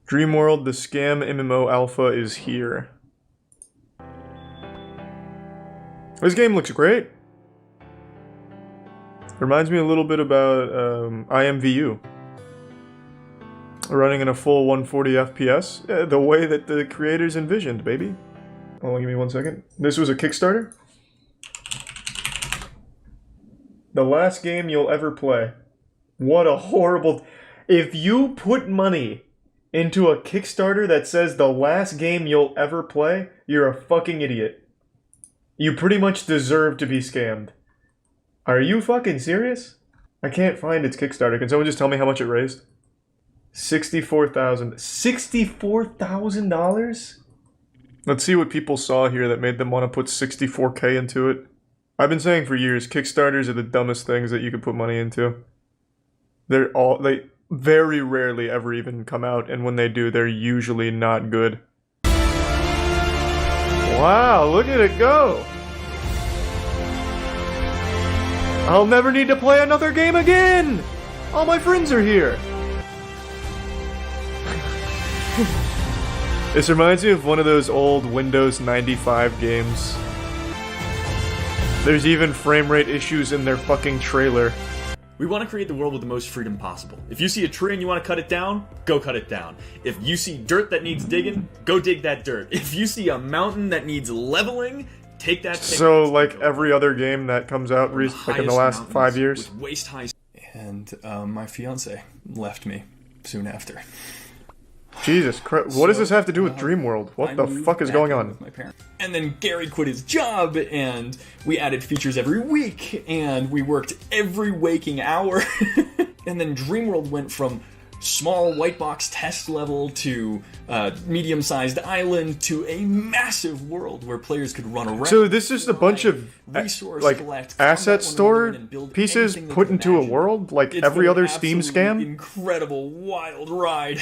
Dreamworld, the scam MMO alpha is here. This game looks great. Reminds me a little bit about IMVU. Running in a full 140 FPS, the way that the creators envisioned, baby. Hold on, give me 1 second. This was a Kickstarter? The last game you'll ever play. What a horrible... If you put money into a Kickstarter that says the last game you'll ever play, you're a fucking idiot. You pretty much deserve to be scammed. Are you fucking serious? I can't find its Kickstarter. Can someone just tell me how much it raised? $64,000. $64,000? Let's see what people saw here that made them want to put 64K into it. I've been saying for years, Kickstarters are the dumbest things that you could put money into. They very rarely ever even come out, and when they do, they're usually not good. Wow, look at it go! I'll never need to play another game again! All my friends are here! This reminds me of one of those old Windows 95 games. There's even frame rate issues in their fucking trailer. We want to create the world with the most freedom possible. If you see a tree and you want to cut it down, go cut it down. If you see dirt that needs digging, go dig that dirt. If you see a mountain that needs leveling, take that. So, like every other game that comes out like in the last 5 years? Waist high. And my fiance left me soon after. Jesus Christ, what does this have to do with Dreamworld? What the fuck is going on? And then Gary quit his job, and we added features every week, and we worked every waking hour. And then Dreamworld went from small white box test level to medium-sized island to a massive world where players could run around. So this is a bunch of like asset store pieces put into a world like every other Steam scam? Incredible wild ride.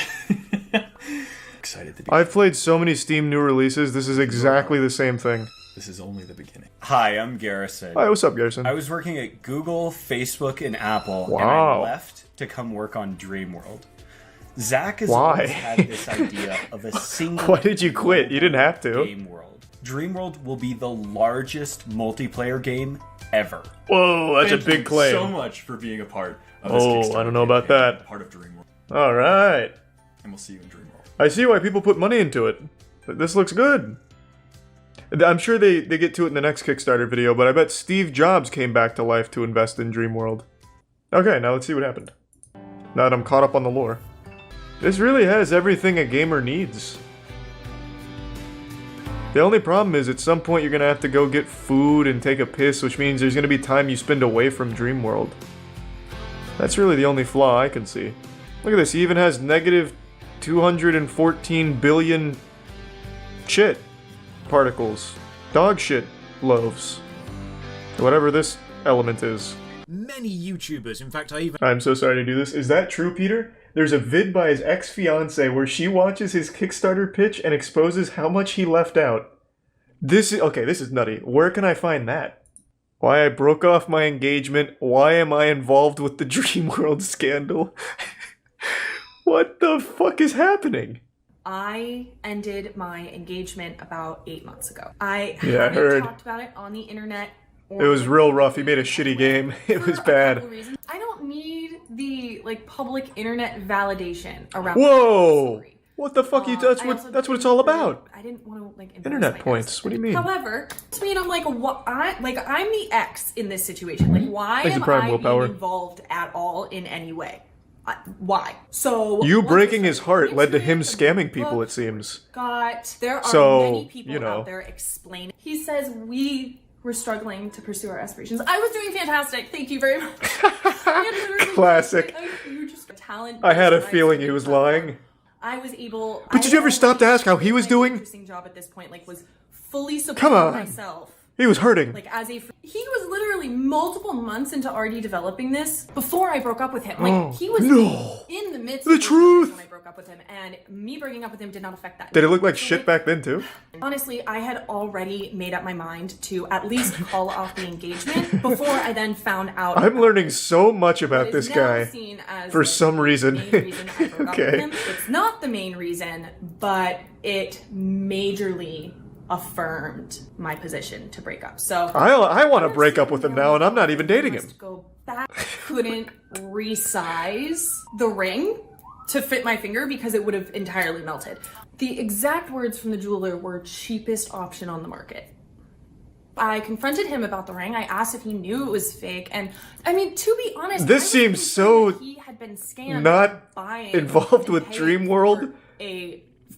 Excited to be. I've played so many Steam new releases. This is exactly the same thing. This is only the beginning. Hi, I'm Garrison. Hi, what's up, Garrison? I was working at Google, Facebook, and Apple, Wow. and I left to come work on Dreamworld. Zach has always had this idea of a single. Why did you quit? You didn't have to. Game world. Dreamworld will be the largest multiplayer game ever. Whoa, that's a big claim. Thank you so much for being a part of this Kickstarter I don't know about that. Part of Dreamworld. All right. And we'll see you in Dreamworld. I see why people put money into it. This looks good. I'm sure they get to it in the next Kickstarter video, but I bet Steve Jobs came back to life to invest in Dreamworld. Okay, now let's see what happened. Now that I'm caught up on the lore. This really has everything a gamer needs. The only problem is at some point you're gonna have to go get food and take a piss, which means there's gonna be time you spend away from Dreamworld. That's really the only flaw I can see. Look at this, he even has negative 214 billion shit particles. Dog shit loaves. Whatever this element is. Many YouTubers, in fact I'm so sorry to do this. Is that true, Peter? There's a vid by his ex-fiancée where she watches his Kickstarter pitch and exposes how much he left out. This is nutty. Where can I find that? Why I broke off my engagement. Why am I involved with the Dreamworld scandal? What the fuck is happening? I ended my engagement about 8 months ago. I heard. talked about it on the internet. It was real rough. He made a shitty game. It was bad. I don't need the public internet validation around. Whoa! What the fuck? That's what it's all about. I didn't want to internet points. What do you mean? However, to me, I'm like, what? I'm the ex in this situation. Like, why am I being involved at all in any way? Why? So you breaking his heart led to him scamming people. It seems. There are many people out there explaining. He says we're struggling to pursue our aspirations. I was doing fantastic. Thank you very much. Classic. You're just a talent. I had a feeling he was lying. I was able. But did you ever stop to ask how he was doing? Interesting job at this point, was fully supporting myself He was hurting. Like, he was literally multiple months into already developing this before I broke up with him. Like, he was in the midst of the truth when I broke up with him, and me breaking up with him did not affect that. Did it look like shit back then too? Honestly, I had already made up my mind to at least call off the engagement before I then found out. I'm learning so much about this guy for some reason. Okay. It's not the main reason, but it majorly affirmed my position to break up. So I want to break up with him now, and I'm not even dating him. Go back. Couldn't resize the ring to fit my finger because it would have entirely melted. The exact words from the jeweler were cheapest option on the market. I confronted him about the ring. I asked if he knew it was fake, and I mean, to be honest, this seems so he had been scammed, not involved with Dream World.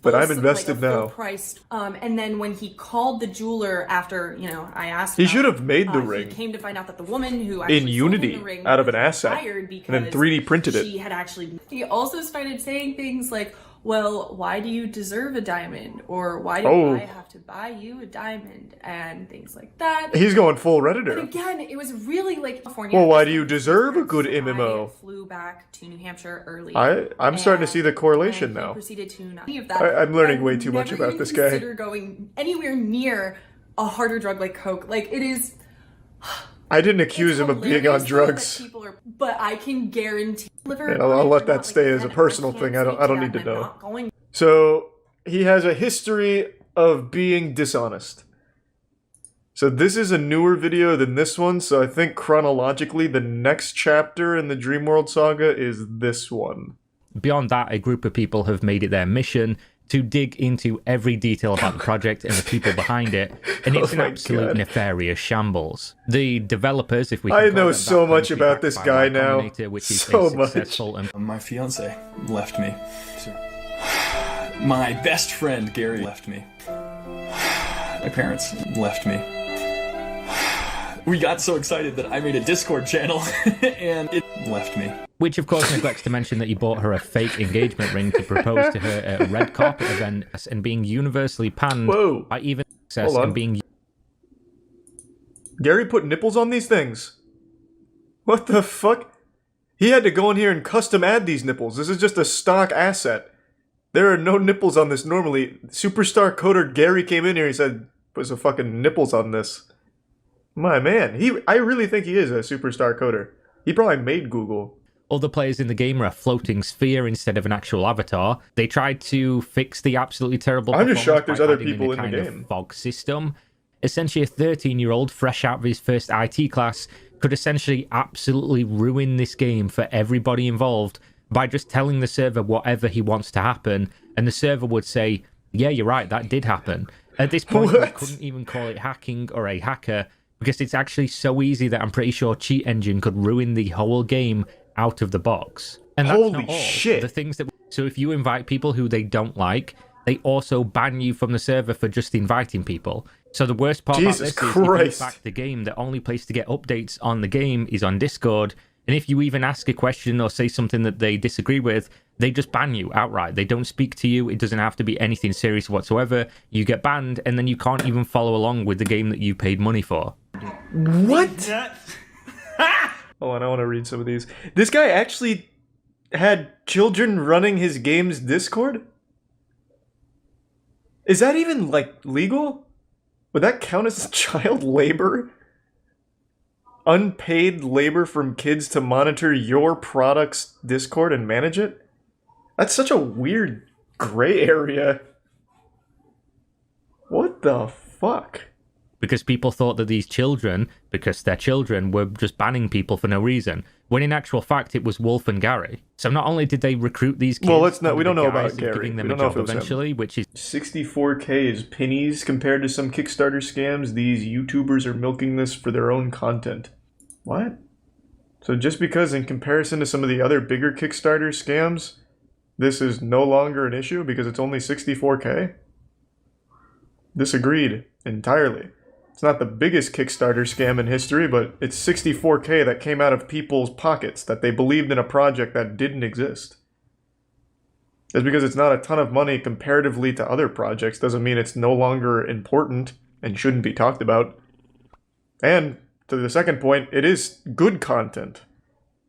But I'm invested now. And then when he called the jeweler after, I asked, he should have made the ring. He came to find out that the woman who actually in Unity the ring out of an asset, and then 3D printed it. She had actually. He also started saying things like, "Well, why do you deserve a diamond?" Or "Why do I have to buy you a diamond?" and things like that. He's going full Redditor. But again, it was really like California. Well, why do you deserve a good MMO? I flew back to New Hampshire early. I'm starting to see the correlation now. Proceeded to not I'm learning way too much about this guy. Consider going anywhere near a harder drug like coke. Like, it is. I didn't accuse him of being on drugs. But I can guarantee. And I'll let that stay as a personal thing. I don't need to know. So he has a history of being dishonest. So this is a newer video than this one. So I think chronologically, the next chapter in the Dreamworld saga is this one. Beyond that, a group of people have made it their mission to dig into every detail about the project and the people behind it, and it's an absolute nefarious shambles. The developers, if we can I know so much about this guy now. Which is so successful much. My fiance left me. My best friend Gary left me. My parents left me. We got so excited that I made a Discord channel and it left me. Which, of course, neglects to mention that you bought her a fake engagement ring to propose to her at a red carpet event and being universally panned by even success and being... Gary put nipples on these things? What the fuck? He had to go in here and custom add these nipples. This is just a stock asset. There are no nipples on this normally. Superstar coder Gary came in here and said, put some fucking nipples on this. My man, I really think he is a superstar coder. He probably made Google. Other players in the game are a floating sphere instead of an actual avatar. They tried to fix the absolutely terrible I'm just shocked there's other in people in the kind game. Of fog system. Essentially, a 13-year-old fresh out of his first IT class could essentially absolutely ruin this game for everybody involved by just telling the server whatever he wants to happen, and the server would say, yeah, you're right, that did happen. At this point, we couldn't even call it hacking or a hacker, because it's actually so easy that I'm pretty sure Cheat Engine could ruin the whole game out of the box. And that's Holy not all. shit. The things that... So if you invite people who they don't like, they also ban you from the server for just inviting people. So the worst part about this is if you back the game, the only place to get updates on the game is on Discord. And if you even ask a question or say something that they disagree with, they just ban you outright. They don't speak to you. It doesn't have to be anything serious whatsoever. You get banned, and then you can't even follow along with the game that you paid money for. What? Hold on, I want to read some of these. This guy actually had children running his game's Discord? Is that even, like, legal? Would that count as child labor? Unpaid labor from kids to monitor your product's Discord and manage it? That's such a weird gray area. What the fuck? Because people thought that these children, because they're children, were just banning people for no reason. When in actual fact, it was Wolf and Gary. So not only did they recruit these kids... Well, let's not, we don't know about Gary. Them we don't a know job if it was eventually, him. Which is... 64k is pennies compared to some Kickstarter scams. These YouTubers are milking this for their own content. What? So just because in comparison to some of the other bigger Kickstarter scams, this is no longer an issue because it's only 64k? Disagreed entirely. It's not the biggest Kickstarter scam in history, but it's 64k that came out of people's pockets that they believed in a project that didn't exist. Just because it's not a ton of money comparatively to other projects doesn't mean it's no longer important and shouldn't be talked about. And to the second point, it is good content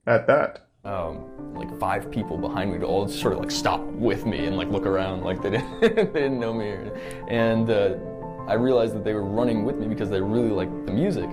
at that. Like 5 people behind me to all sort of like stop with me and like look around like they didn't know me. And I realized that they were running with me because they really liked the music.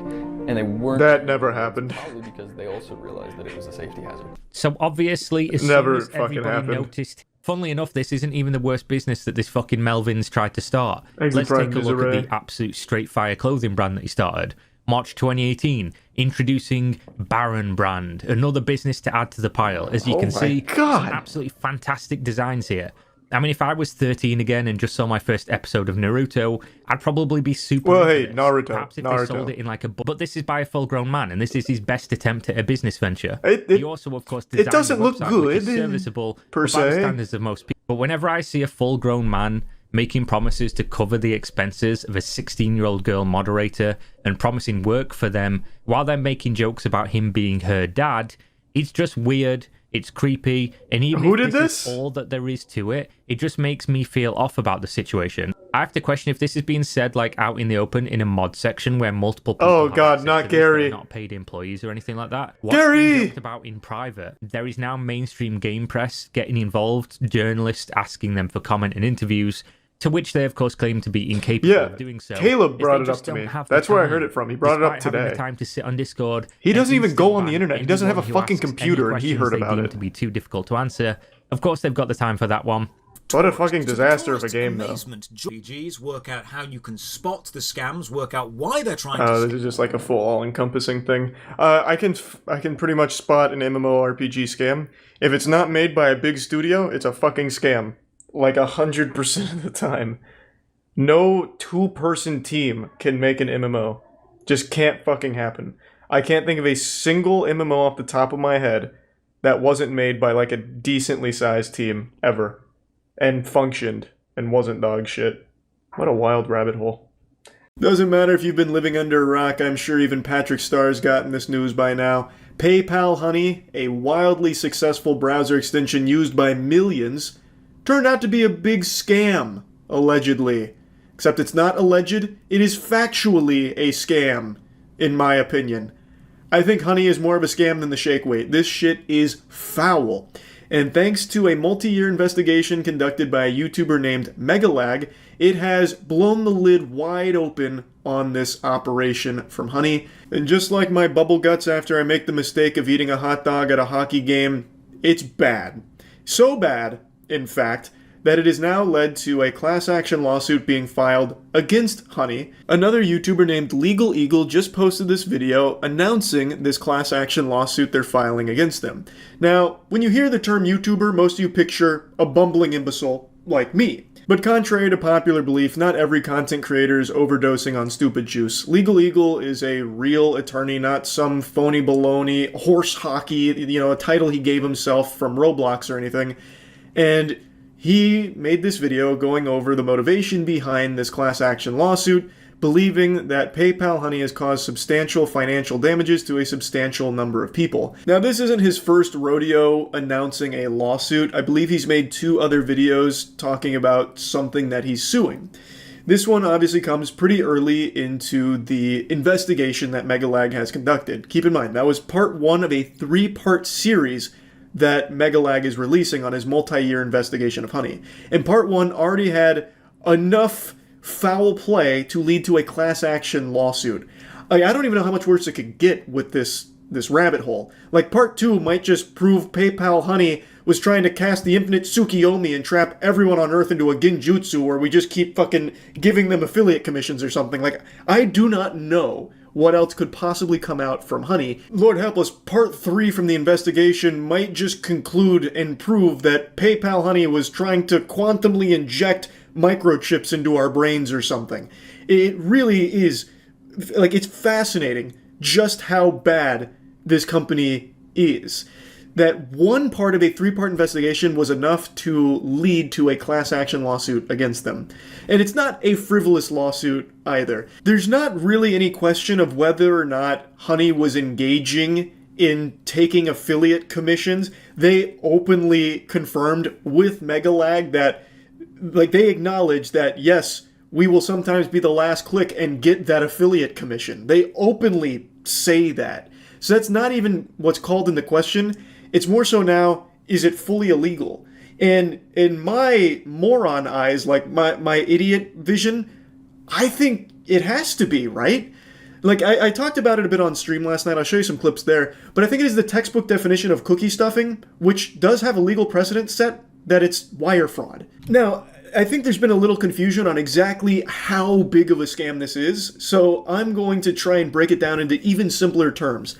And they weren't. That never happened. Probably because they also realized that it was a safety hazard. So obviously, as Never soon as fucking everybody happened. noticed. Funnily enough, this isn't even the worst business that this fucking Melvin's tried to start. Exit Let's Prime take a look Disarray. at the absolute straight fire clothing brand that he started. March 2018, introducing Baron brand, another business to add to the pile. As you can see, God. some absolutely fantastic designs here. I mean, if I was 13 again and just saw my first episode of Naruto, I'd probably be super. Well, into hey, this. Naruto, Perhaps if Naruto. they sold it in like a. But this is by a full-grown man, and this is his best attempt at a business venture. It he also, of course, designed doesn't the look website, which is good, serviceable per by the se. standards of most people. But whenever I see a full-grown man making promises to cover the expenses of a 16-year-old girl moderator and promising work for them while they're making jokes about him being her dad, it's just weird. It's creepy, and even Who if did this this? is all that there is to it, it just makes me feel off about the situation. I have to question if this is being said like out in the open in a mod section where multiple people Oh, have God, access not to this that are Gary. not paid employees or anything like that. What's Gary! being joked about in private? There is now mainstream game press getting involved, journalists asking them for comment and interviews, to which they of course claim to be incapable Yeah, of doing so. Caleb as brought they it up just to don't me. have the That's where I time. heard it from. He brought it up Despite having today. the time to sit on Discord, He doesn't and even go on instant the internet. He ban doesn't have a anyone who fucking asks any computer, and he questions heard they about deem it. to be too difficult to answer. Of course, they've got the time for that one. What a fucking disaster of a game, though. GGs, work out how you can spot the scams, work out why they're trying Oh, to. this is just like a full all-encompassing thing. I can pretty much spot an MMORPG scam. If it's not made by a big studio, it's a fucking scam. Like 100% of the time. No 2-person team can make an MMO. Just can't fucking happen. I can't think of a single MMO off the top of my head that wasn't made by like a decently sized team ever. And functioned and wasn't dog shit. What a wild rabbit hole. Doesn't matter if you've been living under a rock, I'm sure even Patrick Starr's gotten this news by now. PayPal Honey, a wildly successful browser extension used by millions, turned out to be a big scam, allegedly. Except it's not alleged, it is factually a scam, in my opinion. I think Honey is more of a scam than the shake weight. This shit is foul. And thanks to a multi-year investigation conducted by a YouTuber named Megalag, it has blown the lid wide open on this operation from Honey. And just like my bubble guts after I make the mistake of eating a hot dog at a hockey game, it's bad. So bad, in fact, that it has now led to a class action lawsuit being filed against Honey. Another YouTuber named Legal Eagle just posted this video announcing this class action lawsuit they're filing against them. Now, when you hear the term YouTuber, most of you picture a bumbling imbecile like me. But contrary to popular belief, not every content creator is overdosing on stupid juice. Legal Eagle is a real attorney, not some phony baloney, horse hockey, a title he gave himself from Roblox or anything. And he made this video going over the motivation behind this class action lawsuit, believing that PayPal Honey has caused substantial financial damages to a substantial number of people. Now, this isn't his first rodeo announcing a lawsuit. I believe he's made 2 other videos talking about something that he's suing. This one obviously comes pretty early into the investigation that Megalag has conducted. Keep in mind, that was part 1 of a 3-part series that Megalag is releasing on his multi-year investigation of Honey. And part 1 already had enough foul play to lead to a class action lawsuit. I don't even know how much worse it could get with this rabbit hole. Like, part 2 might just prove PayPal Honey was trying to cast the infinite Tsukiyomi and trap everyone on Earth into a Genjutsu where we just keep fucking giving them affiliate commissions or something. Like, I do not know what else could possibly come out from Honey. Lord help us, part 3 from the investigation might just conclude and prove that PayPal Honey was trying to quantumly inject microchips into our brains or something. It really is, like, it's fascinating just how bad this company is. That one part of a 3-part investigation was enough to lead to a class action lawsuit against them. And it's not a frivolous lawsuit either. There's not really any question of whether or not Honey was engaging in taking affiliate commissions. They openly confirmed with Megalag that, like, they acknowledge that, yes, we will sometimes be the last click and get that affiliate commission. They openly say that. So that's not even what's called into question. It's more so now, is it fully illegal? And in my moron eyes, like my idiot vision, I think it has to be, right? Like, I talked about it a bit on stream last night. I'll show you some clips there. But I think it is the textbook definition of cookie stuffing, which does have a legal precedent set that it's wire fraud. Now, I think there's been a little confusion on exactly how big of a scam this is, so I'm going to try and break it down into even simpler terms.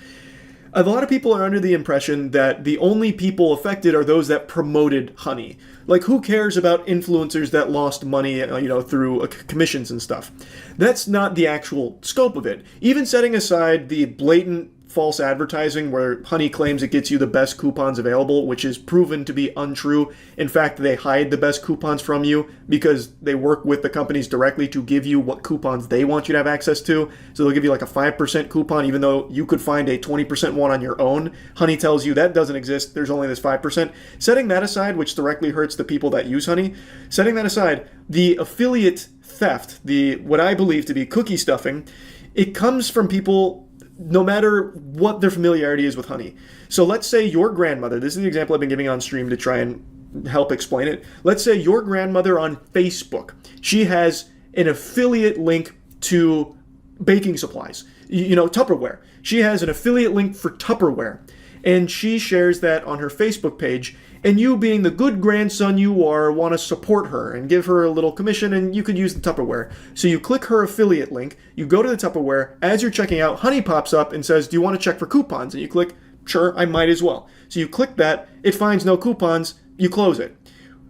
A lot of people are under the impression that the only people affected are those that promoted Honey. Like, who cares about influencers that lost money, through commissions and stuff? That's not the actual scope of it. Even setting aside the blatant false advertising where Honey claims it gets you the best coupons available, which is proven to be untrue. In fact, they hide the best coupons from you because they work with the companies directly to give you what coupons they want you to have access to. So they'll give you like a 5% coupon, even though you could find a 20% one on your own. Honey tells you that doesn't exist. There's only this 5%. Setting that aside, which directly hurts the people that use Honey, setting that aside, the affiliate theft, what I believe to be cookie stuffing, it comes from people no matter what their familiarity is with Honey. So let's say your grandmother, this is the example I've been giving on stream to try and help explain it. Let's say your grandmother on Facebook, she has an affiliate link to baking supplies, Tupperware. She has an affiliate link for Tupperware, and she shares that on her Facebook page. And you, being the good grandson you are, want to support her and give her a little commission, and you could use the Tupperware. So you click her affiliate link, you go to the Tupperware, as you're checking out, Honey pops up and says, do you want to check for coupons? And you click, sure, I might as well. So you click that, it finds no coupons, you close it.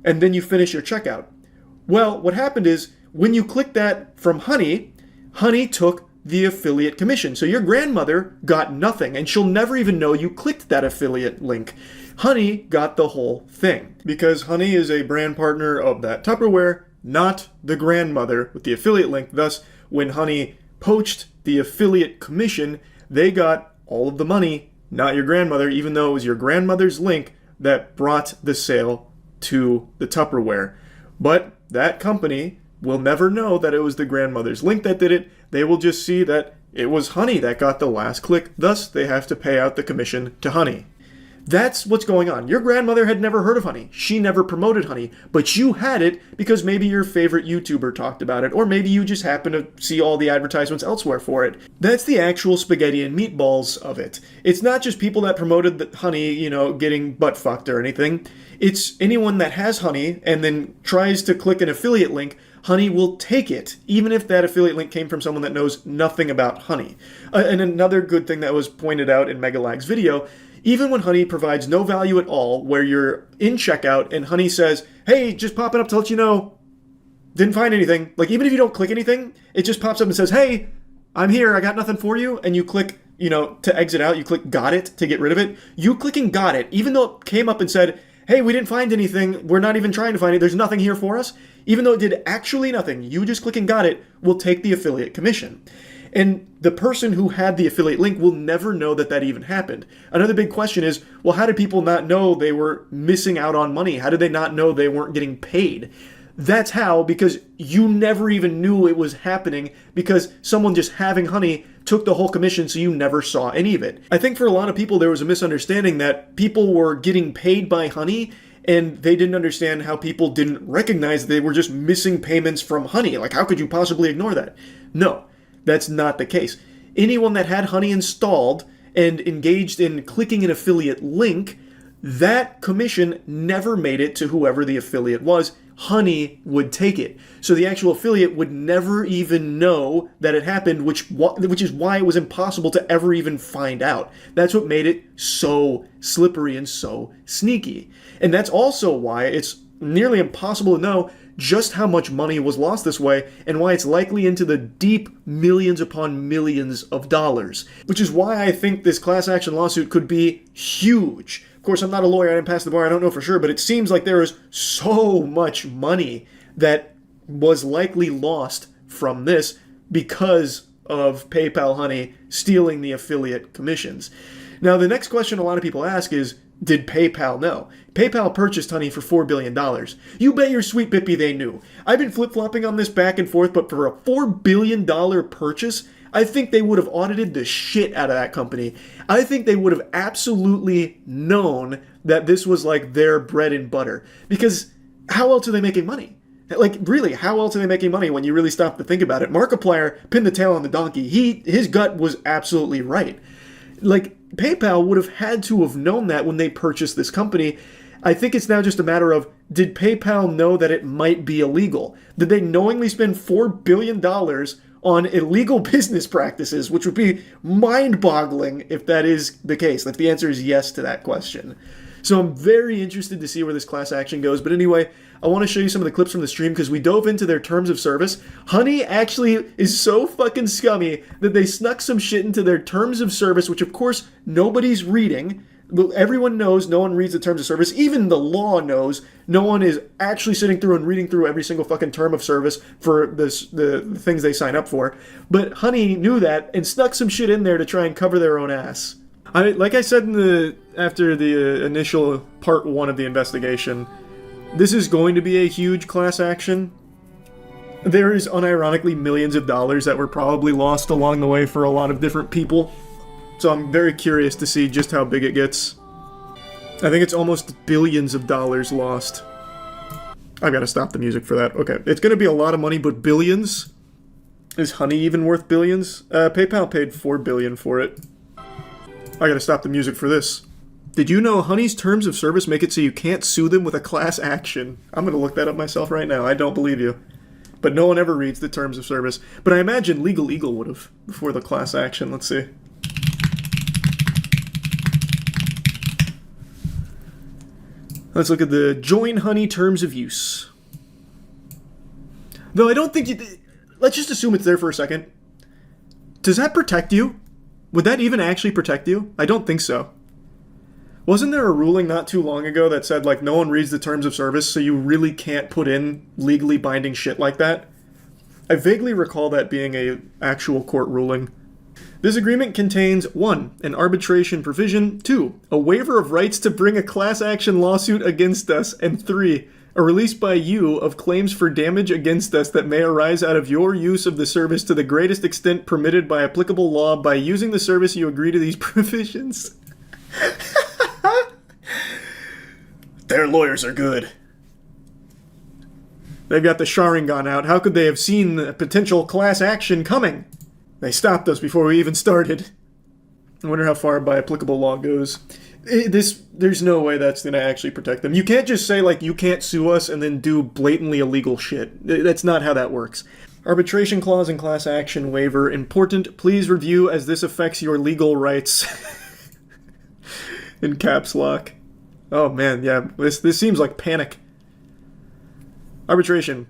And then you finish your checkout. Well, what happened is, when you click that from Honey, Honey took the affiliate commission. So your grandmother got nothing, and she'll never even know you clicked that affiliate link. Honey got the whole thing, because Honey is a brand partner of that Tupperware, not the grandmother with the affiliate link. Thus, when Honey poached the affiliate commission, they got all of the money, not your grandmother, even though it was your grandmother's link that brought the sale to the Tupperware. But that company will never know that it was the grandmother's link that did it. They will just see that it was Honey that got the last click. Thus, they have to pay out the commission to Honey. That's what's going on. Your grandmother had never heard of Honey. She never promoted Honey, but you had it because maybe your favorite YouTuber talked about it, or maybe you just happen to see all the advertisements elsewhere for it. That's the actual spaghetti and meatballs of it. It's not just people that promoted the Honey, getting butt fucked or anything. It's anyone that has Honey and then tries to click an affiliate link. Honey will take it, even if that affiliate link came from someone that knows nothing about Honey. And another good thing that was pointed out in Megalag's video, even when Honey provides no value at all, where you're in checkout and Honey says, hey, just popping up to let you know, didn't find anything. Like, even if you don't click anything, it just pops up and says, hey, I'm here, I got nothing for you. And you click, to exit out, you click got it to get rid of it. You clicking got it, even though it came up and said, hey, we didn't find anything, we're not even trying to find it, there's nothing here for us. Even though it did actually nothing, you just clicking got it will take the affiliate commission. And the person who had the affiliate link will never know that that even happened. Another big question is, well, how did people not know they were missing out on money? How did they not know they weren't getting paid? That's how, because you never even knew it was happening, because someone just having Honey took the whole commission, so you never saw any of it. I think for a lot of people there was a misunderstanding that people were getting paid by Honey, and they didn't understand how people didn't recognize they were just missing payments from Honey. Like, how could you possibly ignore that? No. That's not the case. Anyone that had Honey installed and engaged in clicking an affiliate link, that commission never made it to whoever the affiliate was. Honey would take it. So the actual affiliate would never even know that it happened, which is why it was impossible to ever even find out. That's what made it so slippery and so sneaky. And that's also why it's nearly impossible to know just how much money was lost this way, and why it's likely into the deep millions upon millions of dollars. Which is why I think this class action lawsuit could be huge. Of course, I'm not a lawyer, I didn't pass the bar, I don't know for sure, but it seems like there is so much money that was likely lost from this because of PayPal Honey stealing the affiliate commissions. Now, the next question a lot of people ask is, did PayPal know? PayPal purchased Honey for $4 billion. You bet your sweet Bippy they knew. I've been flip-flopping on this back and forth, but for a $4 billion purchase, I think they would have audited the shit out of that company. I think they would have absolutely known that this was like their bread and butter. Because how else are they making money? Like, really, how else are they making money when you really stop to think about it? Markiplier pinned the tail on the donkey. His gut was absolutely right. Like, PayPal would have had to have known that when they purchased this company. I think it's now just a matter of, did PayPal know that it might be illegal? Did they knowingly spend $4 billion on illegal business practices, which would be mind-boggling if that is the case, if the answer is yes to that question. So I'm very interested to see where this class action goes. But anyway, I want to show you some of the clips from the stream because we dove into their terms of service. Honey actually is so fucking scummy that they snuck some shit into their terms of service, which of course nobody's reading. Everyone knows no one reads the terms of service. Even the law knows no one is actually sitting through and reading through every single fucking term of service for the things they sign up for. But Honey knew that and snuck some shit in there to try and cover their own ass. Like I said after the initial part 1 of the investigation, this is going to be a huge class action. There is unironically millions of dollars that were probably lost along the way for a lot of different people. So I'm very curious to see just how big it gets. I think it's almost billions of dollars lost. I gotta stop the music for that. Okay, it's gonna be a lot of money, but billions? Is Honey even worth billions? PayPal paid $4 billion for it. I gotta stop the music for this. Did you know Honey's terms of service make it so you can't sue them with a class action? I'm gonna look that up myself right now. I don't believe you. But no one ever reads the terms of service. But I imagine Legal Eagle would have before the class action. Let's see. Let's look at the Join Honey terms of use. Though I don't think you... Let's just assume it's there for a second. Does that protect you? Would that even actually protect you? I don't think so. Wasn't there a ruling not too long ago that said, like, no one reads the terms of service, so you really can't put in legally binding shit like that? I vaguely recall that being a actual court ruling. This agreement contains 1. An arbitration provision, 2. A waiver of rights to bring a class action lawsuit against us, and 3. A release by you of claims for damage against us that may arise out of your use of the service to the greatest extent permitted by applicable law. By using the service, you agree to these provisions. Their lawyers are good. They've got the Sharingan out. How could they have seen a potential class action coming? They stopped us before we even started. I wonder how far by applicable law goes. There's no way that's going to actually protect them. You can't just say, like, you can't sue us and then do blatantly illegal shit. That's not how that works. Arbitration clause and class action waiver. Important. Please review as this affects your legal rights. In caps lock. Oh man, yeah. This seems like panic. Arbitration.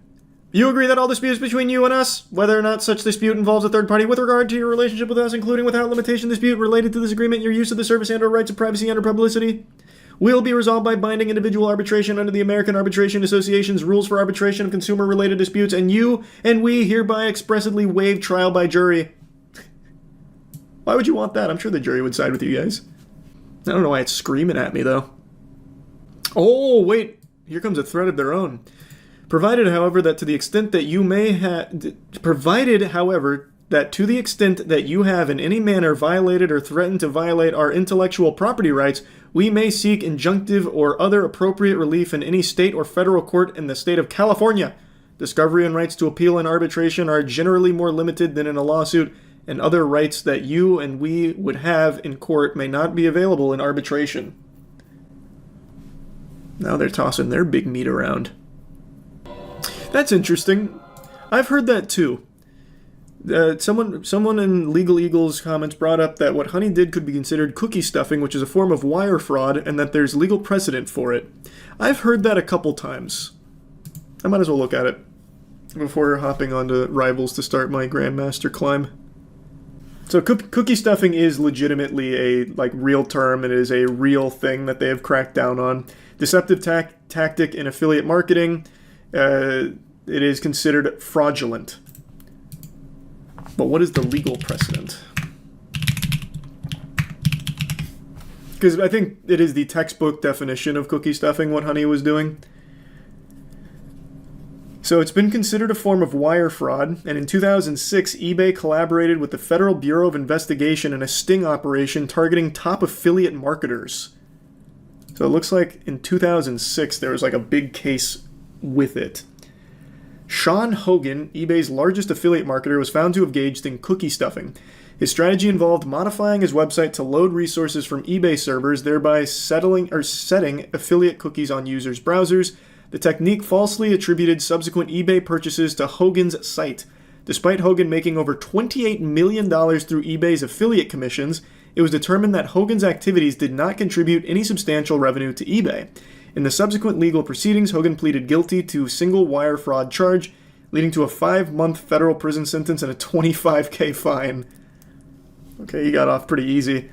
You agree that all disputes between you and us, whether or not such dispute involves a third party with regard to your relationship with us, including without limitation dispute related to this agreement, your use of the service and or rights of privacy and or publicity, will be resolved by binding individual arbitration under the American Arbitration Association's rules for arbitration of consumer-related disputes, and you and we hereby expressly waive trial by jury. Why would you want that? I'm sure the jury would side with you guys. I don't know why it's screaming at me, though. Oh, wait. Here comes a threat of their own. Provided, however, that to the extent that you may have... Provided, however, that to the extent that you have in any manner violated or threatened to violate our intellectual property rights, we may seek injunctive or other appropriate relief in any state or federal court in the state of California. Discovery and rights to appeal in arbitration are generally more limited than in a lawsuit, and other rights that you and we would have in court may not be available in arbitration. Now they're tossing their big meat around. That's interesting. I've heard that too. Someone in Legal Eagle's comments brought up that what Honey did could be considered cookie stuffing, which is a form of wire fraud, and that there's legal precedent for it. I've heard that a couple times. I might as well look at it before hopping onto Rivals to start my Grandmaster climb. So cookie stuffing is legitimately a real term. It is a real thing that they have cracked down on. Deceptive tactic in affiliate marketing. It is considered fraudulent. But what is the legal precedent? because I think it is the textbook definition of cookie stuffing what Honey was doing. So it's been considered a form of wire fraud, and in 2006, eBay collaborated with the Federal Bureau of Investigation in a sting operation targeting top affiliate marketers. So it looks like in 2006 there was like a big case with it. Sean Hogan, eBay's largest affiliate marketer, was found to have engaged in cookie stuffing. His strategy involved modifying his website to load resources from eBay servers, thereby setting affiliate cookies on users' browsers. The technique falsely attributed subsequent eBay purchases to Hogan's site. Despite Hogan making over $28 million through eBay's affiliate commissions, it was determined that Hogan's activities did not contribute any substantial revenue to eBay. In the subsequent legal proceedings, Hogan pleaded guilty to single wire fraud charge, leading to a 5-month federal prison sentence and a $25,000 fine. Okay, he got off pretty easy.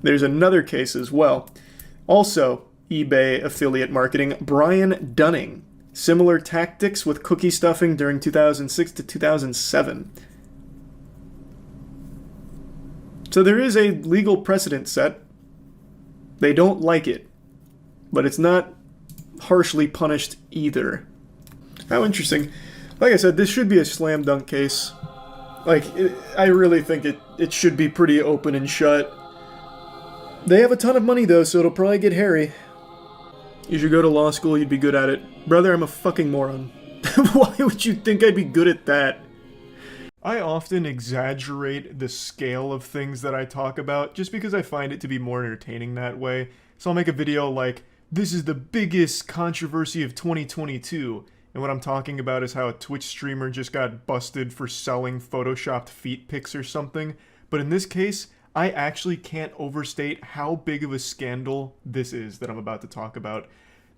There's another case as well. Also, eBay affiliate marketing, Brian Dunning. Similar tactics with cookie stuffing during 2006 to 2007. So there is a legal precedent set. They don't like it, but it's not harshly punished either. How interesting. Like I said, this should be a slam dunk case. I really think it should be pretty open and shut. They have a ton of money though, so it'll probably get hairy. You should go to law school, you'd be good at it. Brother, I'm a fucking moron. Why would you think I'd be good at that? I often exaggerate the scale of things that I talk about just because I find it to be more entertaining that way. So I'll make a video like, this is the biggest controversy of 2022. And what I'm talking about is how a Twitch streamer just got busted for selling photoshopped feet pics or something. But in this case, I actually can't overstate how big of a scandal this is that I'm about to talk about.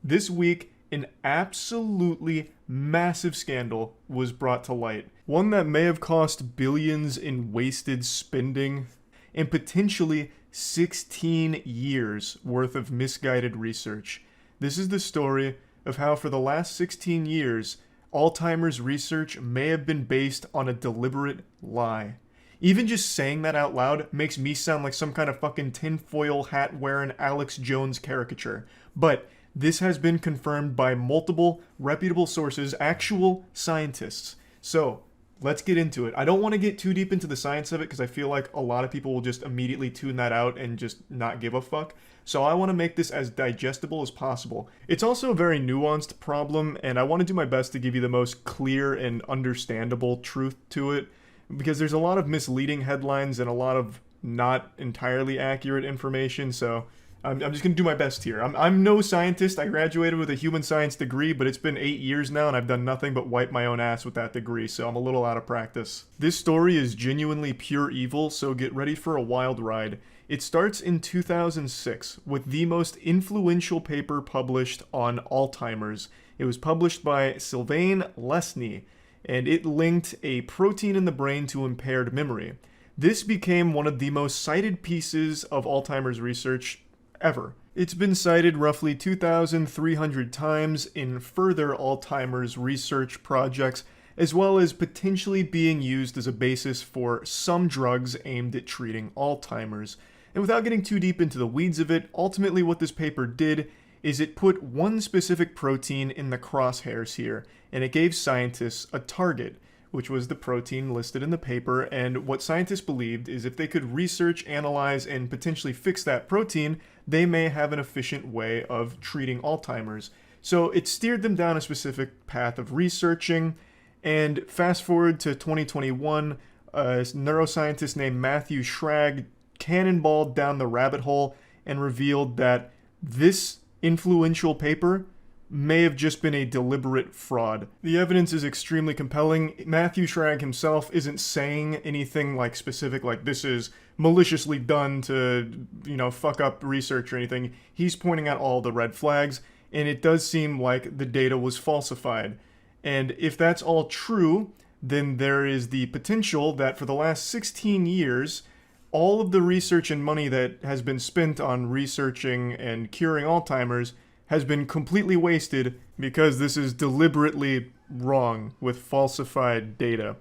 This week, an absolutely massive scandal was brought to light. One that may have cost billions in wasted spending and potentially 16 years worth of misguided research. This is the story of how for the last 16 years, Alzheimer's research may have been based on a deliberate lie. Even just saying that out loud makes me sound like some kind of fucking tinfoil hat wearing Alex Jones caricature. But this has been confirmed by multiple reputable sources, actual scientists. So, let's get into it. I don't want to get too deep into the science of it because I feel like a lot of people will just immediately tune that out and just not give a fuck. So I want to make this as digestible as possible. It's also a very nuanced problem, and I want to do my best to give you the most clear and understandable truth to it, because there's a lot of misleading headlines and a lot of not entirely accurate information, so I'm just going to do my best here. I'm no scientist. I graduated with a human science degree, but it's been 8 years now, and I've done nothing but wipe my own ass with that degree, so I'm a little out of practice. This story is genuinely pure evil, so get ready for a wild ride. It starts in 2006 with the most influential paper published on Alzheimer's. It was published by Sylvain Lesny, and it linked a protein in the brain to impaired memory. This became one of the most cited pieces of Alzheimer's research ever. It's been cited roughly 2,300 times in further Alzheimer's research projects, as well as potentially being used as a basis for some drugs aimed at treating Alzheimer's. And without getting too deep into the weeds of it, ultimately what this paper did is it put one specific protein in the crosshairs here, and it gave scientists a target, which was the protein listed in the paper. And what scientists believed is if they could research, analyze, and potentially fix that protein, they may have an efficient way of treating Alzheimer's. So it steered them down a specific path of researching, and fast forward to 2021, a neuroscientist named Matthew Schrag cannonballed down the rabbit hole and revealed that this influential paper may have just been a deliberate fraud. The evidence is extremely compelling. Matthew Schrag himself isn't saying anything like specific, like this is maliciously done to, fuck up research or anything. He's pointing out all the red flags, and it does seem like the data was falsified. And if that's all true, then there is the potential that for the last 16 years, all of the research and money that has been spent on researching and curing Alzheimer's has been completely wasted because this is deliberately wrong with falsified data.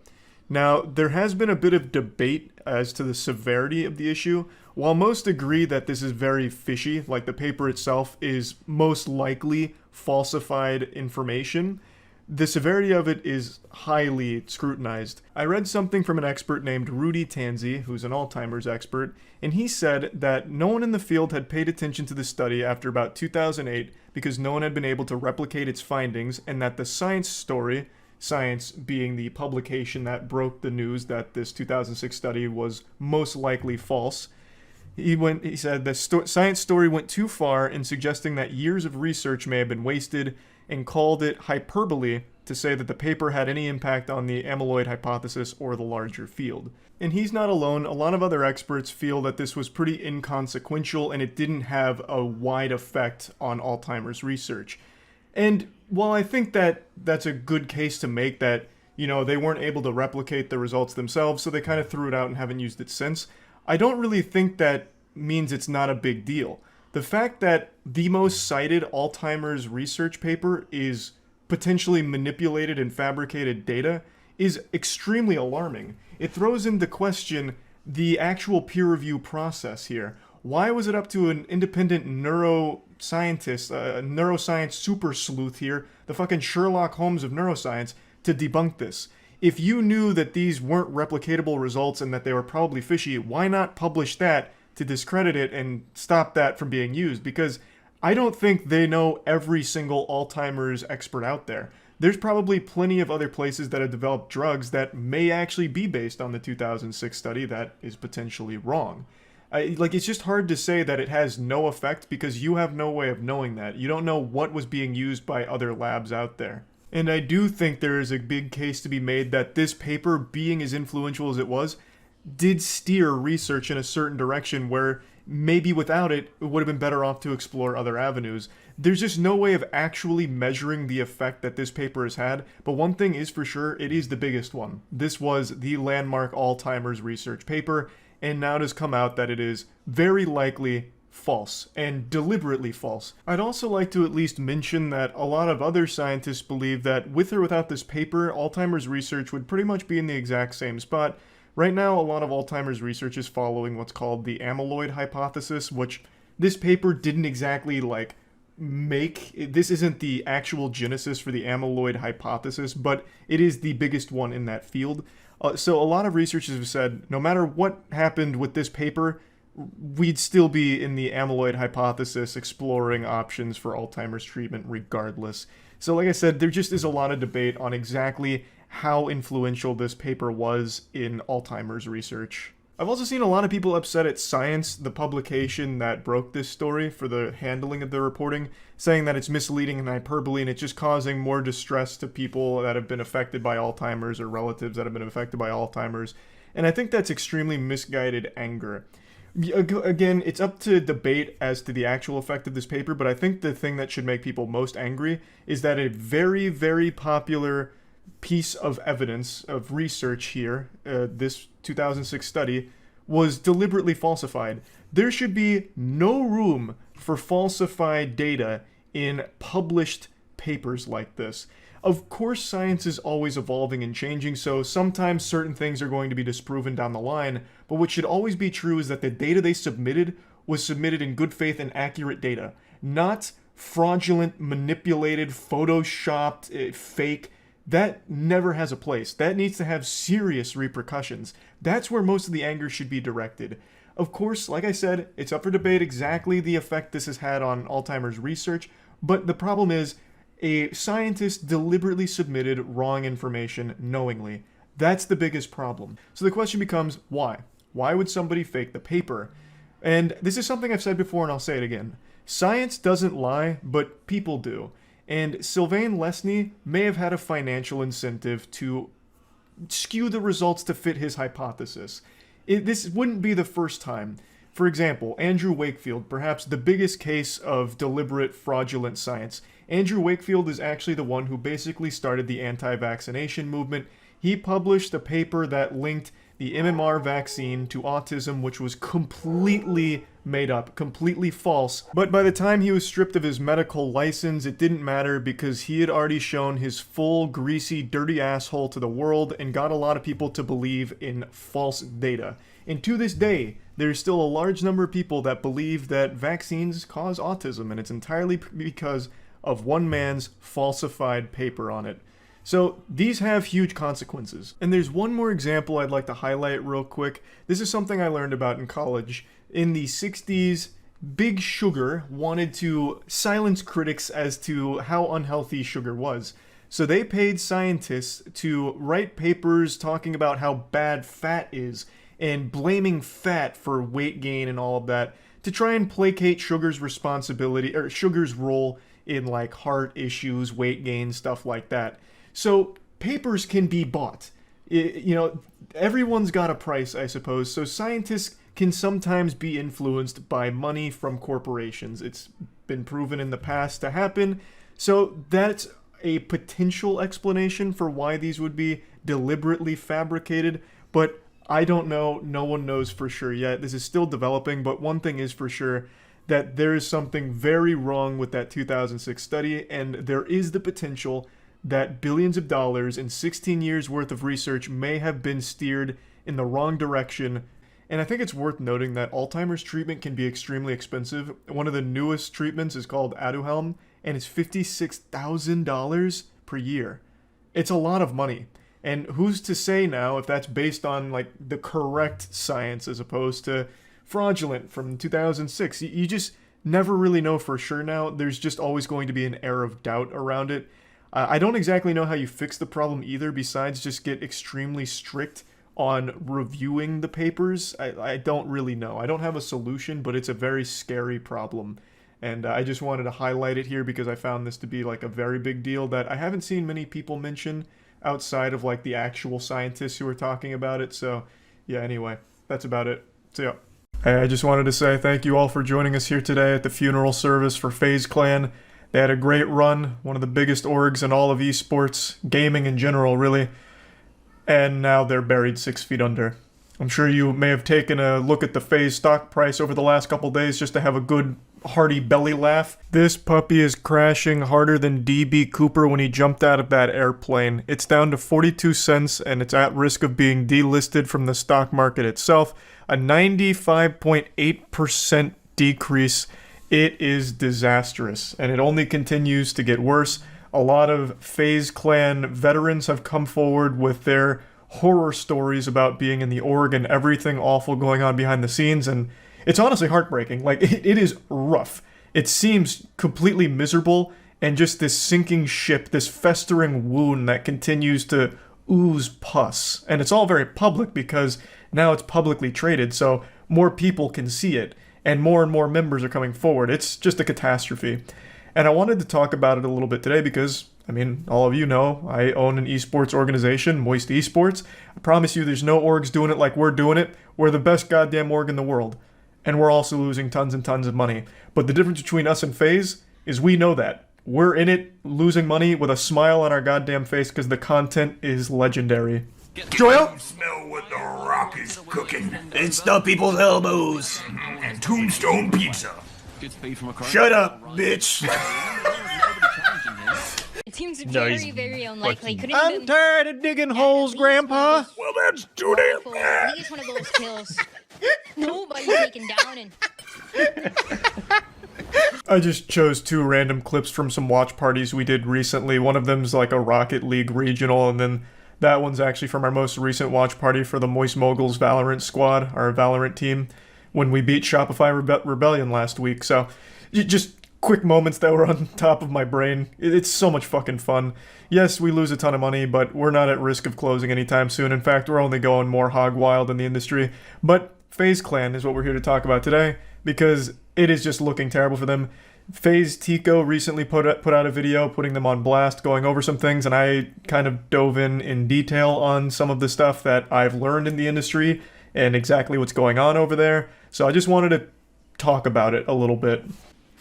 Now, there has been a bit of debate as to the severity of the issue. While most agree that this is very fishy, like the paper itself is most likely falsified information, the severity of it is highly scrutinized. I read something from an expert named Rudy Tanzi, who's an Alzheimer's expert, and he said that no one in the field had paid attention to the study after about 2008 because no one had been able to replicate its findings, and that the science story, Science being the publication that broke the news that this 2006 study was most likely false, he said the science story went too far in suggesting that years of research may have been wasted, and called it hyperbole to say that the paper had any impact on the amyloid hypothesis or the larger field. And he's not alone. A lot of other experts feel that this was pretty inconsequential and it didn't have a wide effect on Alzheimer's research. And while I think that that's a good case to make, that, you know, they weren't able to replicate the results themselves, so they kind of threw it out and haven't used it since, I don't really think that means it's not a big deal. The fact that the most cited Alzheimer's research paper is potentially manipulated and fabricated data is extremely alarming. It throws into question the actual peer review process here. Why was it up to an independent neuroscientist, a neuroscience super sleuth here, the fucking Sherlock Holmes of neuroscience, to debunk this? If you knew that these weren't replicatable results and that they were probably fishy, why not publish that to discredit it and stop that from being used? Because I don't think they know every single Alzheimer's expert out there. There's probably plenty of other places that have developed drugs that may actually be based on the 2006 study that is potentially wrong. It's just hard to say that it has no effect because you have no way of knowing that. You don't know what was being used by other labs out there. And I do think there is a big case to be made that this paper, being as influential as it was, did steer research in a certain direction where maybe without it, it would have been better off to explore other avenues. There's just no way of actually measuring the effect that this paper has had, but one thing is for sure, it is the biggest one. This was the landmark Alzheimer's research paper, and now it has come out that it is very likely false, and deliberately false. I'd also like to at least mention that a lot of other scientists believe that with or without this paper, Alzheimer's research would pretty much be in the exact same spot. Right now, a lot of Alzheimer's research is following what's called the amyloid hypothesis, which this paper didn't exactly, make. This isn't the actual genesis for the amyloid hypothesis, but it is the biggest one in that field. So a lot of researchers have said, no matter what happened with this paper, we'd still be in the amyloid hypothesis exploring options for Alzheimer's treatment regardless. So like I said, there just is a lot of debate on exactly how influential this paper was in Alzheimer's research. I've also seen a lot of people upset at Science, the publication that broke this story, for the handling of the reporting, saying that it's misleading and hyperbole and it's just causing more distress to people that have been affected by Alzheimer's or relatives that have been affected by Alzheimer's. And I think that's extremely misguided anger. Again, it's up to debate as to the actual effect of this paper, but I think the thing that should make people most angry is that a very, very popular piece of evidence, of research here, this 2006 study, was deliberately falsified. There should be no room for falsified data in published papers like this. Of course, science is always evolving and changing, so sometimes certain things are going to be disproven down the line, but what should always be true is that the data they submitted was submitted in good faith and accurate data, not fraudulent, manipulated, photoshopped, fake. That never has a place. That needs to have serious repercussions. That's where most of the anger should be directed. Of course, like I said, it's up for debate exactly the effect this has had on Alzheimer's research, but the problem is, a scientist deliberately submitted wrong information knowingly. That's the biggest problem. So the question becomes, why? Why would somebody fake the paper? And this is something I've said before and I'll say it again. Science doesn't lie, but people do. And Sylvain Lesny may have had a financial incentive to skew the results to fit his hypothesis. This wouldn't be the first time. For example, Andrew Wakefield, perhaps the biggest case of deliberate fraudulent science. Andrew Wakefield is actually the one who basically started the anti-vaccination movement. He published a paper that linked the MMR vaccine to autism, which was completely made up, completely false. But by the time he was stripped of his medical license, it didn't matter because he had already shown his full, greasy, dirty asshole to the world and got a lot of people to believe in false data. And to this day, there's still a large number of people that believe that vaccines cause autism, and it's entirely because of one man's falsified paper on it. So these have huge consequences. And there's one more example I'd like to highlight real quick. This is something I learned about in college. In the 60s, Big Sugar wanted to silence critics as to how unhealthy sugar was. So they paid scientists to write papers talking about how bad fat is and blaming fat for weight gain and all of that to try and placate sugar's responsibility, or sugar's role in like heart issues, weight gain, stuff like that. So papers can be bought. Everyone's got a price, I suppose. So scientists can sometimes be influenced by money from corporations. It's been proven in the past to happen. So that's a potential explanation for why these would be deliberately fabricated. But I don't know. No one knows for sure yet. This is still developing. But one thing is for sure, that there is something very wrong with that 2006 study. And there is the potential that billions of dollars and 16 years worth of research may have been steered in the wrong direction. And I think it's worth noting that Alzheimer's treatment can be extremely expensive. One of the newest treatments is called Aduhelm, and it's $56,000 per year. It's a lot of money. And who's to say now if that's based on like the correct science as opposed to fraudulent from 2006? You just never really know for sure now. There's just always going to be an air of doubt around it. I don't exactly know how you fix the problem either, besides just get extremely strict on reviewing the papers. I don't really know. I don't have a solution, but it's a very scary problem. And I just wanted to highlight it here because I found this to be like a very big deal that I haven't seen many people mention outside of like the actual scientists who are talking about it. So yeah, anyway, that's about it. So yeah. Hey, I just wanted to say thank you all for joining us here today at the funeral service for FaZe Clan. They had a great run, one of the biggest orgs in all of esports, gaming in general, really. And now they're buried 6 feet under. I'm sure you may have taken a look at the FaZe stock price over the last couple days just to have a good, hearty belly laugh. This puppy is crashing harder than DB Cooper when he jumped out of that airplane. It's down to 42 cents, and it's at risk of being delisted from the stock market itself. A 95.8% decrease. It is disastrous, and it only continues to get worse. A lot of FaZe Clan veterans have come forward with their horror stories about being in the org and everything awful going on behind the scenes, and it's honestly heartbreaking. Like, it is rough. It seems completely miserable, and just this sinking ship, this festering wound that continues to ooze pus. And it's all very public because now it's publicly traded, so more people can see it. And more members are coming forward. It's just a catastrophe. And I wanted to talk about it a little bit today because, I mean, all of you know, I own an esports organization, Moist Esports. I promise you there's no orgs doing it like we're doing it. We're the best goddamn org in the world. And we're also losing tons and tons of money. But the difference between us and FaZe is we know that. We're in it losing money with a smile on our goddamn face because the content is legendary. Joel? Smell what the rock is cooking. It's the people's elbows. And Tombstone Pizza. Shut up, bitch. It seems very unlikely. I'm tired of digging holes, Grandpa. Well, that's too damn bad. At least one of those kills. Nobody taken down and... I just chose 2 random clips from some watch parties we did recently. One of them's like a Rocket League regional, and then that one's actually from our most recent watch party for the Moist Moguls Valorant squad, our Valorant team, when we beat Shopify Rebellion last week. So, just quick moments that were on top of my brain. It's so much fucking fun. Yes, we lose a ton of money, but we're not at risk of closing anytime soon. In fact, we're only going more hog wild in the industry. But FaZe Clan is what we're here to talk about today, because it is just looking terrible for them. FaZe Tico recently put out a video putting them on blast, going over some things, and I kind of dove in detail on some of the stuff that I've learned in the industry and exactly what's going on over there. So I just wanted to talk about it a little bit.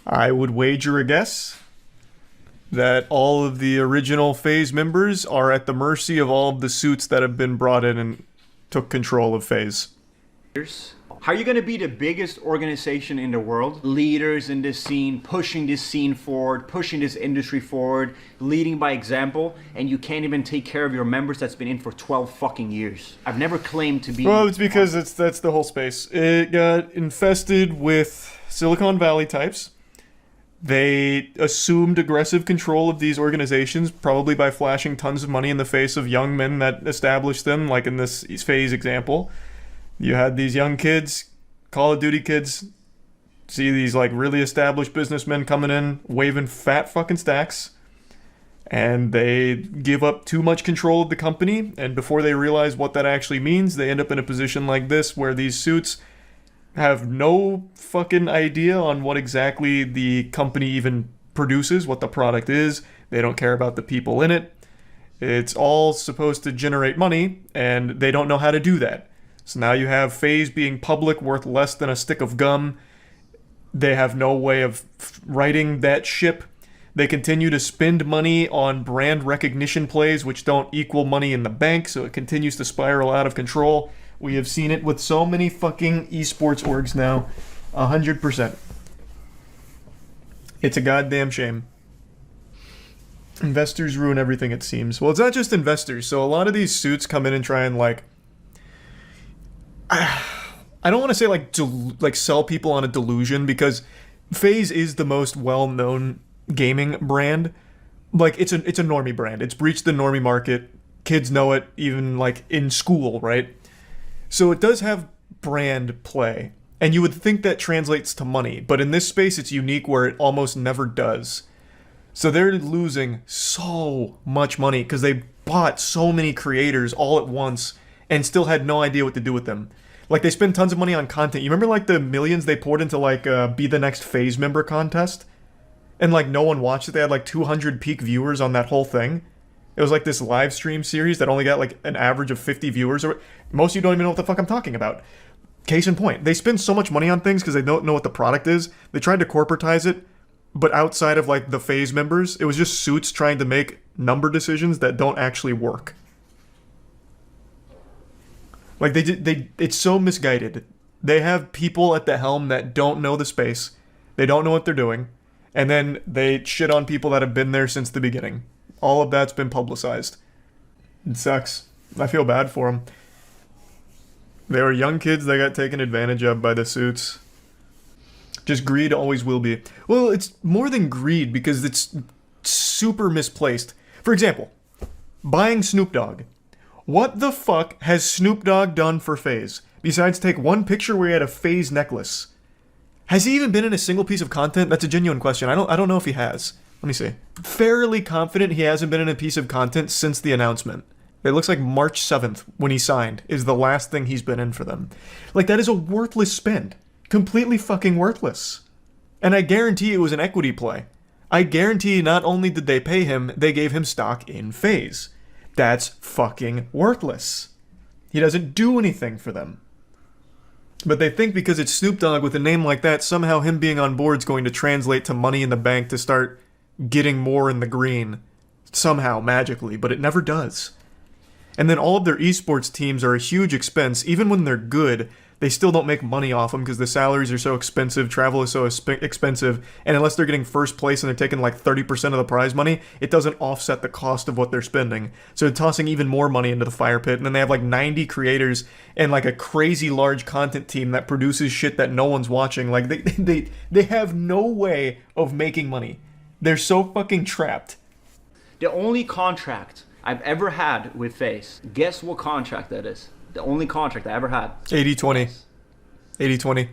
I would wager a guess that all of the original FaZe members are at the mercy of all of the suits that have been brought in and took control of FaZe. How are you going to be the biggest organization in the world? Leaders in this scene, pushing this scene forward, pushing this industry forward, leading by example, and you can't even take care of your members that's been in for 12 fucking years. I've never claimed to be... Well, it's because that's the whole space. It got infested with Silicon Valley types. They assumed aggressive control of these organizations, probably by flashing tons of money in the face of young men that established them, like in this FaZe example. You had these young kids, Call of Duty kids, see these like really established businessmen coming in, waving fat fucking stacks, and they give up too much control of the company, and before they realize what that actually means, they end up in a position like this, where these suits have no fucking idea on what exactly the company even produces, what the product is. They don't care about the people in it. It's all supposed to generate money, and they don't know how to do that. So now you have FaZe being public, worth less than a stick of gum. They have no way of righting that ship. They continue to spend money on brand recognition plays, which don't equal money in the bank, so it continues to spiral out of control. We have seen it with so many fucking esports orgs now. 100%. It's a goddamn shame. Investors ruin everything, it seems. Well, it's not just investors. So a lot of these suits come in and try and like... I don't want to say like sell people on a delusion, because FaZe is the most well-known gaming brand. Like it's a normie brand. It's breached the normie market. Kids know it even like in school, right? So it does have brand play. And you would think that translates to money, but in this space it's unique where it almost never does. So they're losing so much money because they bought so many creators all at once and still had no idea what to do with them. Like, they spend tons of money on content. You remember, like, the millions they poured into, like, Be the Next FaZe member contest? And, like, no one watched it. They had, like, 200 peak viewers on that whole thing. It was, like, this live stream series that only got, like, an average of 50 viewers. Most of you don't even know what the fuck I'm talking about. Case in point. They spend so much money on things because they don't know what the product is. They tried to corporatize it, but outside of, like, the FaZe members, it was just suits trying to make number decisions that don't actually work. Like, it's so misguided. They have people at the helm that don't know the space. They don't know what they're doing. And then they shit on people that have been there since the beginning. All of that's been publicized. It sucks. I feel bad for them. They were young kids that got taken advantage of by the suits. Just greed always will be. Well, it's more than greed because it's super misplaced. For example, buying Snoop Dogg. What the fuck has Snoop Dogg done for FaZe? Besides take one picture where he had a FaZe necklace. Has he even been in a single piece of content? That's a genuine question. I don't know if he has. Let me see. Fairly confident he hasn't been in a piece of content since the announcement. It looks like March 7th, when he signed, is the last thing he's been in for them. Like, that is a worthless spend. Completely fucking worthless. And I guarantee it was an equity play. I guarantee not only did they pay him, they gave him stock in FaZe. That's fucking worthless. He doesn't do anything for them. But they think because it's Snoop Dogg with a name like that, somehow him being on board is going to translate to money in the bank to start getting more in the green. Somehow, magically, but it never does. And then all of their esports teams are a huge expense. Even when they're good, they still don't make money off them because the salaries are so expensive, travel is so expensive, and unless they're getting first place and they're taking like 30% of the prize money, it doesn't offset the cost of what they're spending. So they're tossing even more money into the fire pit, and then they have like 90 creators and like a crazy large content team that produces shit that no one's watching. Like they have no way of making money. They're so fucking trapped. The only contract I've ever had with FaZe, guess what contract that is? The only contract I ever had. 80-20. 80-20.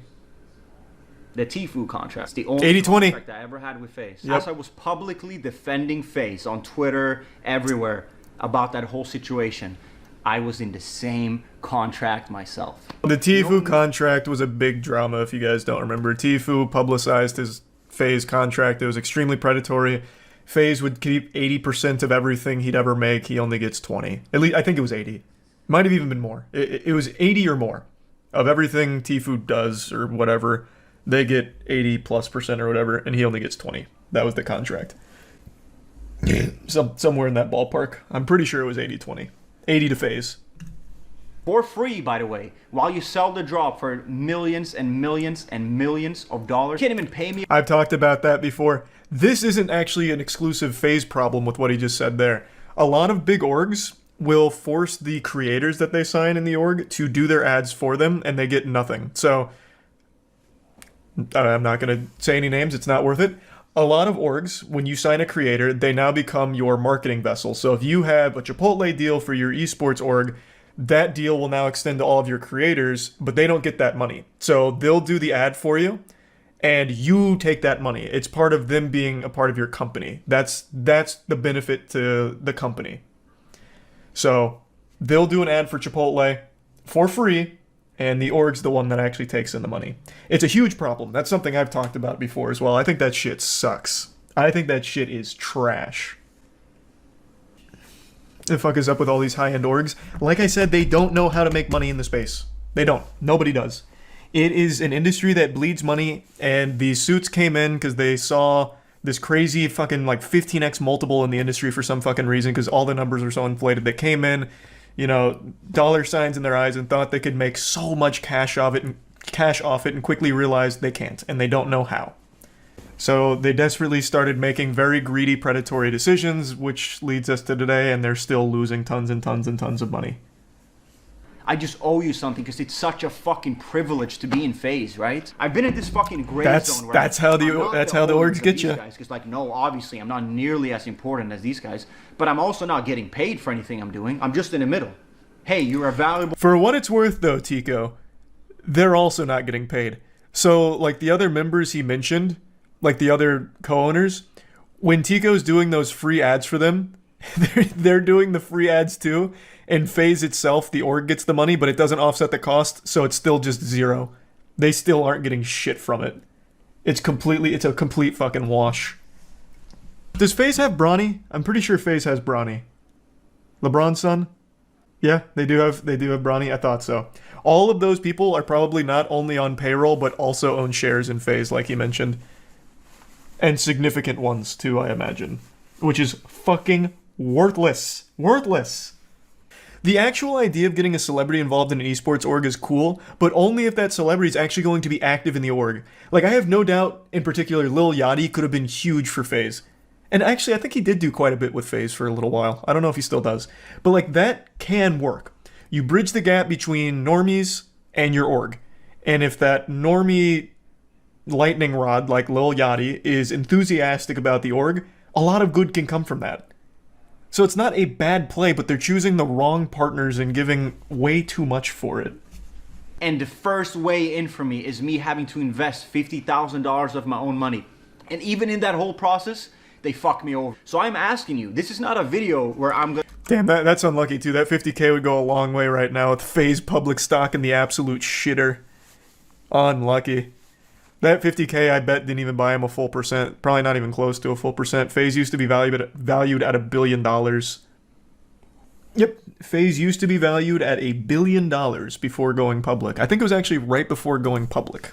The Tfue contract. It's the only 80-20. contract I ever had with FaZe. Yep. As I was publicly defending FaZe on Twitter, everywhere, about that whole situation, I was in the same contract myself. The Tfue contract was a big drama, if you guys don't remember. Tfue publicized his FaZe contract. It was extremely predatory. FaZe would keep 80% of everything he'd ever make. He only gets 20. At least, I think it was 80. Might have even been more. It was 80 or more of everything Tfue does or whatever. They get 80+% or whatever, and he only gets 20. That was the contract. Somewhere in that ballpark. I'm pretty sure it was 80-20. 80 to FaZe. For free, by the way, while you sell the drop for millions and millions and millions of dollars. You can't even pay me. I've talked about that before. This isn't actually an exclusive FaZe problem with what he just said there. A lot of big orgs will force the creators that they sign in the org to do their ads for them, and they get nothing. So, I'm not going to say any names, it's not worth it. A lot of orgs, when you sign a creator, they now become your marketing vessel. So if you have a Chipotle deal for your esports org, that deal will now extend to all of your creators, but they don't get that money. So they'll do the ad for you, and you take that money. It's part of them being a part of your company. That's the benefit to the company. So they'll do an ad for Chipotle for free, and the org's the one that actually takes in the money. It's a huge problem. That's something I've talked about before as well. I think that shit sucks. I think that shit is trash. The fuck is up with all these high-end orgs? Like I said, they don't know how to make money in the space. They don't. Nobody does. It is an industry that bleeds money, and these suits came in because they saw this crazy fucking like 15x multiple in the industry for some fucking reason because all the numbers are so inflated. They came in, you know, dollar signs in their eyes and thought they could make so much cash off it and quickly realized they can't, and they don't know how. So they desperately started making very greedy, predatory decisions, which leads us to today, and they're still losing tons and tons and tons of money. I just owe you something because it's such a fucking privilege to be in FaZe, right? I've been in this fucking gray zone where that's how the orgs get you. Because like, no, obviously I'm not nearly as important as these guys, but I'm also not getting paid for anything I'm doing. I'm just in the middle. Hey, you're a valuable. For what it's worth, though, Tico, they're also not getting paid. So like the other members he mentioned, like the other co-owners, when Tico's doing those free ads for them, they're doing the free ads too. And FaZe itself, the org gets the money, but it doesn't offset the cost, so it's still just zero. They still aren't getting shit from it. It's a complete fucking wash. Does FaZe have Bronny? I'm pretty sure FaZe has Bronny. LeBron's son? Yeah, they do have Bronny. I thought so. All of those people are probably not only on payroll, but also own shares in FaZe, like he mentioned. And significant ones, too, I imagine. Which is fucking worthless. Worthless. The actual idea of getting a celebrity involved in an esports org is cool, but only if that celebrity is actually going to be active in the org. Like, I have no doubt, in particular, Lil Yachty could have been huge for FaZe. And actually, I think he did do quite a bit with FaZe for a little while. I don't know if he still does. But, like, that can work. You bridge the gap between normies and your org. And if that normie lightning rod, like Lil Yachty, is enthusiastic about the org, a lot of good can come from that. So it's not a bad play, but they're choosing the wrong partners and giving way too much for it. And the first way in for me is me having to invest $50,000 of my own money. And even in that whole process, they fuck me over. So I'm asking you, this is not a video where I'm going. Damn, that's unlucky too. That 50K would go a long way right now with FaZe public stock in the absolute shitter. Unlucky. That 50K, I bet, didn't even buy him a full percent. Probably not even close to a full percent. FaZe used to be valued at $1 billion. Yep, FaZe used to be valued at $1 billion before going public. I think it was actually right before going public.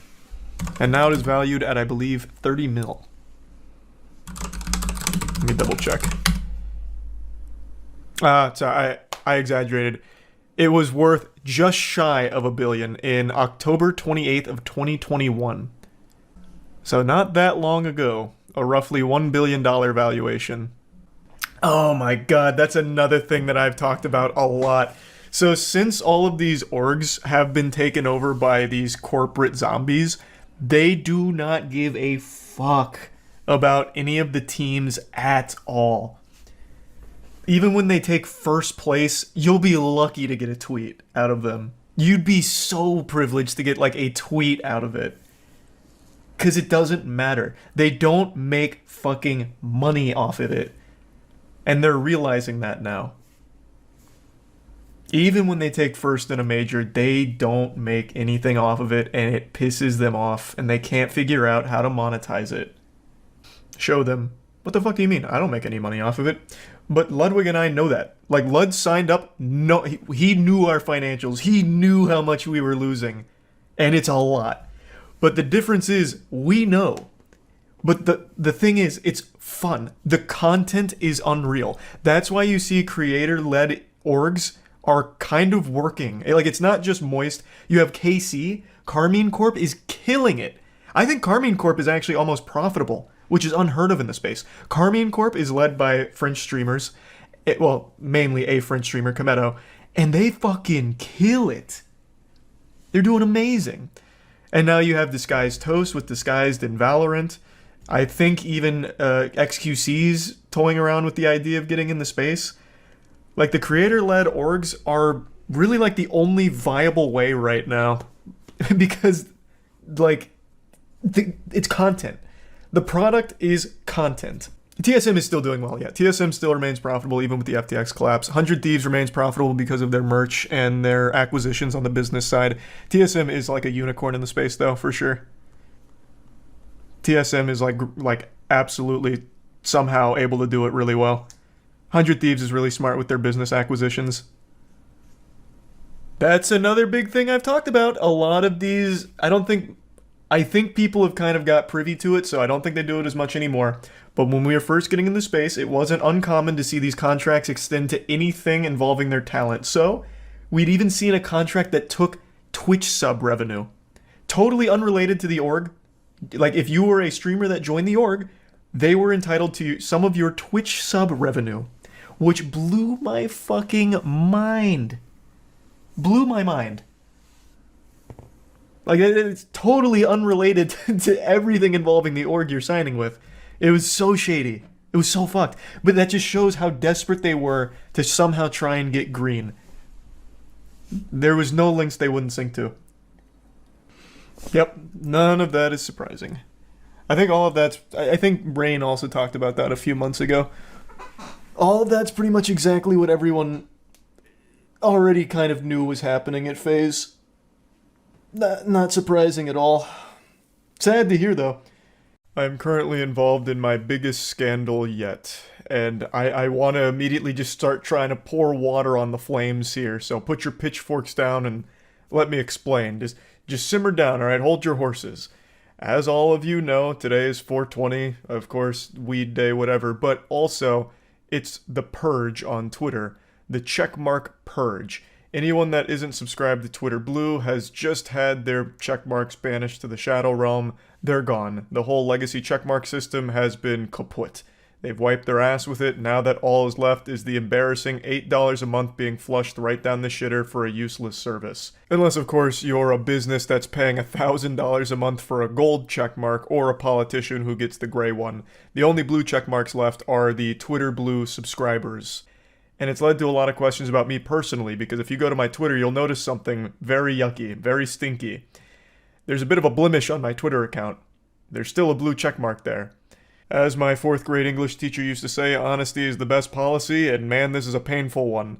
And now it is valued at, I believe, 30 mil. Let me double check. Sorry, I exaggerated. It was worth just shy of $1 billion in October 28th of 2021. So not that long ago, a roughly $1 billion valuation. Oh my god, that's another thing that I've talked about a lot. So since all of these orgs have been taken over by these corporate zombies, they do not give a fuck about any of the teams at all. Even when they take first place, you'll be lucky to get a tweet out of them. You'd be so privileged to get like a tweet out of it. Because it doesn't matter. They don't make fucking money off of it. And they're realizing that now. Even when they take first in a major, they don't make anything off of it, and it pisses them off, and they can't figure out how to monetize it. Show them. What the fuck do you mean? I don't make any money off of it. But Ludwig and I know that. Like, Lud signed up, no, he knew our financials. He knew how much we were losing. And it's a lot. But the difference is, we know. But the thing is, it's fun. The content is unreal. That's why you see creator-led orgs are kind of working. Like, it's not just Moist. You have KC. Carmine Corp is killing it. I think Carmine Corp is actually almost profitable, which is unheard of in the space. Carmine Corp is led by French streamers. Well, mainly a French streamer, Kometo. And they fucking kill it. They're doing amazing. And now you have Disguised Toast with Disguised in Valorant. I think even XQC's toying around with the idea of getting in the space. Like, the creator-led orgs are really, like, the only viable way right now. Because, like, it's content. The product is content. TSM is still doing well, yeah. TSM still remains profitable even with the FTX collapse. 100 Thieves remains profitable because of their merch and their acquisitions on the business side. TSM is like a unicorn in the space, though, for sure. TSM is like absolutely somehow able to do it really well. 100 Thieves is really smart with their business acquisitions. That's another big thing I've talked about. A lot of these, I think people have kind of got privy to it, so I don't think they do it as much anymore. But when we were first getting into space, it wasn't uncommon to see these contracts extend to anything involving their talent. So, we'd even seen a contract that took Twitch sub revenue. Totally unrelated to the org. Like, if you were a streamer that joined the org, they were entitled to some of your Twitch sub revenue. Which blew my fucking mind. Blew my mind. Like, it's totally unrelated to everything involving the org you're signing with. It was so shady. It was so fucked. But that just shows how desperate they were to somehow try and get green. There was no links they wouldn't sync to. Yep, none of that is surprising. I think all of that's... I think Rain also talked about that a few months ago. All of that's pretty much exactly what everyone already kind of knew was happening at FaZe. Not surprising at all. Sad to hear, though. I'm currently involved in my biggest scandal yet, and I want to immediately just start trying to pour water on the flames here, so put your pitchforks down and let me explain. Just simmer down, alright? Hold your horses. As all of you know, today is 420, of course, weed day, whatever, but also, it's the Purge on Twitter. The checkmark Purge. Anyone that isn't subscribed to Twitter Blue has just had their checkmarks banished to the Shadow Realm. They're gone. The whole legacy checkmark system has been kaput. They've wiped their ass with it. Now that all is left is the embarrassing $8 a month being flushed right down the shitter for a useless service. Unless, of course, you're a business that's paying $1,000 a month for a gold checkmark or a politician who gets the gray one. The only blue checkmarks left are the Twitter Blue subscribers. And it's led to a lot of questions about me personally, because if you go to my Twitter, you'll notice something very yucky, very stinky. There's a bit of a blemish on my Twitter account. There's still a blue checkmark there. As my 4th grade English teacher used to say, honesty is the best policy, and man, this is a painful one.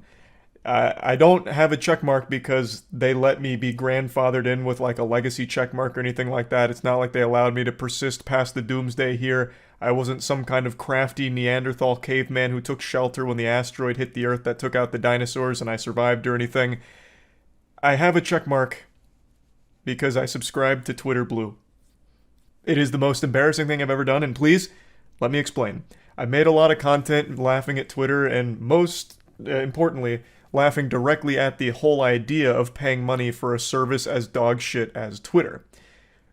I don't have a checkmark because they let me be grandfathered in with like a legacy checkmark or anything like that. It's not like they allowed me to persist past the doomsday here. I wasn't some kind of crafty Neanderthal caveman who took shelter when the asteroid hit the Earth that took out the dinosaurs and I survived or anything. I have a checkmark because I subscribe to Twitter Blue. It is the most embarrassing thing I've ever done, and please, let me explain. I've made a lot of content laughing at Twitter, and most importantly, laughing directly at the whole idea of paying money for a service as dog shit as Twitter.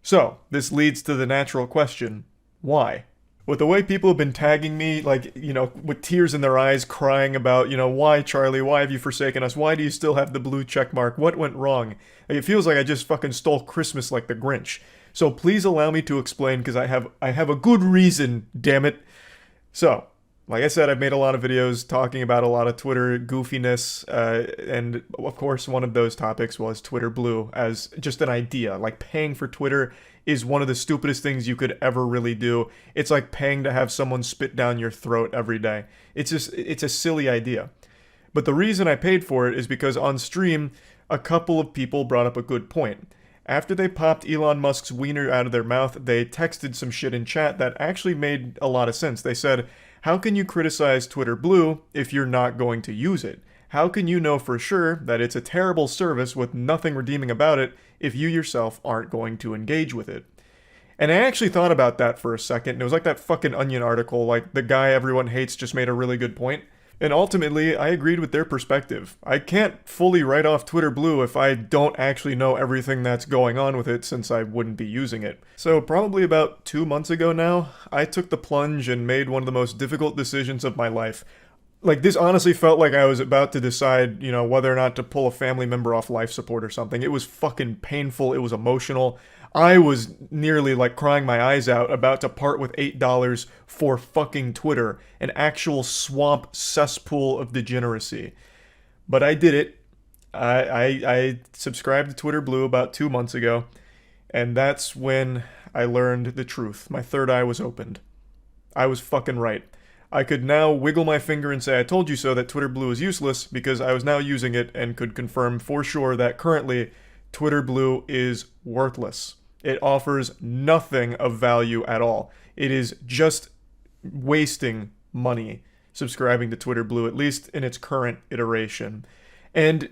So, this leads to the natural question, why? With the way people have been tagging me, like, you know, with tears in their eyes, crying about, you know, why, Charlie, why have you forsaken us? Why do you still have the blue check mark? What went wrong? Like, it feels like I just fucking stole Christmas like the Grinch. So please allow me to explain, because I have a good reason, damn it. So, like I said, I've made a lot of videos talking about a lot of Twitter goofiness, and of course one of those topics was Twitter Blue as just an idea. Like, paying for Twitter is one of the stupidest things you could ever really do. It's like paying to have someone spit down your throat every day. It's a silly idea. But the reason I paid for it is because on stream, a couple of people brought up a good point. After they popped Elon Musk's wiener out of their mouth, they texted some shit in chat that actually made a lot of sense. They said, how can you criticize Twitter Blue if you're not going to use it? How can you know for sure that it's a terrible service with nothing redeeming about it if you yourself aren't going to engage with it? And I actually thought about that for a second, and it was like that fucking Onion article, like, the guy everyone hates just made a really good point. And ultimately, I agreed with their perspective. I can't fully write off Twitter Blue if I don't actually know everything that's going on with it, since I wouldn't be using it. So probably about 2 months ago now, I took the plunge and made one of the most difficult decisions of my life. Like, this honestly felt like I was about to decide, whether or not to pull a family member off life support or something. It was fucking painful. It was emotional. I was nearly like crying my eyes out, about to part with $8 for fucking Twitter, an actual swamp cesspool of degeneracy. But I did it. I subscribed to Twitter Blue about 2 months ago, and that's when I learned the truth. My third eye was opened. I was fucking right. I could now wiggle my finger and say I told you so that Twitter Blue is useless, because I was now using it and could confirm for sure that currently Twitter Blue is worthless. It offers nothing of value at all. It is just wasting money subscribing to Twitter Blue, at least in its current iteration. And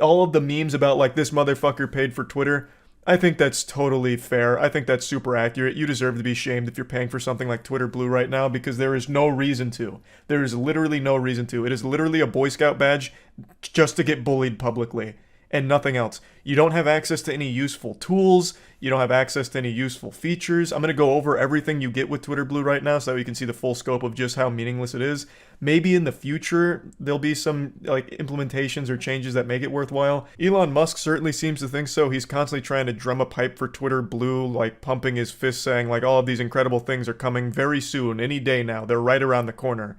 all of the memes about like this motherfucker paid for Twitter, I think that's totally fair. I think that's super accurate. You deserve to be shamed if you're paying for something like Twitter Blue right now, because there is no reason to. There is literally no reason to. It is literally a Boy Scout badge just to get bullied publicly, and nothing else. You don't have access to any useful tools. You don't have access to any useful features. I'm going to go over everything you get with Twitter Blue right now so that you can see the full scope of just how meaningless it is. Maybe in the future there'll be some like implementations or changes that make it worthwhile. Elon Musk certainly seems to think so. He's constantly trying to drum a pipe for Twitter Blue, like pumping his fist, saying like all of these incredible things are coming very soon, any day now. They're right around the corner.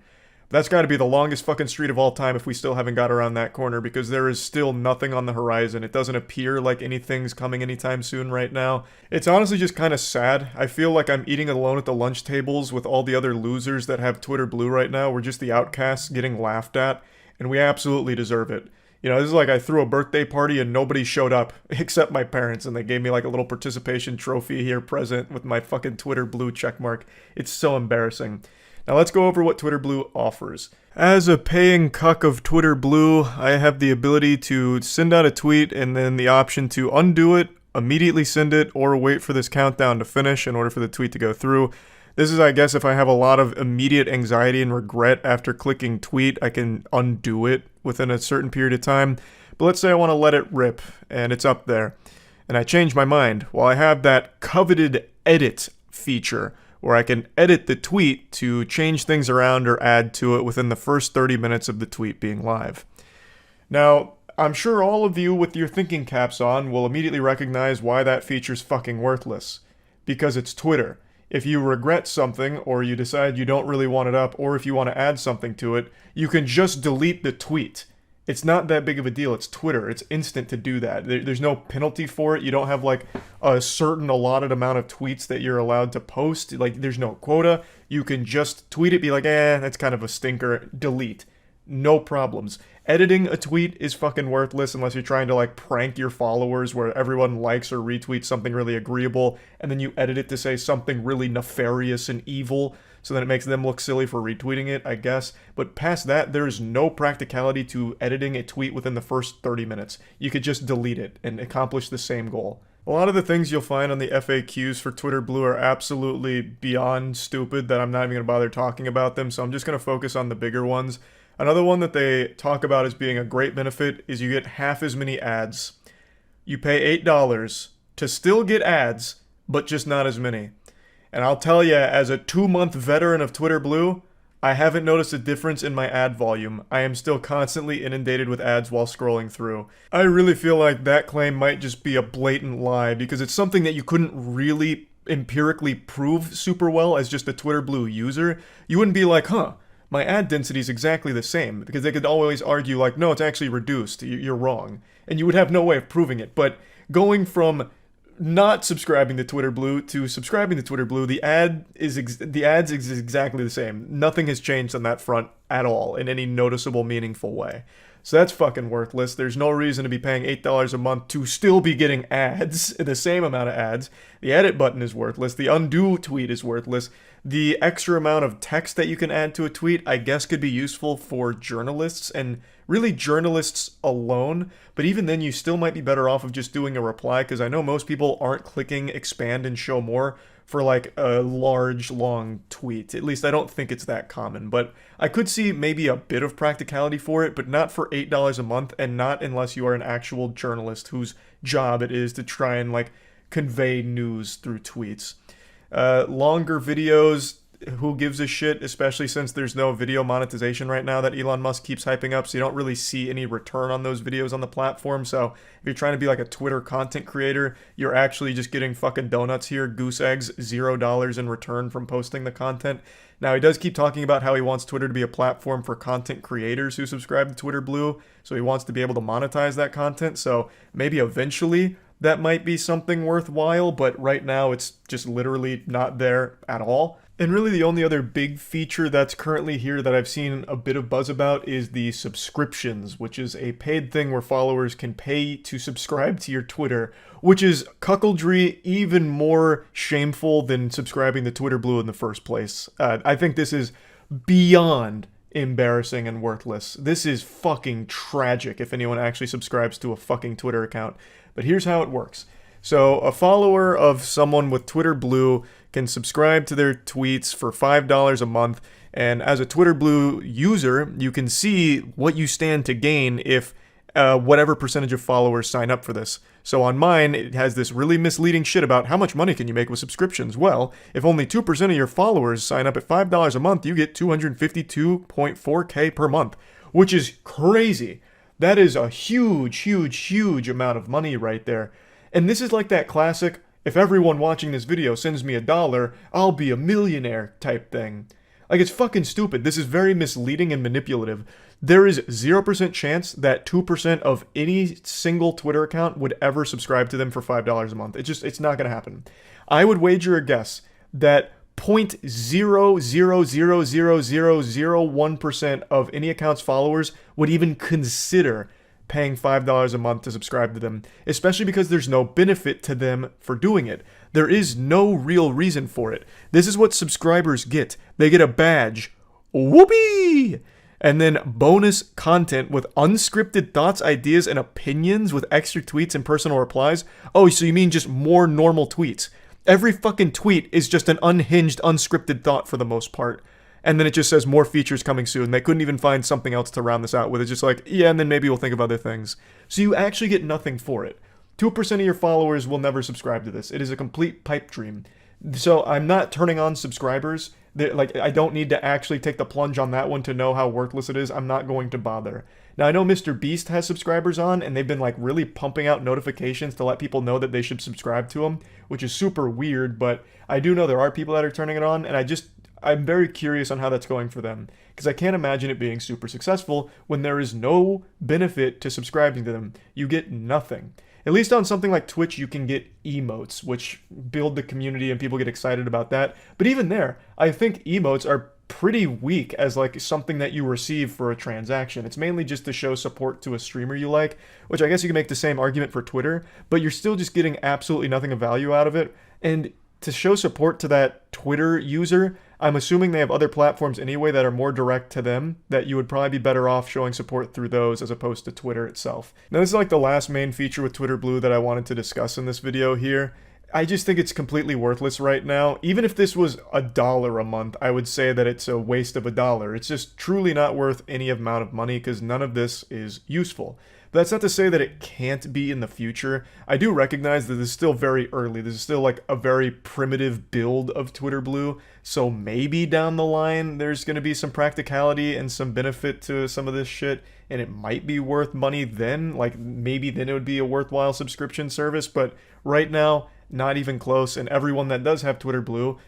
That's got to be the longest fucking street of all time if we still haven't got around that corner, because there is still nothing on the horizon. It doesn't appear like anything's coming anytime soon right now. It's honestly just kind of sad. I feel like I'm eating alone at the lunch tables with all the other losers that have Twitter Blue right now. We're just the outcasts getting laughed at, and we absolutely deserve it. This is like I threw a birthday party and nobody showed up except my parents, and they gave me like a little participation trophy here present with my fucking Twitter Blue checkmark. It's so embarrassing. Now let's go over what Twitter Blue offers. As a paying cuck of Twitter Blue, I have the ability to send out a tweet and then the option to undo it, immediately send it, or wait for this countdown to finish in order for the tweet to go through. This is, I guess, if I have a lot of immediate anxiety and regret after clicking tweet, I can undo it within a certain period of time. But let's say I want to let it rip, and it's up there, and I change my mind. Well, I have that coveted edit feature, where I can edit the tweet to change things around or add to it within the first 30 minutes of the tweet being live. Now, I'm sure all of you with your thinking caps on will immediately recognize why that feature's fucking worthless. Because it's Twitter. If you regret something, or you decide you don't really want it up, or if you want to add something to it, you can just delete the tweet. It's not that big of a deal. It's Twitter. It's instant to do that. There's no penalty for it. You don't have like a certain allotted amount of tweets that you're allowed to post. Like there's no quota. You can just tweet it, be like, that's kind of a stinker, delete. No problems. Editing a tweet is fucking worthless unless you're trying to like prank your followers where everyone likes or retweets something really agreeable and then you edit it to say something really nefarious and evil. So then it makes them look silly for retweeting it, I guess. But past that, there is no practicality to editing a tweet within the first 30 minutes. You could just delete it and accomplish the same goal. A lot of the things you'll find on the FAQs for Twitter Blue are absolutely beyond stupid that I'm not even going to bother talking about them, so I'm just going to focus on the bigger ones. Another one that they talk about as being a great benefit is you get half as many ads. You pay $8 to still get ads, but just not as many. And I'll tell you, as a 2-month veteran of Twitter Blue, I haven't noticed a difference in my ad volume. I am still constantly inundated with ads while scrolling through. I really feel like that claim might just be a blatant lie, because it's something that you couldn't really empirically prove super well as just a Twitter Blue user. You wouldn't be like, my ad density is exactly the same, because they could always argue like, no, it's actually reduced, you're wrong. And you would have no way of proving it. But going from not subscribing to Twitter Blue to subscribing to Twitter Blue, the ads is exactly the same. Nothing has changed on that front at all in any noticeable, meaningful way. So that's fucking worthless. There's no reason to be paying $8 a month to still be getting ads, the same amount of ads. The edit button is worthless. The undo tweet is worthless. The extra amount of text that you can add to a tweet, I guess, could be useful for journalists, and really journalists alone. But even then, you still might be better off of just doing a reply, because I know most people aren't clicking expand and show more for like a large, long tweet. At least I don't think it's that common, but I could see maybe a bit of practicality for it, but not for $8 a month, and not unless you are an actual journalist whose job it is to try and like convey news through tweets. Longer videos, who gives a shit, especially since there's no video monetization right now that Elon Musk keeps hyping up, so you don't really see any return on those videos on the platform. So if you're trying to be like a Twitter content creator, you're actually just getting fucking donuts here, goose eggs, $0 in return from posting the content. Now, he does keep talking about how he wants Twitter to be a platform for content creators who subscribe to Twitter Blue, so he wants to be able to monetize that content, so maybe eventually that might be something worthwhile, but right now it's just literally not there at all. And really the only other big feature that's currently here that I've seen a bit of buzz about is the subscriptions, which is a paid thing where followers can pay to subscribe to your Twitter, which is cuckoldry, even more shameful than subscribing to Twitter Blue in the first place. I think this is beyond embarrassing and worthless. This is fucking tragic if anyone actually subscribes to a fucking Twitter account. But here's how it works. So a follower of someone with Twitter Blue can subscribe to their tweets for $5 a month, and as a Twitter Blue user, you can see what you stand to gain if whatever percentage of followers sign up for this. So on mine, it has this really misleading shit about how much money can you make with subscriptions. Well, if only 2% of your followers sign up at $5 a month, you get $252.4K per month, which is crazy. That is a huge, huge, huge amount of money right there. And this is like that classic, if everyone watching this video sends me $1, I'll be a millionaire type thing. Like, it's fucking stupid. This is very misleading and manipulative. There is 0% chance that 2% of any single Twitter account would ever subscribe to them for $5 a month. It's not going to happen. I would wager a guess that 0.0000001% of any account's followers would even consider paying $5 a month to subscribe to them, especially because there's no benefit to them for doing it. There is no real reason for it. This is what subscribers get. They get a badge. Whoopee! And then bonus content with unscripted thoughts, ideas, and opinions with extra tweets and personal replies. Oh, so you mean just more normal tweets? Every fucking tweet is just an unhinged, unscripted thought for the most part. And then it just says more features coming soon. They couldn't even find something else to round this out with. It's just like, yeah, and then maybe we'll think of other things. So you actually get nothing for it. 2% of your followers will never subscribe to this. It is a complete pipe dream. So I'm not turning on subscribers. Like, I don't need to actually take the plunge on that one to know how worthless it is. I'm not going to bother. Now, I know Mr. Beast has subscribers on, and they've been like really pumping out notifications to let people know that they should subscribe to him, which is super weird, but I do know there are people that are turning it on, and I'm very curious on how that's going for them, because I can't imagine it being super successful when there is no benefit to subscribing to them. You get nothing. At least on something like Twitch, you can get emotes, which build the community and people get excited about that. But even there, I think emotes are pretty weak as like something that you receive for a transaction. It's mainly just to show support to a streamer you like, which I guess you can make the same argument for Twitter, but you're still just getting absolutely nothing of value out of it. And to show support to that Twitter user, I'm assuming they have other platforms anyway that are more direct to them, that you would probably be better off showing support through those as opposed to Twitter itself. Now, this is like the last main feature with Twitter Blue that I wanted to discuss in this video here. I just think it's completely worthless right now. Even if this was $1 a month, I would say that it's a waste of $1. It's just truly not worth any amount of money because none of this is useful. But that's not to say that it can't be in the future. I do recognize that this is still very early. This is still like a very primitive build of Twitter Blue. So maybe down the line there's going to be some practicality and some benefit to some of this shit. And it might be worth money then. Like maybe then it would be a worthwhile subscription service. But right now, not even close. And everyone that does have Twitter Blue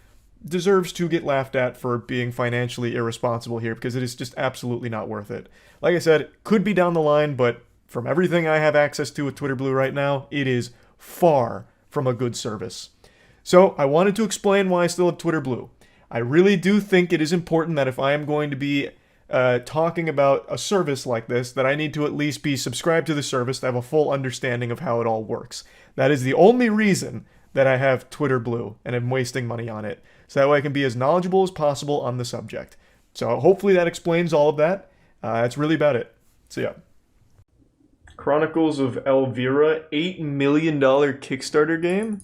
deserves to get laughed at for being financially irresponsible here because it is just absolutely not worth it. Like I said, it could be down the line, but from everything I have access to with Twitter Blue right now, it is far from a good service. So I wanted to explain why I still have Twitter Blue. I really do think it is important that if I am going to be talking about a service like this, that I need to at least be subscribed to the service to have a full understanding of how it all works. That is the only reason that I have Twitter Blue and am wasting money on it. So that way I can be as knowledgeable as possible on the subject. So hopefully that explains all of that. That's really about it. So yeah. Chronicles of Elvira, $8 million Kickstarter game?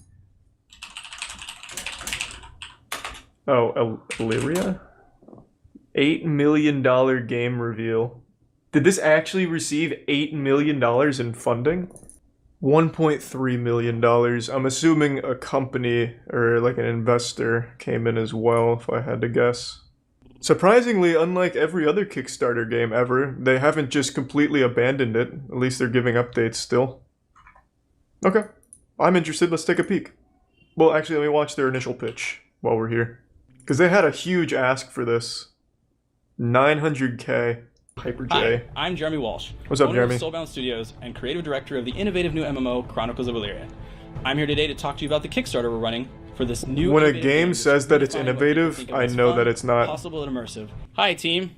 Oh, Illyria? $8 million game reveal. Did this actually receive $8 million in funding? $1.3 million. I'm assuming a company or like an investor came in as well, if I had to guess. Surprisingly, unlike every other Kickstarter game ever, they haven't just completely abandoned it. At least they're giving updates still. Okay. I'm interested. Let's take a peek. Well, actually, let me watch their initial pitch while we're here. Because they had a huge ask for this. 900K. Hyper J. Hi, I'm Jeremy Walsh. What's up, owner Jeremy? of Soulbound Studios and creative director of the innovative new MMO Chronicles of Illyria. I'm here today to talk to you about the Kickstarter we're running for this new. When a game says that it's innovative, I know that it's not. Possible and immersive. Hi, team.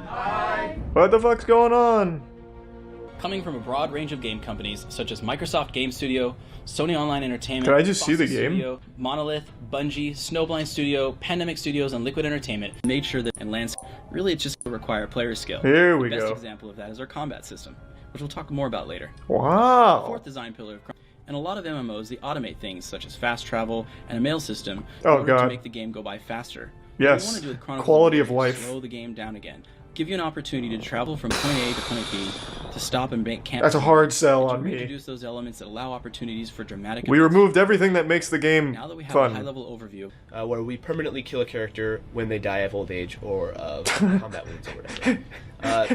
Hi. What the fuck's going on? Coming from a broad range of game companies such as Microsoft Game Studio, Sony Online Entertainment, Can I just see the Fox game? Studio, Monolith, Bungie, Snowblind Studio, Pandemic Studios, and Liquid Entertainment made sure that and lands really it just require player skill. Here we the best go. example of that is our combat system, which we'll talk more about later. Wow. The fourth design pillar of and a lot of MMOs, they automate things such as fast travel and a mail system in Oh, order God. to make the game go by faster. Yes. What we want to do with Chronicles Quality of of life. Slow the game down again. Give you an opportunity to travel from point A to point B, to stop and bank camp. That's a hard sell and to on me. reintroduce those elements that allow opportunities for dramatic. We events. removed everything that makes the game Now that we have a fun. high-level overview, where we permanently kill a character when they die of old age or of combat wounds or whatever.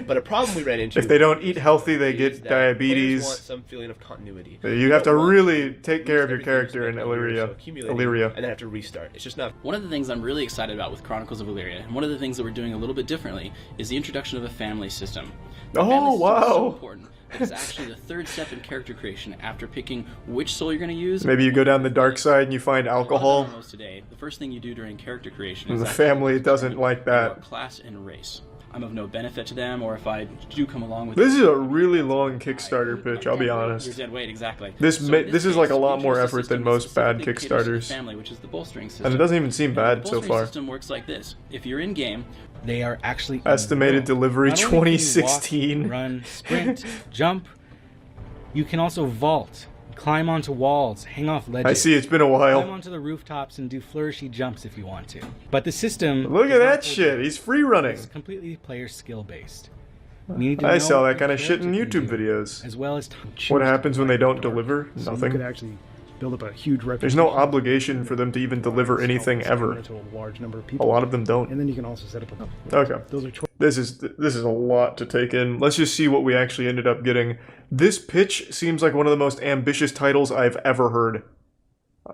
But a problem we ran into. If they don't eat healthy, they get players diabetes. want some feeling of continuity. You have to Don't want really take care of your everything character in just like Illyria. so accumulating, Illyria. and then have to restart. It's just not. one of the things I'm really excited about with Chronicles of Illyria, and one of the things that we're doing a little bit differently, is the introduction of a family system. The Oh, family system is wow. so important. It's actually the third step in character creation after picking which soul you're going to use. Maybe you go down the dark side and you find alcohol. Today, the first thing you do during character creation And is the actually family doesn't like determine your that. class and race. I'm of no benefit to them, or if I do come along with This is a really long Kickstarter pitch, I'll be You're honest. dead weight, exactly. This So ma- in this is like a case, lot we more introduce a effort than system most bad that specifically caters to the Kickstarters. family, which is the bolstering system. And it doesn't even seem bad the so bolstering far. system works like this. If you're in game, they are actually Estimated delivery Not only can you 2016. walk, run, sprint, jump. You can also vault, climb onto walls, hang off ledges. I see, it's been a while. Climb onto the rooftops and do flourishy jumps if you want to. But the system. Look does at not that hold shit, you. he's free running. It's completely player skill based. You need to I know saw what that your kind of shit in character YouTube can do, videos. as well as What happens when they don't deliver? So you Nothing. could actually build up a huge reputation. There's no obligation for them to even deliver anything ever. To a large number of A people. lot of them don't. And then you can also set up a. Okay. Those are This is a lot to take in. Let's just see what we actually ended up getting. This pitch seems like one of the most ambitious titles I've ever heard.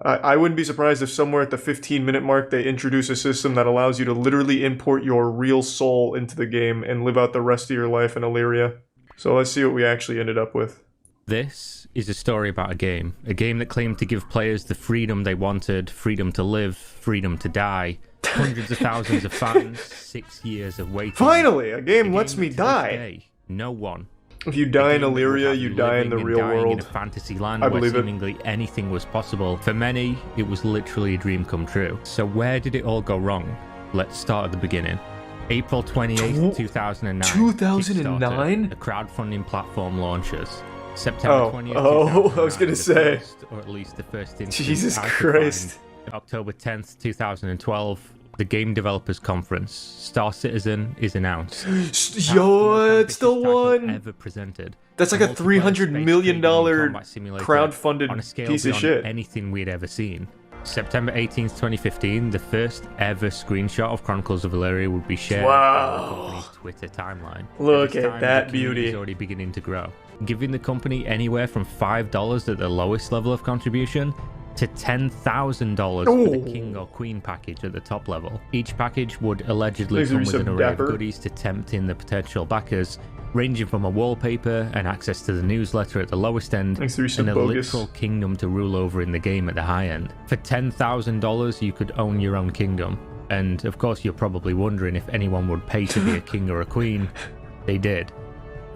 I wouldn't be surprised if somewhere at the 15-minute mark they introduce a system that allows you to literally import your real soul into the game and live out the rest of your life in Illyria. So let's see what we actually ended up with. This is a story about a game that claimed to give players the freedom they wanted, freedom to live, freedom to die. Hundreds of thousands of fans, 6 years of waiting. Finally, a game lets me die. Day, no one. If you die in Illyria, you die in the real In a world. fantasy land I where believe it. seemingly anything was possible. For many, it was literally a dream come true. So where did it all go wrong? Let's start at the beginning. April 28th, 2009. 2009? Kickstarter, a crowdfunding platform launches. September 20th, I was gonna 2009, say. the first, or at least the first instance Jesus I could Christ. find. October 10th, 2012, the Game Developers Conference. Star Citizen is announced. Yo, it's the one. Ever presented. That's like a $300 million crowdfunded on a scale piece of beyond shit. anything we'd ever seen. September 18th, 2015, the first ever screenshot of Chronicles of Illyria would be shared on the company's Twitter timeline. Look this at time, that the community beauty. is already beginning to grow, giving the company anywhere from $5 at the lowest level of contribution to $10,000 for the King or Queen package at the top level. Each package would allegedly These would come be with an some array dapper. of goodies to tempt in the potential backers, ranging from a wallpaper and access to the newsletter at the lowest end, Thanks, through some and a bogus. literal kingdom to rule over in the game at the high end. For $10,000, you could own your own kingdom. And of course, you're probably wondering if anyone would pay to be a king or a queen. They did.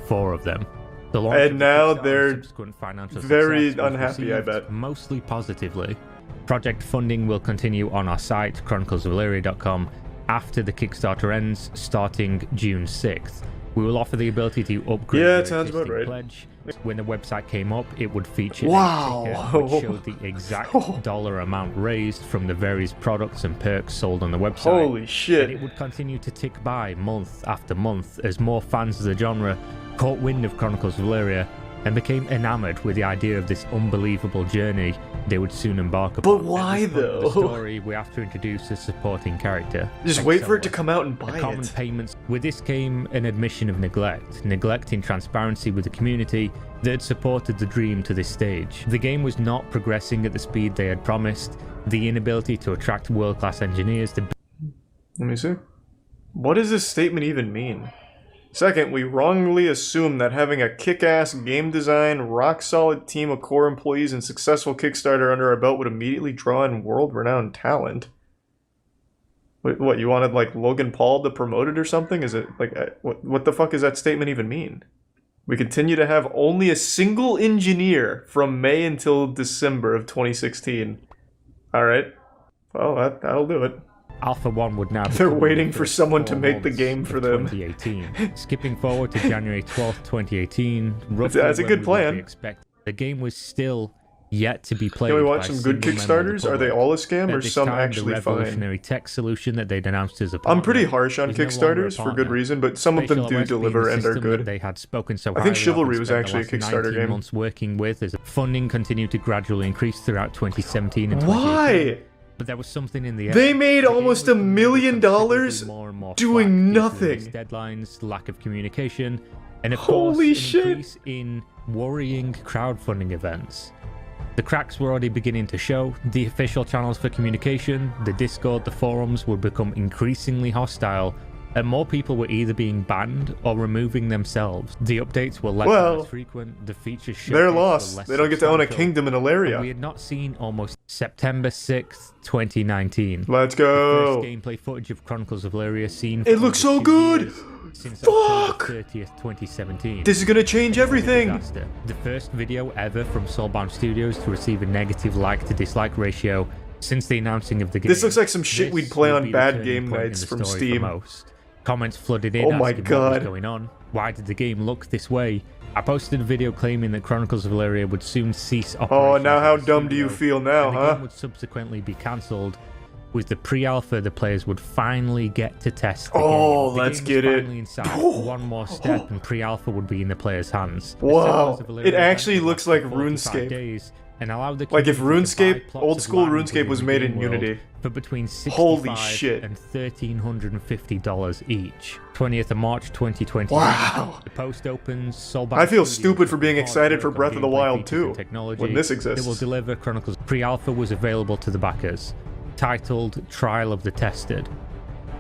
4 of them. The launch And of the now Kickstarter they're subsequent financial very success was unhappy, I received bet. Mostly positively. Project funding will continue on our site, chroniclesofillyria.com, after the Kickstarter ends, starting June 6th. We will offer the ability to upgrade Yeah, your it sounds about existing right. pledge. When the website came up, it would feature Wow. a ticker which showed the exact dollar amount raised from the various products and perks sold on the website. Holy shit. And it would continue to tick by month after month as more fans of the genre caught wind of Chronicles of Valyria and became enamored with the idea of this unbelievable journey they would soon embark upon. But why, At this point of though? The story, we have to introduce a supporting character. Just wait for it to come out and buy Common it. payments. With this came an admission of neglect in transparency with the community that had supported the dream to this stage. The game was not progressing at the speed they had promised. The inability to attract world-class engineers to... Let me see. What does this statement even mean? Second, we wrongly assume that having a kick-ass game design, rock-solid team of core employees, and successful Kickstarter under our belt would immediately draw in world-renowned talent. Wait, what, you wanted, like, Logan Paul to promote it or something? Is it, like, what the fuck does that statement even mean? We continue to have only a single engineer from May until December of 2016. Alright. Well, that'll do it. Alpha 1 would now... They're become waiting the for first someone 4 to make the months game for of them. 2018. Skipping forward to January 12th, 2018, roughly That's a when good we would plan. be expected. The game was still yet to be played. Can we watch by some a good single member of the Kickstarters? Are they public. all a scam At or this some time, actually the fine? revolutionary tech solution that they'd announced as a I'm partner pretty harsh on is no longer a Kickstarters for partner. good reason, but some of them Spatial do awareness being deliver the and are system that good. They had spoken so I think highly of Chivalry and was spent actually a the last Kickstarter 19 game. months working with as funding continued to gradually increase throughout 2017 and 2018. Why? But there was something in the air. They made The game almost was $1 million more and more doing flack due to nothing. release deadlines, lack of communication, and of Holy course, an shit. increase in worrying crowdfunding events. The cracks were already beginning to show. The official channels for communication, the Discord, the forums would become increasingly hostile, and more people were either being banned or removing themselves. The updates were less and less frequent. The features They're showcased were lost. less They don't get to own a substantial, kingdom in and Alaria. we had not seen almost September 6th, 2019. Let's The go. first gameplay footage of Chronicles of Valyria seen It for looks over so 2 good! years, since October 30th, 2017. This is gonna change everything! Disaster. The first video ever from Soulbound Studios to receive a negative like to dislike ratio since the announcing of the game. This looks like some shit This we'd play will on be the bad turning game point in nights the from story for Steam. most. Comments flooded in Oh my asking what God. was going on. Why did the game look this way? I posted a video claiming that Chronicles of Valyria would soon cease Oh, operations now how at the dumb do you studio, feel now, and the huh? game would subsequently be cancelled. With the pre-alpha, the players would finally get to test the Oh, game. The let's game get was it. finally inside. One more step and pre-alpha would be in the players' hands. The Wow, Settlers of Valyria it actually event would looks last like for 45 RuneScape. days and allowed the Like if community to buy RuneScape, plots old of school land RuneScape within was the made game in world Unity. for between $65 Holy shit. and $1,350 each. 20th of March 2020. Wow. The post opens. Soulbound I feel Studios stupid for being hard excited for work on Breath of the gameplay Wild features 2, and technology when this exists. It will deliver Chronicles. Pre-alpha was available to the backers, titled Trial of the Tested.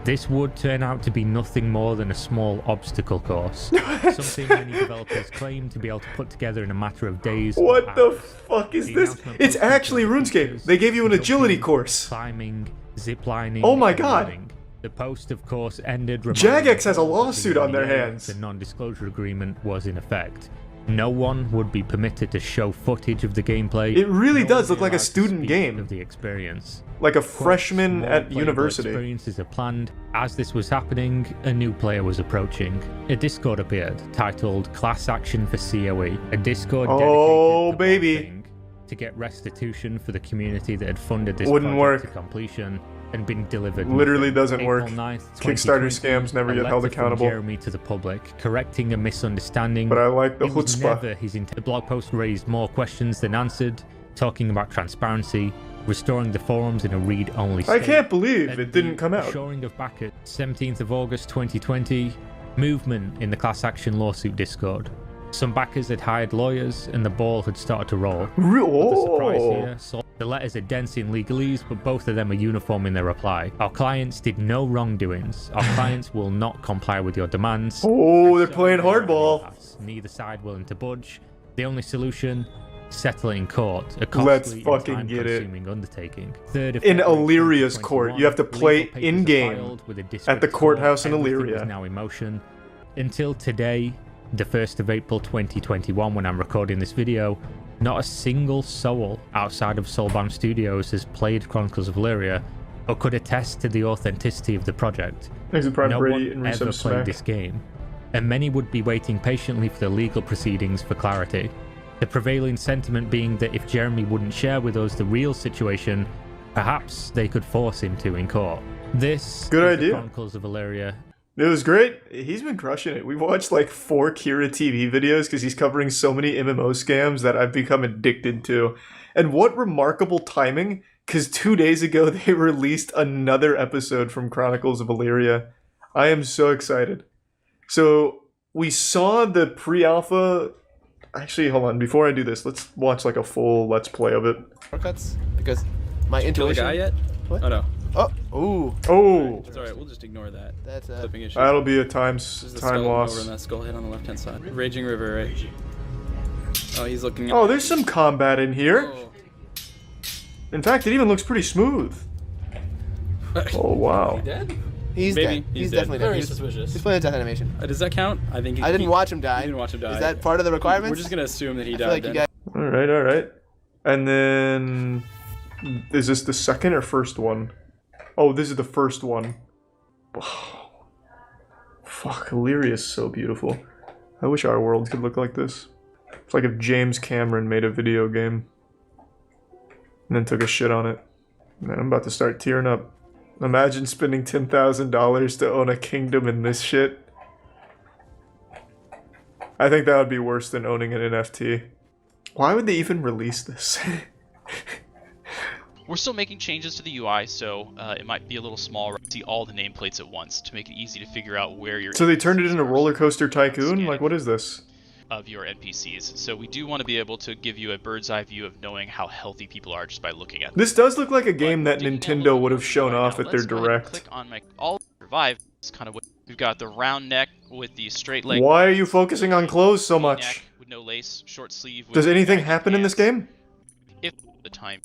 This would turn out to be nothing more than a small obstacle course. Something many developers claim to be able to put together in a matter of days. or What the hours. fuck is The this? announcement It's posted actually RuneScape. They gave you an agility course. Climbing, ziplining. Oh my and God. running. The post, of course, ended. reminding Jagex has a all that the lawsuit on their NDA, hands. The non-disclosure agreement was in effect. No one would be permitted to show footage of the gameplay. It really nor does would look be like a allowed to student speak game. Of the experience. Like a Quote, freshman "Small at playable university." Experiences are planned. As this was happening, a new player was approaching. A Discord appeared, titled Class Action for COE. A Discord dedicated Oh, to baby. voting to get restitution for the community that had funded this Wouldn't project work. to completion and been delivered. Literally nothing. doesn't work. April 9th, Kickstarter 2020, scams never a get held letter from accountable. Jeremy to the public, correcting a misunderstanding. But I like the It was chutzpah. never his intent. The blog post raised more questions than answered, talking about transparency, restoring the forums in a read-only I state. can't believe and it didn't come out. Shoring of backers. 17th of August 2020, movement in the class action lawsuit Discord. Some backers had hired lawyers and the ball had started to roll. But the surprise here, the letters are dense in legalese, but both of them are uniform in their reply. Our clients did no wrongdoings. Our clients will not comply with your demands. Oh, they're playing hardball. Neither side willing to budge. The only solution, settle it in court. A Let's costly fucking and get it. time-consuming undertaking. 3rd of In February Illyria's 2021, court. You have to play legal papers are in-game filed with a at district the courthouse in court. Everything Illyria. is now in motion. Until today, the 1st of April 2021, when I'm recording this video, not a single soul outside of Soulbound Studios has played Chronicles of Valyria or could attest to the authenticity of the project. Thanks to Prime No Brady one and ever Resub played Smack. this game. and many would be waiting patiently for the legal proceedings for clarity. The prevailing sentiment being that if Jeremy wouldn't share with us the real situation, perhaps they could force him to in court. This Good is idea. The Chronicles of Valeria. It was great. He's been crushing it. We watched like 4 Kira TV videos because he's covering so many MMO scams that I've become addicted to. And what remarkable timing, because 2 days ago they released another episode from Chronicles of Valeria. I am so excited. So we saw the pre-alpha. Actually, hold on. Before I do this, let's watch like a full let's play of it. Shortcuts? Because my Kill the intuition... guy yet? What? Oh no. Oh, ooh. Oh. It's alright, we'll just ignore that. That's a... Flipping issue. That'll be a time There's the time skull loss. over in that skull hit on the left hand side. Raging River, right? Oh, he's looking at Oh, there's some combat in here. Oh. In fact, it even looks pretty smooth. Oh, wow. He dead? He's Maybe. dead. He's definitely dead. Very He's suspicious. playing a death animation. Does that count? I think I didn't watch him die. You didn't watch him die. Is that part of the requirements? We're just gonna assume that he I feel died. like you then. guys... Alright. And then... Is this the second or first one? Oh, this is the first one. Oh. Fuck, Illyria is so beautiful. I wish our world could look like this. It's like if James Cameron made a video game. And then took a shit on it. Man, I'm about to start tearing up. Imagine spending $10,000 to own a kingdom in this shit. I think that would be worse than owning an NFT. Why would they even release this? We're still making changes to the UI, so it might be a little small. See all the nameplates at once to make it easy to figure out where you're. So they turned it into Roller Coaster Tycoon? Like, what is this? Of your NPCs. So we do want to be able to give you a bird's eye view of knowing how healthy people are just by looking at them. This does look like a game that Nintendo would have shown off at their direct. Click on my all revive. It's kind of what we've got: the round neck with the straight leg. Why are you focusing on clothes so much? With no lace, short sleeve. Does anything happen in this game? If the time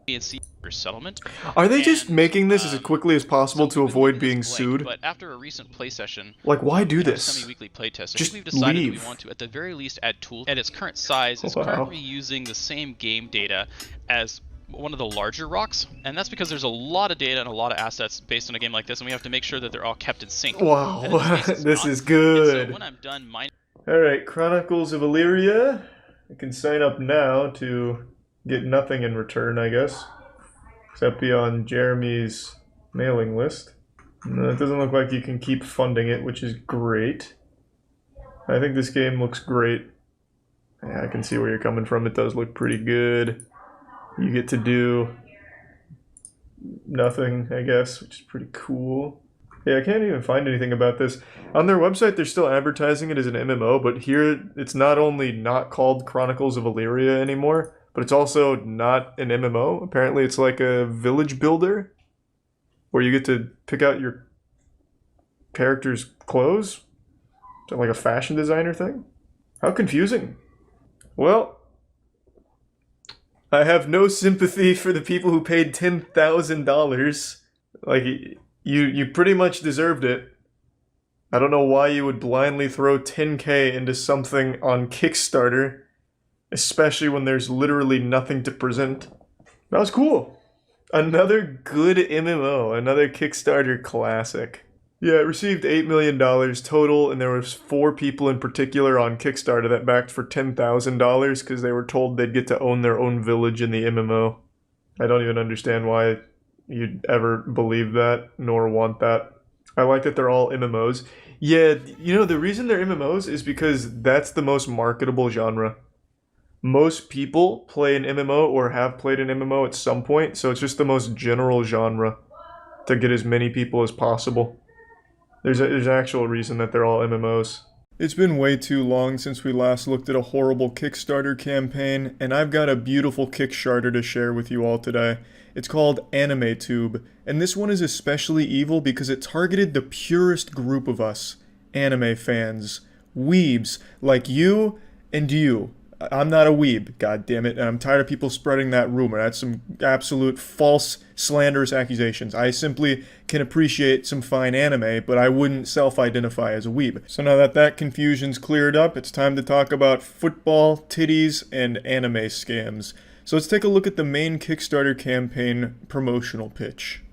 and see your settlement. Are they just making this as quickly as possible to avoid being sued? But after a recent play session, like, why do this? Semi-weekly playtest, Just we've decided leave. that we want to, at the very least, add tools. At its current size, is currently using the same game data as one of the larger rocks, and that's because there's a lot of data and a lot of assets based on a game like this, and we have to make sure that they're all kept in sync. Wow, this is good. So when I'm done mining. Alright, Chronicles of Illyria. I can sign up now to get nothing in return, I guess. Except be on Jeremy's mailing list. No, it doesn't look like you can keep funding it, which is great. I think this game looks great. Yeah, I can see where you're coming from. It does look pretty good. You get to do nothing, I guess, which is pretty cool. Yeah, I can't even find anything about this. On their website, they're still advertising it as an MMO, but here it's not only not called Chronicles of Illyria anymore, but it's also not an MMO. Apparently it's like a village builder where you get to pick out your character's clothes. Is that like a fashion designer thing? How confusing. Well, I have no sympathy for the people who paid $10,000. Like, you pretty much deserved it. I don't know why you would blindly throw $10K into something on Kickstarter, especially when there's literally nothing to present. That was cool. Another good MMO, another Kickstarter classic. Yeah, it received $8 million total, and there was 4 people in particular on Kickstarter that backed for $10,000 because they were told they'd get to own their own village in the MMO. I don't even understand why you'd ever believe that, nor want that. I like that they're all MMOs. Yeah, you know, the reason they're MMOs is because that's the most marketable genre. Most people play an MMO or have played an MMO at some point, so it's just the most general genre to get as many people as possible. There's an actual reason that they're all MMOs. It's been way too long since we last looked at a horrible Kickstarter campaign, and I've got a beautiful Kickstarter to share with you all today. It's called AnimeTube, and this one is especially evil because it targeted the purest group of us, anime fans. Weebs, like you and you. I'm not a weeb, goddammit, and I'm tired of people spreading that rumor. That's some absolute false, slanderous accusations. I simply can appreciate some fine anime, but I wouldn't self-identify as a weeb. So now that that confusion's cleared up, it's time to talk about football, titties, and anime scams. So let's take a look at the main Kickstarter campaign promotional pitch.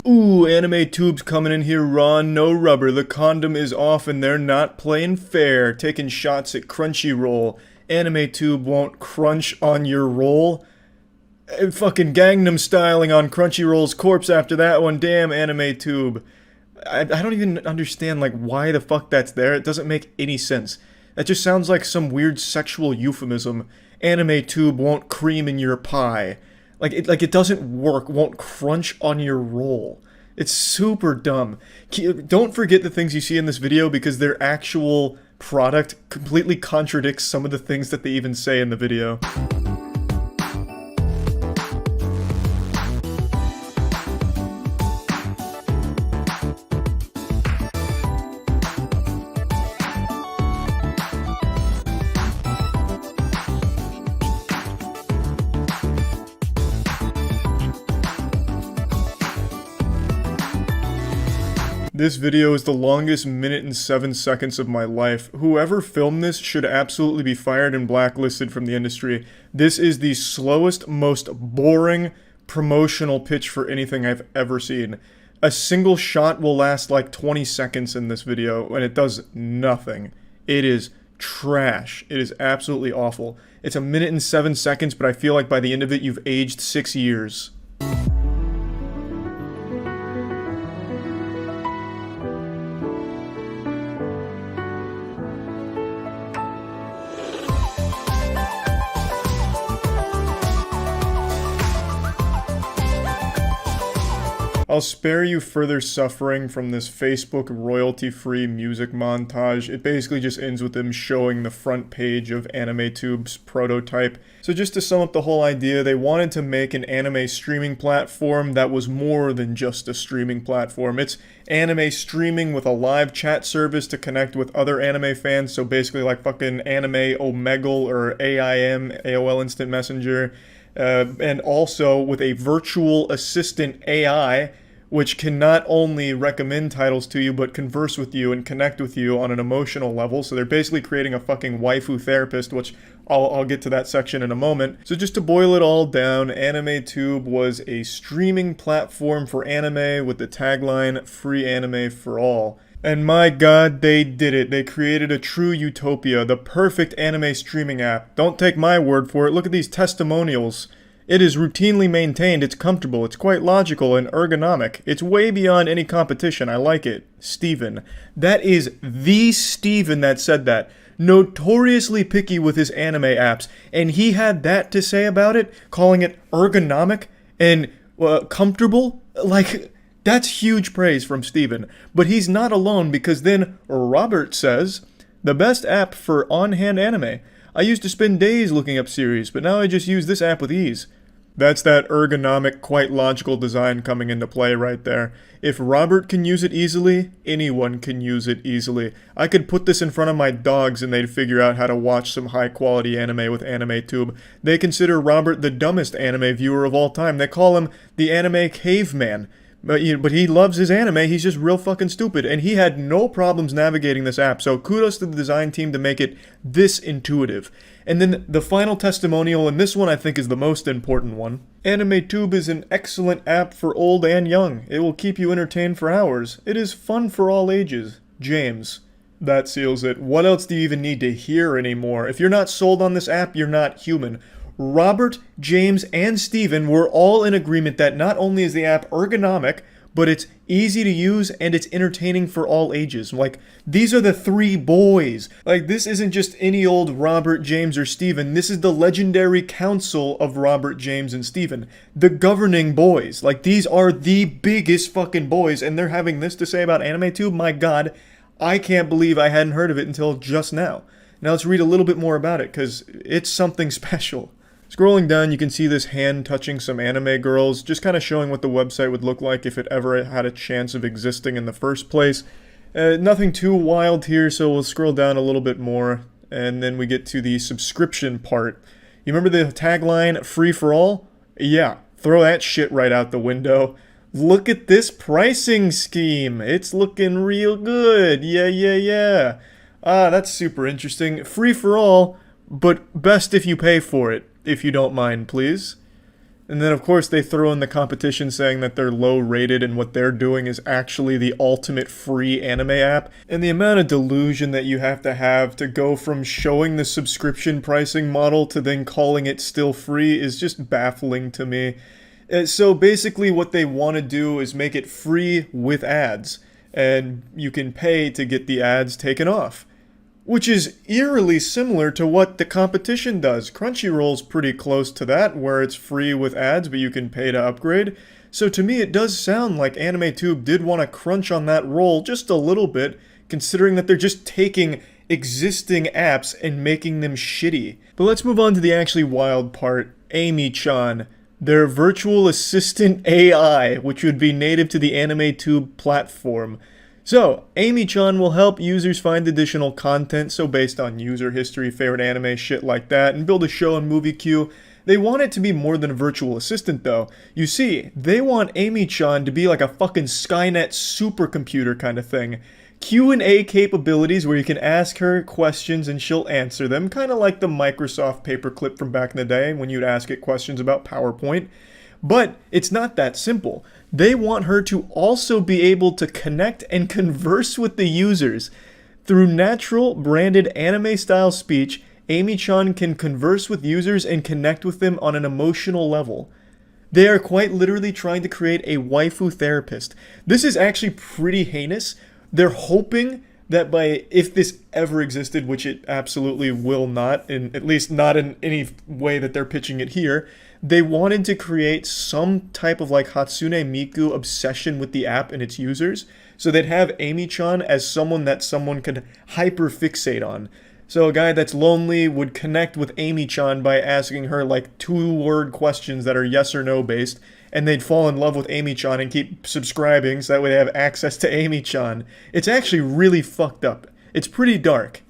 Ooh, Anime Tube's coming in here raw, no rubber. The condom is off and they're not playing fair. Taking shots at Crunchyroll. Anime Tube won't crunch on your roll. Fucking Gangnam styling on Crunchyroll's corpse after that one. Damn, Anime Tube. I don't even understand, like, why the fuck that's there. It doesn't make any sense. That just sounds like some weird sexual euphemism. Anime Tube won't cream in your pie. Like it doesn't work, won't crunch on your roll. It's super dumb. Don't forget the things you see in this video because their actual product completely contradicts some of the things that they even say in the video. This video is the longest minute and 7 seconds of my life. Whoever filmed this should absolutely be fired and blacklisted from the industry. This is the slowest, most boring promotional pitch for anything I've ever seen. A single shot will last like 20 seconds in this video, and it does nothing. It is trash. It is absolutely awful. It's a minute and 7 seconds, but I feel like by the end of it, you've aged 6 years. I'll spare you further suffering from this Facebook royalty-free music montage. It basically just ends with them showing the front page of AnimeTube's prototype. So just to sum up the whole idea, they wanted to make an anime streaming platform that was more than just a streaming platform. It's anime streaming with a live chat service to connect with other anime fans, so basically like fucking Anime Omegle or AIM, AOL Instant Messenger. And also with a virtual assistant AI, which can not only recommend titles to you, but converse with you and connect with you on an emotional level. So they're basically creating a fucking waifu therapist, which I'll get to that section in a moment. So just to boil it all down, AnimeTube was a streaming platform for anime with the tagline, free anime for all. And my god, they did it. They created a true utopia, the perfect anime streaming app. Don't take my word for it, look at these testimonials. It is routinely maintained, it's comfortable, it's quite logical and ergonomic. It's way beyond any competition, I like it. Steven. That is the Steven that said that. Notoriously picky with his anime apps, and he had that to say about it, calling it ergonomic and comfortable? Like, that's huge praise from Steven. But he's not alone because then Robert says, the best app for on-hand anime. I used to spend days looking up series, but now I just use this app with ease. That's that ergonomic, quite logical design coming into play right there. If Robert can use it easily, anyone can use it easily. I could put this in front of my dogs and they'd figure out how to watch some high-quality anime with AnimeTube. They consider Robert the dumbest anime viewer of all time. They call him the anime caveman. But he loves his anime, he's just real fucking stupid, and he had no problems navigating this app, so kudos to the design team to make it this intuitive. And then the final testimonial, and this one I think is the most important one. AnimeTube is an excellent app for old and young. It will keep you entertained for hours. It is fun for all ages. James. That seals it. What else do you even need to hear anymore? If you're not sold on this app, you're not human. Robert, James, and Steven were all in agreement that not only is the app ergonomic, but it's easy to use and it's entertaining for all ages. Like, these are the three boys. Like, this isn't just any old Robert, James, or Steven. This is the legendary council of Robert, James, and Steven. The governing boys. Like, these are the biggest fucking boys, and they're having this to say about AnimeTube? My god, I can't believe I hadn't heard of it until just now. Now let's read a little bit more about it, because it's something special. Scrolling down, you can see this hand touching some anime girls, just kind of showing what the website would look like if it ever had a chance of existing in the first place. Nothing too wild here, so we'll scroll down a little bit more, and then we get to the subscription part. You remember the tagline, free for all? Yeah, throw that shit right out the window. Look at this pricing scheme. It's looking real good. Yeah. Ah, that's super interesting. Free for all, but best if you pay for it. If you don't mind, please. And then, of course, they throw in the competition saying that they're low rated and what they're doing is actually the ultimate free anime app. And the amount of delusion that you have to go from showing the subscription pricing model to then calling it still free is just baffling to me. So basically what they want to do is make it free with ads. And you can pay to get the ads taken off. Which is eerily similar to what the competition does. Crunchyroll's pretty close to that, where it's free with ads, but you can pay to upgrade. So to me, it does sound like AnimeTube did want to crunch on that roll just a little bit, considering that they're just taking existing apps and making them shitty. But let's move on to the actually wild part, Amy-chan, their virtual assistant AI, which would be native to the AnimeTube platform. So, Amy-chan will help users find additional content, so based on user history, favorite anime, shit like that, and build a show and movie queue. They want it to be more than a virtual assistant though. You see, they want Amy-chan to be like a fucking Skynet supercomputer kind of thing. Q&A capabilities where you can ask her questions and she'll answer them, kind of like the Microsoft paperclip from back in the day when you'd ask it questions about PowerPoint. But it's not that simple. They want her to also be able to connect and converse with the users. Through natural, branded anime-style speech, Amy-chan can converse with users and connect with them on an emotional level. They are quite literally trying to create a waifu therapist. This is actually pretty heinous. They're hoping that if this ever existed, which it absolutely will not, at least not in any way that they're pitching it here, they wanted to create some type of like Hatsune Miku obsession with the app and its users. So they'd have Amy-chan as someone that someone could hyper-fixate on. So a guy that's lonely would connect with Amy-chan by asking her like 2-word questions that are yes or no based, and they'd fall in love with Amy-chan and keep subscribing so that way they have access to Amy-chan. It's actually really fucked up. It's pretty dark.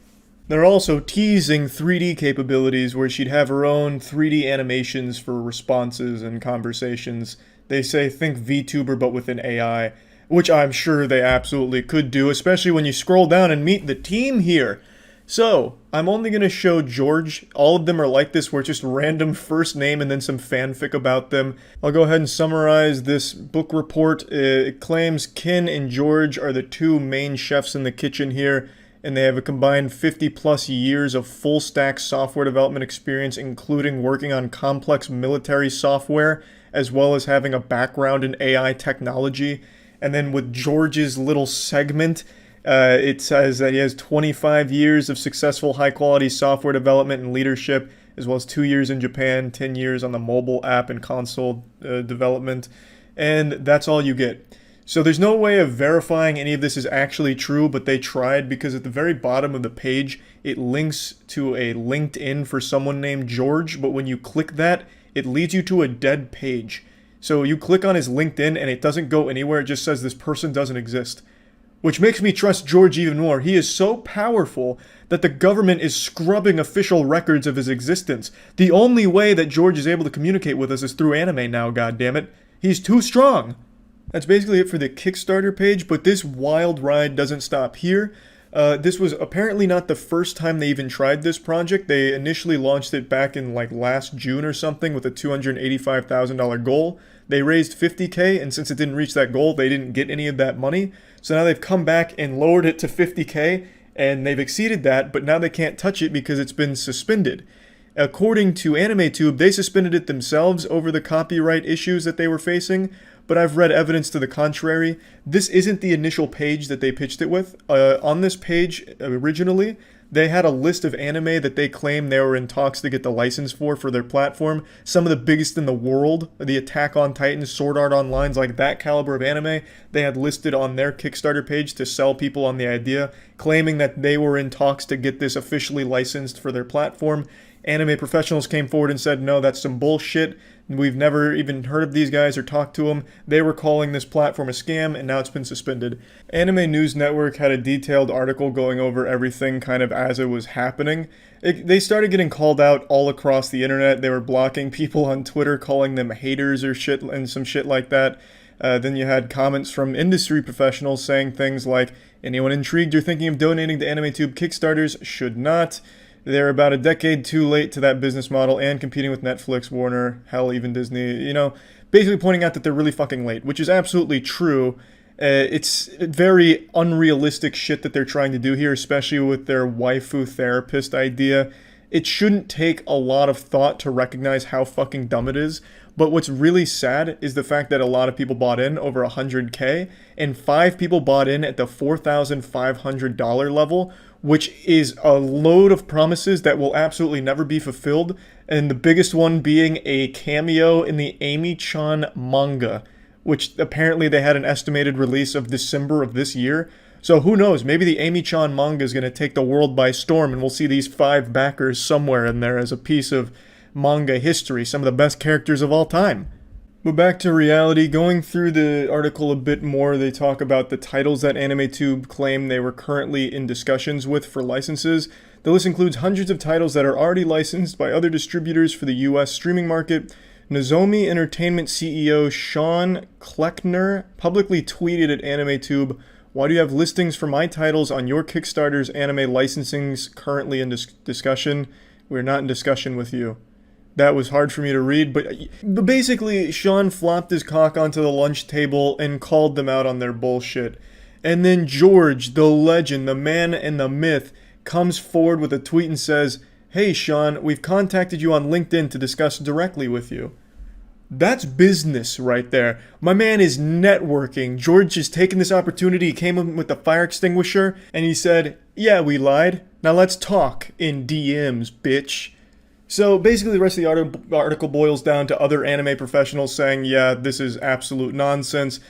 They're also teasing 3D capabilities where she'd have her own 3D animations for responses and conversations. They say think VTuber but with an AI, which I'm sure they absolutely could do, especially when you scroll down and meet the team here. So, I'm only going to show George. All of them are like this, where it's just random first name and then some fanfic about them. I'll go ahead and summarize this book report. It claims Ken and George are the two main chefs in the kitchen here, and they have a combined 50 plus years of full stack software development experience, including working on complex military software, as well as having a background in AI technology. And then with George's little segment, it says that he has 25 years of successful high-quality software development and leadership, as well as 2 years in Japan, 10 years on the mobile app and console development, and that's all you get. So there's no way of verifying any of this is actually true, but they tried, because at the very bottom of the page, it links to a LinkedIn for someone named George, but when you click that, it leads you to a dead page. So you click on his LinkedIn and it doesn't go anywhere, it just says this person doesn't exist. Which makes me trust George even more. He is so powerful that the government is scrubbing official records of his existence. The only way that George is able to communicate with us is through anime now, goddammit. He's too strong. That's basically it for the Kickstarter page, but this wild ride doesn't stop here. This was apparently not the first time they even tried this project. They initially launched it back in like last June or something with a $285,000 goal. They raised $50K, and since it didn't reach that goal, they didn't get any of that money. So now they've come back and lowered it to $50K, and they've exceeded that, but now they can't touch it because it's been suspended. According to AnimeTube, they suspended it themselves over the copyright issues that they were facing, but I've read evidence to the contrary. This isn't the initial page that they pitched it with. On this page, originally, they had a list of anime that they claim they were in talks to get the license for their platform. Some of the biggest in the world, the Attack on Titan, Sword Art Online, like that caliber of anime, they had listed on their Kickstarter page to sell people on the idea, claiming that they were in talks to get this officially licensed for their platform. Anime professionals came forward and said, no, that's some bullshit. We've never even heard of these guys or talked to them. They were calling this platform a scam, and now it's been suspended. Anime News Network had a detailed article going over everything kind of as it was happening. They started getting called out all across the internet. They were blocking people on Twitter, calling them haters or shit and some shit like that. Then you had comments from industry professionals saying things like, anyone intrigued or thinking of donating to AnimeTube Kickstarters should not. They're about a decade too late to that business model and competing with Netflix, Warner, hell, even Disney, you know, basically pointing out that they're really fucking late, which is absolutely true. It's very unrealistic shit that they're trying to do here, especially with their waifu therapist idea. It shouldn't take a lot of thought to recognize how fucking dumb it is. But what's really sad is the fact that a lot of people bought in over 100K, and 5 people bought in at the $4,500 level, which is a load of promises that will absolutely never be fulfilled, and the biggest one being a cameo in the Amy-chan manga, which apparently they had an estimated release of December of this year. So who knows, maybe the Amy-chan manga is going to take the world by storm, and we'll see these 5 backers somewhere in there as a piece of manga history, some of the best characters of all time. But back to reality, going through the article a bit more, they talk about the titles that AnimeTube claim they were currently in discussions with for licenses. The list includes hundreds of titles that are already licensed by other distributors for the US streaming market. Nozomi Entertainment CEO Sean Kleckner publicly tweeted at AnimeTube, "Why do you have listings for my titles on your Kickstarter's anime licensings currently in discussion? We're not in discussion with you." That was hard for me to read, but basically, Sean flopped his cock onto the lunch table and called them out on their bullshit. And then George, the legend, the man and the myth, comes forward with a tweet and says, "Hey Sean, we've contacted you on LinkedIn to discuss directly with you." That's business right there. My man is networking. George has taken this opportunity, he came in with the fire extinguisher, and he said, "Yeah, we lied. Now let's talk in DMs, bitch." So basically the rest of the article boils down to other anime professionals saying, yeah, this is absolute nonsense.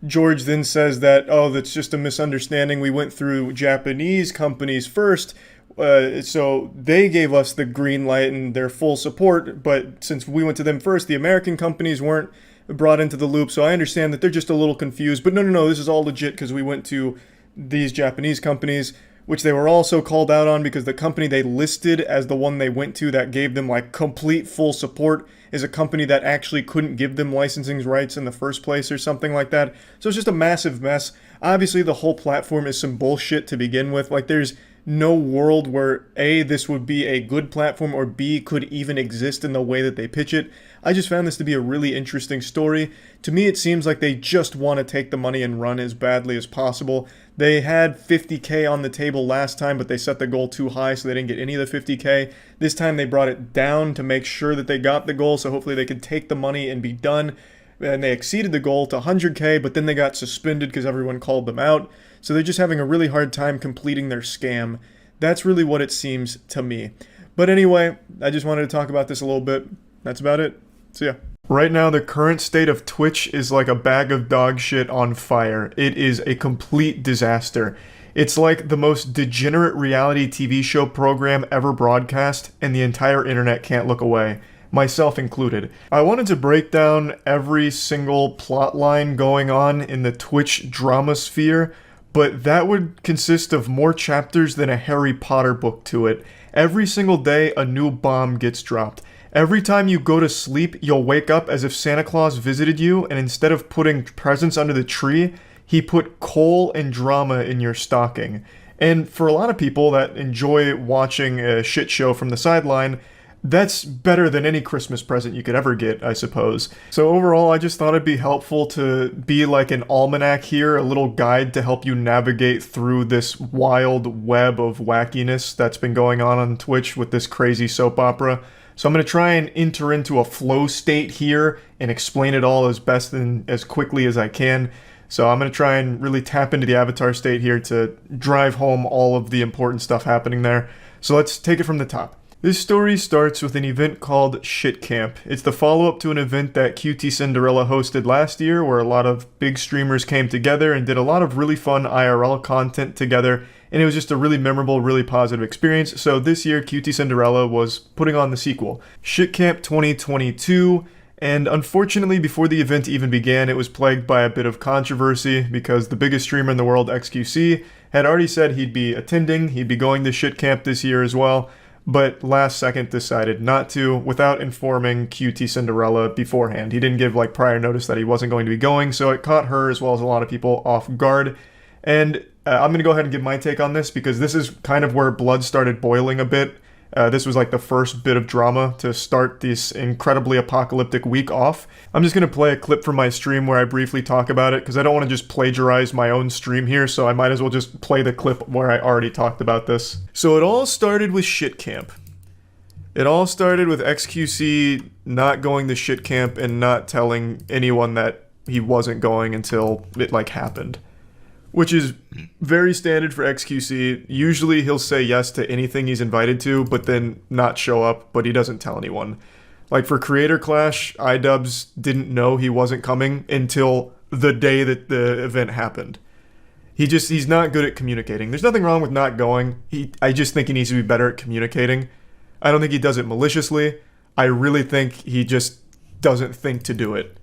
George then says that, oh, that's just a misunderstanding. We went through Japanese companies first, so they gave us the green light and their full support, but since we went to them first, the American companies weren't brought into the loop, so I understand that they're just a little confused. But no, this is all legit because we went to these Japanese companies, which they were also called out on because the company they listed as the one they went to that gave them like complete full support is a company that actually couldn't give them licensing rights in the first place or something like that. So it's just a massive mess. Obviously the whole platform is some bullshit to begin with. Like there's no world where A, this would be a good platform, or B, could even exist in the way that they pitch it. I just found this to be a really interesting story. To me, it seems like they just want to take the money and run as badly as possible. They had 50K on the table last time, but they set the goal too high, so they didn't get any of the 50K. This time they brought it down to make sure that they got the goal, so hopefully they could take the money and be done. And they exceeded the goal to 100K, but then they got suspended because everyone called them out. So they're just having a really hard time completing their scam. That's really what it seems to me. But anyway, I just wanted to talk about this a little bit. That's about it. See ya. Right now, the current state of Twitch is like a bag of dog shit on fire. It is a complete disaster. It's like the most degenerate reality TV show program ever broadcast, and the entire internet can't look away. Myself included. I wanted to break down every single plot line going on in the Twitch drama sphere, but that would consist of more chapters than a Harry Potter book to it. Every single day, a new bomb gets dropped. Every time you go to sleep, you'll wake up as if Santa Claus visited you, and instead of putting presents under the tree, he put coal and drama in your stocking. And for a lot of people that enjoy watching a shit show from the sideline, that's better than any Christmas present you could ever get, I suppose. So overall, I just thought it'd be helpful to be like an almanac here, a little guide to help you navigate through this wild web of wackiness that's been going on Twitch with this crazy soap opera. So I'm going to try and enter into a flow state here and explain it all as best and as quickly as I can. So I'm going to try and really tap into the avatar state here to drive home all of the important stuff happening there. So let's take it from the top. This story starts with an event called Shit Camp. It's the follow-up to an event that QT Cinderella hosted last year where a lot of big streamers came together and did a lot of really fun IRL content together, and it was just a really memorable, really positive experience. So this year, QT Cinderella was putting on the sequel, Shit Camp 2022, and unfortunately, before the event even began, it was plagued by a bit of controversy because the biggest streamer in the world, XQC, had already said he'd be attending, he'd be going to Shit Camp this year as well, but last second decided not to without informing QT Cinderella beforehand. He didn't give like prior notice that he wasn't going to be going, so it caught her as well as a lot of people off guard. And I'm going to go ahead and give my take on this because this is kind of where blood started boiling a bit This was like the first bit of drama to start this incredibly apocalyptic week off. I'm just going to play a clip from my stream where I briefly talk about it, because I don't want to just plagiarize my own stream here, so I might as well just play the clip where I already talked about this. So it all started with shit camp. It all started with XQC not going to shit camp and not telling anyone that he wasn't going until it like happened. Which is very standard for XQC. Usually he'll say yes to anything he's invited to, but then not show up, but he doesn't tell anyone. Like for Creator Clash, iDubbbz didn't know he wasn't coming until the day that the event happened. He's not good at communicating. There's nothing wrong with not going. I just think he needs to be better at communicating. I don't think he does it maliciously. I really think he just doesn't think to do it.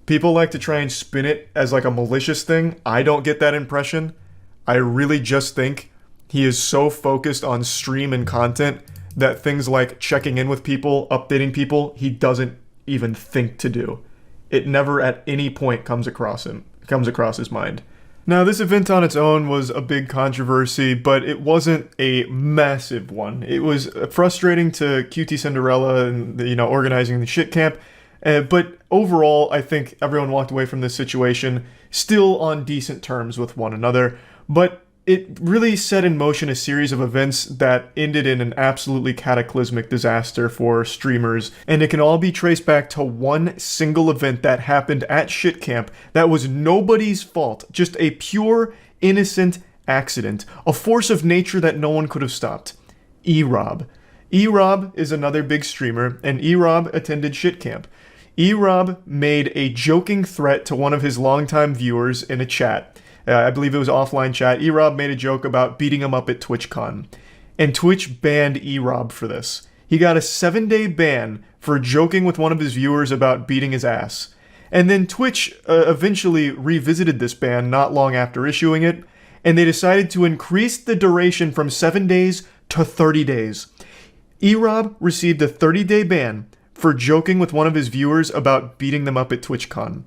People like to try and spin it as like a malicious thing. I don't get that impression. I really just think he is so focused on stream and content that things like checking in with people, updating people, he doesn't even think to do. It never at any point comes across his mind. Now, this event on its own was a big controversy, but it wasn't a massive one. It was frustrating to QT Cinderella and, organizing the shit camp. But overall, I think everyone walked away from this situation still on decent terms with one another. But it really set in motion a series of events that ended in an absolutely cataclysmic disaster for streamers. And it can all be traced back to one single event that happened at shit camp that was nobody's fault. Just a pure, innocent accident. A force of nature that no one could have stopped. E-Rob. E-Rob is another big streamer, and E-Rob attended shit camp. E-Rob made a joking threat to one of his longtime viewers in a chat. I believe it was offline chat. E-Rob made a joke about beating him up at TwitchCon. And Twitch banned E-Rob for this. He got a 7-day ban for joking with one of his viewers about beating his ass. And then Twitch eventually revisited this ban not long after issuing it, and they decided to increase the duration from 7 days to 30 days. E-Rob received a 30-day ban for joking with one of his viewers about beating them up at TwitchCon.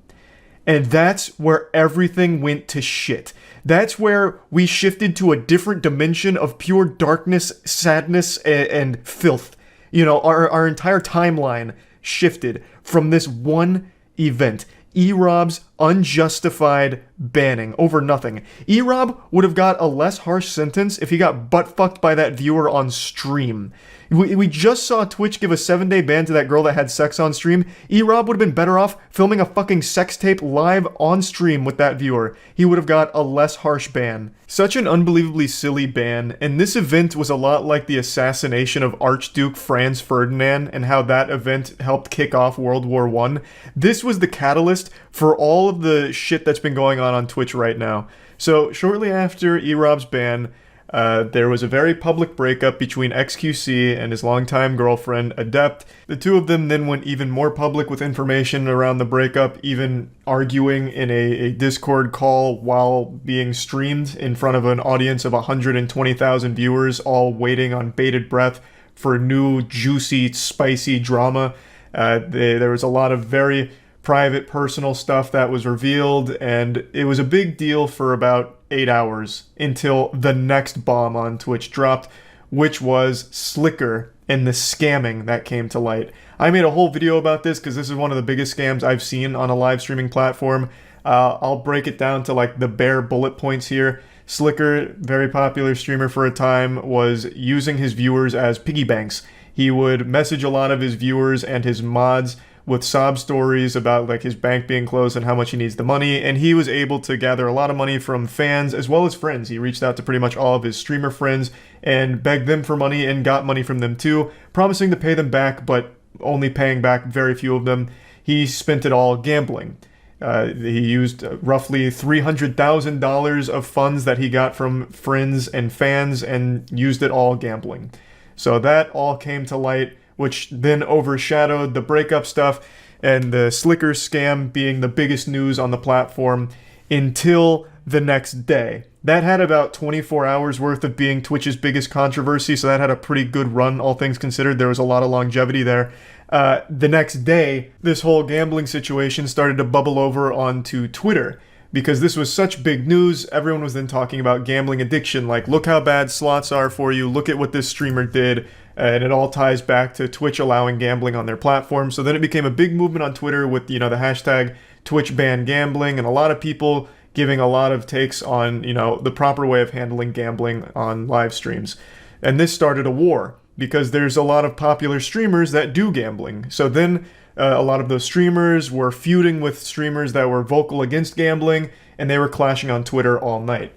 And that's where everything went to shit. That's where we shifted to a different dimension of pure darkness, sadness, and filth. Our entire timeline shifted from this one event. E-Rob's unjustified banning over nothing. E-Rob would have got a less harsh sentence if he got butt-fucked by that viewer on stream. We just saw Twitch give a 7-day ban to that girl that had sex on stream. E-Rob would have been better off filming a fucking sex tape live on stream with that viewer. He would have got a less harsh ban. Such an unbelievably silly ban, and this event was a lot like the assassination of Archduke Franz Ferdinand and how that event helped kick off World War I. This was the catalyst for all of the shit that's been going on Twitch right now. So shortly after E-Rob's ban, there was a very public breakup between XQC and his longtime girlfriend, Adept. The two of them then went even more public with information around the breakup, even arguing in a Discord call while being streamed in front of an audience of 120,000 viewers, all waiting on bated breath for new, juicy, spicy drama. There was a lot of very private, personal stuff that was revealed, and it was a big deal for about 8 hours until the next bomb on Twitch dropped, which was Slicker and the scamming that came to light. I made a whole video about this because this is one of the biggest scams I've seen on a live streaming platform. I'll break it down to like the bare bullet points here. Slicker, very popular streamer for a time, was using his viewers as piggy banks. He would message a lot of his viewers and his mods with sob stories about like his bank being closed and how much he needs the money, and he was able to gather a lot of money from fans as well as friends. He reached out to pretty much all of his streamer friends and begged them for money and got money from them too, promising to pay them back, but only paying back very few of them. He spent it all gambling. He used roughly $300,000 of funds that he got from friends and fans and used it all gambling. So that all came to light, which then overshadowed the breakup stuff and the Slicker scam being the biggest news on the platform until the next day. That had about 24 hours worth of being Twitch's biggest controversy, so that had a pretty good run, all things considered. There was a lot of longevity there. The next day, this whole gambling situation started to bubble over onto Twitter, because this was such big news. Everyone was then talking about gambling addiction, like, look how bad slots are for you, look at what this streamer did, and it all ties back to Twitch allowing gambling on their platform. So then it became a big movement on Twitter with, the hashtag Twitch ban gambling, and a lot of people giving a lot of takes on, the proper way of handling gambling on live streams. And this started a war, because there's a lot of popular streamers that do gambling. So then a lot of those streamers were feuding with streamers that were vocal against gambling, and they were clashing on Twitter all night.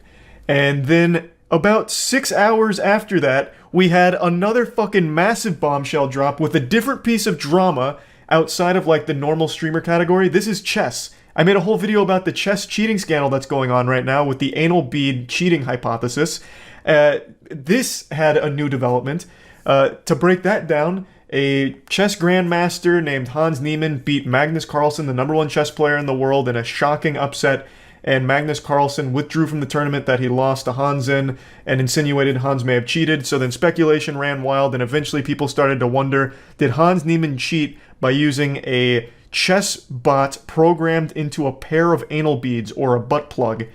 And then about 6 hours after that, we had another fucking massive bombshell drop with a different piece of drama outside of like the normal streamer category. This is chess. I made a whole video about the chess cheating scandal that's going on right now with the anal bead cheating hypothesis. This had a new development. To break that down, a chess grandmaster named Hans Niemann beat Magnus Carlsen, the #1 chess player in the world, in a shocking upset, and Magnus Carlsen withdrew from the tournament that he lost to Hans in and insinuated Hans may have cheated. So then speculation ran wild, and eventually people started to wonder, did Hans Niemann cheat by using a chess bot programmed into a pair of anal beads or a butt plug?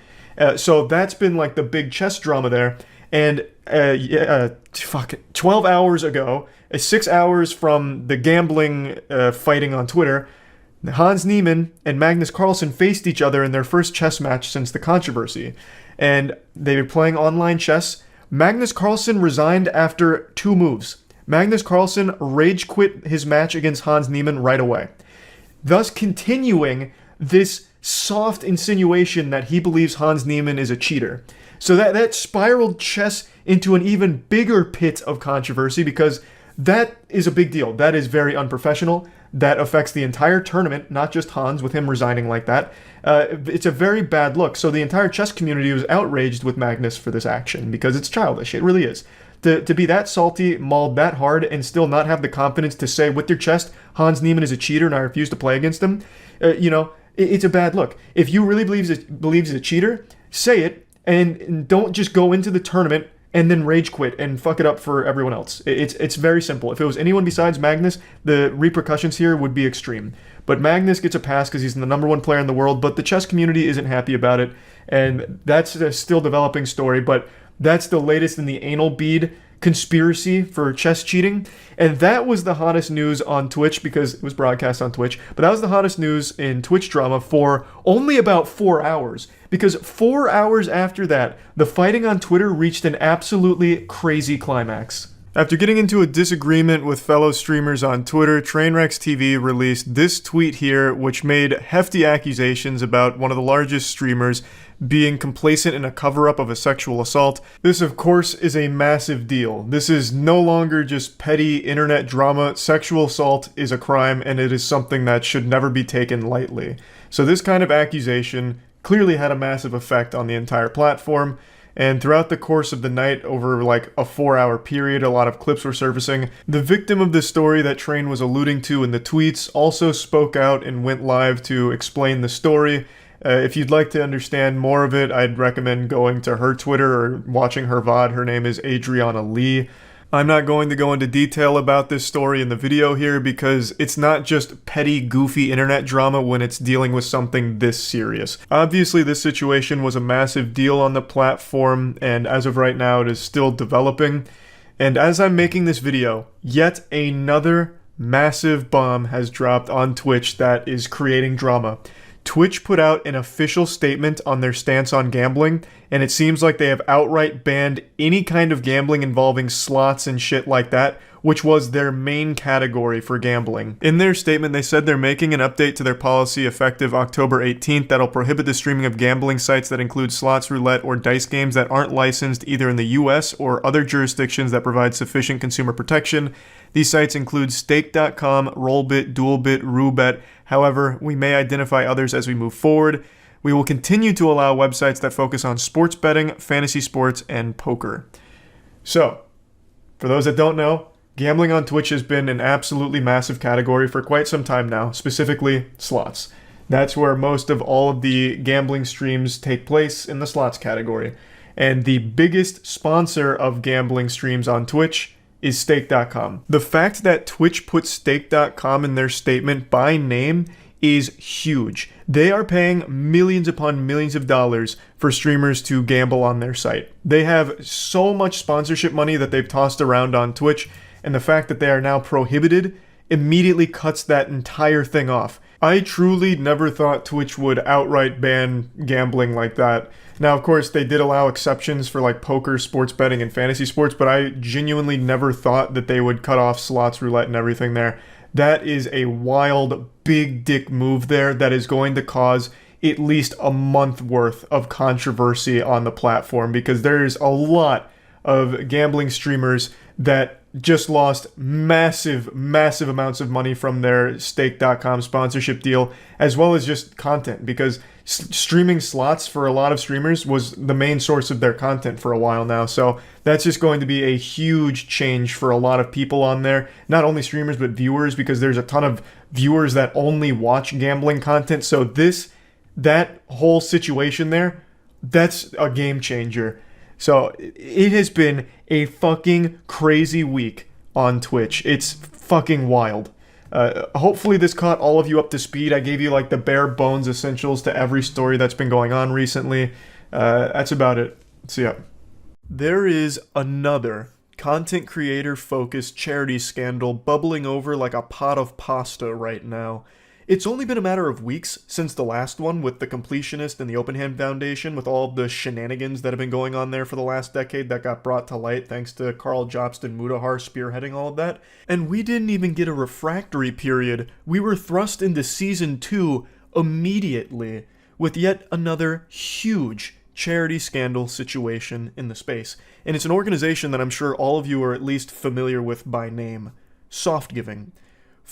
So that's been like the big chess drama there. And 12 hours ago, 6 hours from the gambling fighting on Twitter, Hans Niemann and Magnus Carlsen faced each other in their first chess match since the controversy. And they were playing online chess. Magnus Carlsen resigned after 2 moves. Magnus Carlsen rage quit his match against Hans Niemann right away, thus continuing this soft insinuation that he believes Hans Niemann is a cheater. So that spiraled chess into an even bigger pit of controversy, because that is a big deal. That is very unprofessional. That affects the entire tournament, not just Hans, with him resigning like that. It's a very bad look. So the entire chess community was outraged with Magnus for this action, because it's childish. It really is. To be that salty, mauled that hard, and still not have the confidence to say with your chest, Hans Niemann is a cheater and I refuse to play against him, it's a bad look. If you really believes he's a cheater, say it, and don't just go into the tournament and then rage quit and fuck it up for everyone else. It's very simple. If it was anyone besides Magnus, the repercussions here would be extreme. But Magnus gets a pass because he's the #1 player in the world, but the chess community isn't happy about it, and that's a still developing story, but that's the latest in the anal bead conspiracy for chess cheating. And that was the hottest news on Twitch, because it was broadcast on Twitch, but that was the hottest news in Twitch drama for only about 4 hours, because 4 hours after that, the fighting on Twitter reached an absolutely crazy climax. After getting into a disagreement with fellow streamers on Twitter, Trainwrecks TV released this tweet here, which made hefty accusations about one of the largest streamers being complacent in a cover-up of a sexual assault. This, of course, is a massive deal. This is no longer just petty internet drama. Sexual assault is a crime, and it is something that should never be taken lightly. So this kind of accusation clearly had a massive effect on the entire platform. And throughout the course of the night, over like a 4-hour period, a lot of clips were surfacing. The victim of the story that Train was alluding to in the tweets also spoke out and went live to explain the story. If you'd like to understand more of it, I'd recommend going to her Twitter or watching her VOD. Her name is Adriana Lee. I'm not going to go into detail about this story in the video here, because it's not just petty, goofy internet drama when it's dealing with something this serious. Obviously, this situation was a massive deal on the platform, and as of right now, it is still developing. And as I'm making this video, yet another massive bomb has dropped on Twitch that is creating drama. Twitch put out an official statement on their stance on gambling, and it seems like they have outright banned any kind of gambling involving slots and shit like that, which was their main category for gambling. In their statement, they said they're making an update to their policy effective October 18th that'll prohibit the streaming of gambling sites that include slots, roulette, or dice games that aren't licensed either in the US or other jurisdictions that provide sufficient consumer protection. These sites include Stake.com, Rollbit, Duelbit, Roobet. However, we may identify others as we move forward. We will continue to allow websites that focus on sports betting, fantasy sports, and poker. So, for those that don't know, gambling on Twitch has been an absolutely massive category for quite some time now, specifically slots. That's where most of all of the gambling streams take place, in the slots category. And the biggest sponsor of gambling streams on Twitch is Stake.com. The fact that Twitch put Stake.com in their statement by name is huge. They are paying millions upon millions of dollars for streamers to gamble on their site. They have so much sponsorship money that they've tossed around on Twitch, and the fact that they are now prohibited immediately cuts that entire thing off. I truly never thought Twitch would outright ban gambling like that. Now, of course, they did allow exceptions for like poker, sports betting, and fantasy sports, but I genuinely never thought that they would cut off slots, roulette, and everything there. That is a wild, big dick move there that is going to cause at least a month worth of controversy on the platform, because there's a lot of gambling streamers that just lost massive amounts of money from their stake.com sponsorship deal, as well as just content, because streaming slots for a lot of streamers was the main source of their content for a while now. So that's just going to be a huge change for a lot of people on there, not only streamers but viewers, because there's a ton of viewers that only watch gambling content. So that whole situation there, that's a game changer. So it has been a fucking crazy week on Twitch. It's fucking wild. Hopefully this caught all of you up to speed. I gave you like the bare bones essentials to every story that's been going on recently. That's about it. So yeah. There is another content creator focused charity scandal bubbling over like a pot of pasta right now. It's only been a matter of weeks since the last one with the Completionist and the Open Hand Foundation, with all of the shenanigans that have been going on there for the last decade that got brought to light thanks to Carl Jobst and Mudahar spearheading all of that. And we didn't even get a refractory period. We were thrust into Season 2 immediately with yet another huge charity scandal situation in the space. And it's an organization that I'm sure all of you are at least familiar with by name. Soft Giving.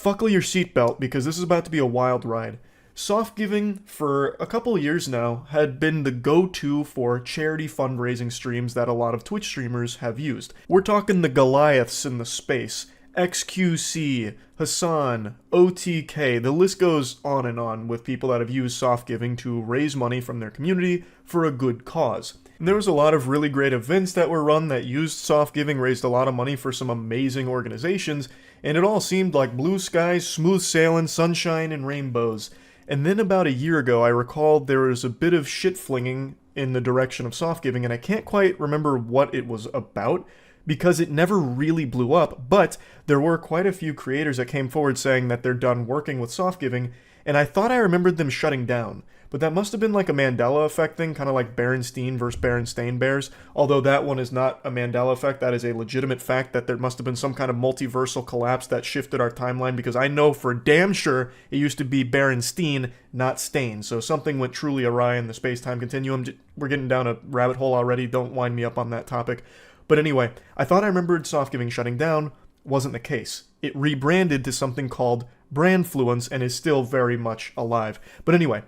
Buckle your seatbelt, because this is about to be a wild ride. Soft Giving, for a couple of years now, had been the go-to for charity fundraising streams that a lot of Twitch streamers have used. We're talking the Goliaths in the space, XQC, Hassan, OTK, the list goes on and on with people that have used Soft Giving to raise money from their community for a good cause. And there was a lot of really great events that were run that used Soft Giving, raised a lot of money for some amazing organizations, and it all seemed like blue skies, smooth sailing, sunshine, and rainbows. And then about a year ago, I recalled there was a bit of shit flinging in the direction of Soft Giving, and I can't quite remember what it was about, because it never really blew up, but there were quite a few creators that came forward saying that they're done working with Soft Giving, and I thought I remembered them shutting down. But that must have been like a Mandela effect thing, kind of like Berenstein versus Berenstain Bears, although that one is not a Mandela effect. That is a legitimate fact that there must have been some kind of multiversal collapse that shifted our timeline, because I know for damn sure it used to be Berenstein, not Stain. So something went truly awry in the space-time continuum. We're getting down a rabbit hole already. Don't wind me up on that topic. But anyway, I thought I remembered Soft Giving shutting down. Wasn't the case. It rebranded to something called Brandfluence and is still very much alive. But anyway,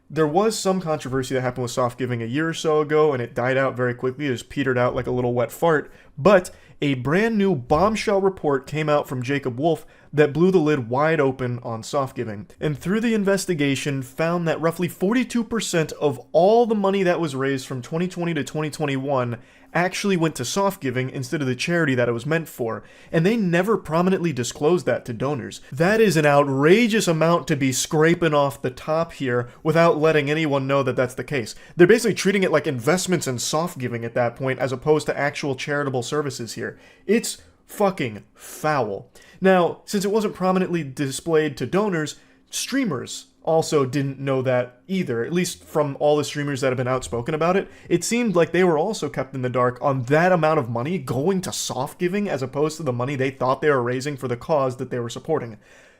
there was some controversy that happened with Soft Giving a year or so ago, and it died out very quickly. It just petered out like a little wet fart. But a brand new bombshell report came out from Jacob Wolf that blew the lid wide open on Soft Giving. And through the investigation, found that roughly 42% of all the money that was raised from 2020 to 2021 actually went to Soft Giving instead of the charity that it was meant for, and they never prominently disclosed that to donors. That is an outrageous amount to be scraping off the top here without letting anyone know that that's the case. They're basically treating it like investments in Soft Giving at that point, as opposed to actual charitable services here. It's fucking foul. Now, since it wasn't prominently displayed to donors, streamers also didn't know that either, at least from all the streamers that have been outspoken about it. It seemed like they were also kept in the dark on that amount of money going to Soft Giving as opposed to the money they thought they were raising for the cause that they were supporting.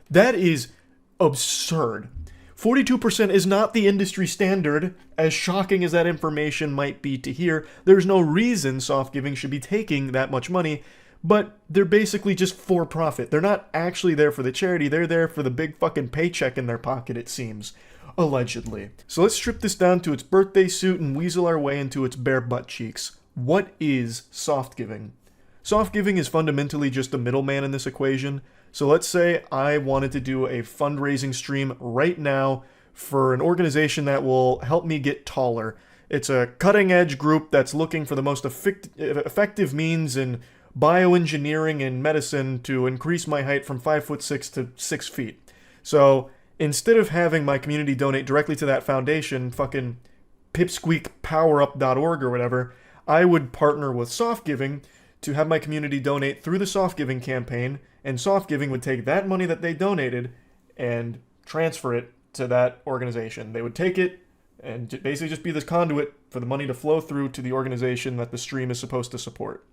That is absurd. 42% is not the industry standard, as shocking as that information might be to hear. There's no reason Soft Giving should be taking that much money, but they're basically just for profit. They're not actually there for the charity, they're there for the big fucking paycheck in their pocket, it seems. Allegedly. So let's strip this down to its birthday suit and weasel our way into its bare butt cheeks. What is Soft Giving? Soft Giving is fundamentally just a middleman in this equation. So let's say I wanted to do a fundraising stream right now for an organization that will help me get taller. It's a cutting-edge group that's looking for the most effective means in bioengineering and medicine to increase my height from 5'6" to 6 feet. So instead of having my community donate directly to that foundation, fucking pipsqueakpowerup.org or whatever, I would partner with Soft Giving to have my community donate through the Soft Giving campaign, and Soft Giving would take that money that they donated and transfer it to that organization. They would take it and basically just be this conduit for the money to flow through to the organization that the stream is supposed to support.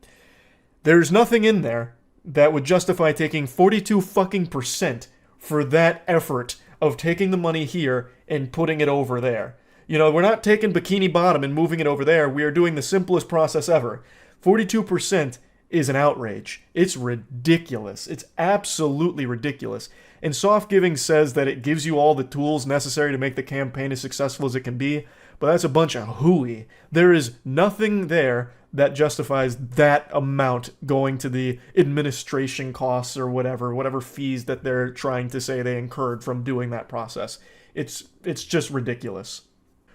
There's nothing in there that would justify taking 42 fucking % for that effort of taking the money here and putting it over there. You know, we're not taking Bikini Bottom and moving it over there. We are doing the simplest process ever. 42% is an outrage. It's ridiculous. It's absolutely ridiculous. And Soft Giving says that it gives you all the tools necessary to make the campaign as successful as it can be, but that's a bunch of hooey. There is nothing there that justifies that amount going to the administration costs or whatever fees that they're trying to say they incurred from doing that process. It's just ridiculous.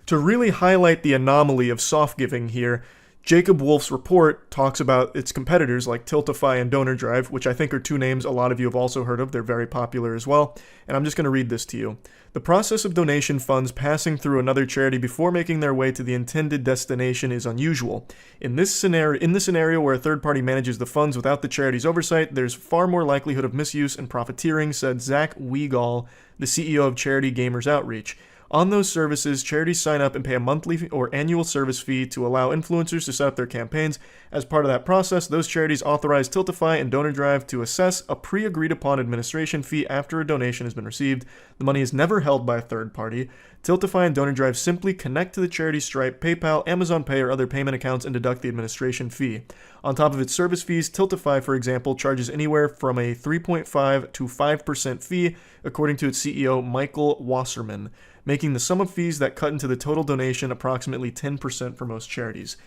To really highlight the anomaly of Soft Giving here, Jacob Wolf's report talks about its competitors like Tiltify and Donor Drive, which I think are two names a lot of you have also heard of. They're very popular as well. And I'm just going to read this to you. The process of donation funds passing through another charity before making their way to the intended destination is unusual. In the scenario where a third party manages the funds without the charity's oversight, there's far more likelihood of misuse and profiteering, said Zach Weigall, the CEO of Charity Gamers Outreach. On those services, charities sign up and pay a monthly or annual service fee to allow influencers to set up their campaigns. As part of that process, those charities authorize Tiltify and Donor Drive to assess a pre-agreed upon administration fee after a donation has been received. The money is never held by a third party. Tiltify and Donor Drive simply connect to the charity's Stripe, PayPal, Amazon Pay, or other payment accounts and deduct the administration fee. On top of its service fees, Tiltify, for example, charges anywhere from a 3.5 to 5% fee, according to its CEO, Michael Wasserman, making the sum of fees that cut into the total donation approximately 10% for most charities.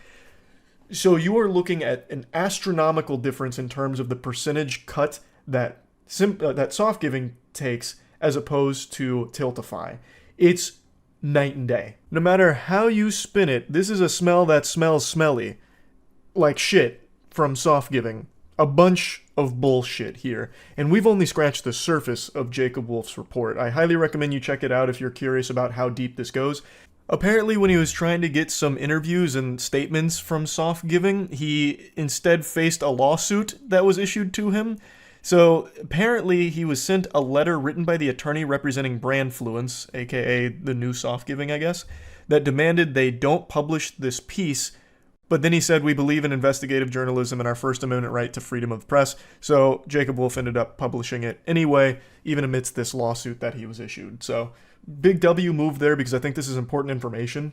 So you are looking at an astronomical difference in terms of the percentage cut that Soft Giving takes as opposed to Tiltify. It's night and day. No matter how you spin it, this is a smell that smells smelly. Like shit from Soft Giving. A bunch of bullshit here, and we've only scratched the surface of Jacob Wolf's report. I highly recommend you check it out if you're curious about how deep this goes. Apparently, when he was trying to get some interviews and statements from Soft Giving, he instead faced a lawsuit that was issued to him. So apparently he was sent a letter written by the attorney representing Brandfluence, aka the new Soft Giving, I guess, that demanded they don't publish this piece. But then he said, we believe in investigative journalism and our First Amendment right to freedom of the press. So Jacob Wolf ended up publishing it anyway, even amidst this lawsuit that he was issued. So big W move there, because I think this is important information.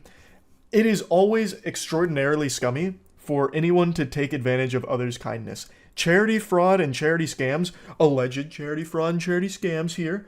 It is always extraordinarily scummy for anyone to take advantage of others' kindness. Charity fraud and charity scams, alleged charity fraud and charity scams here,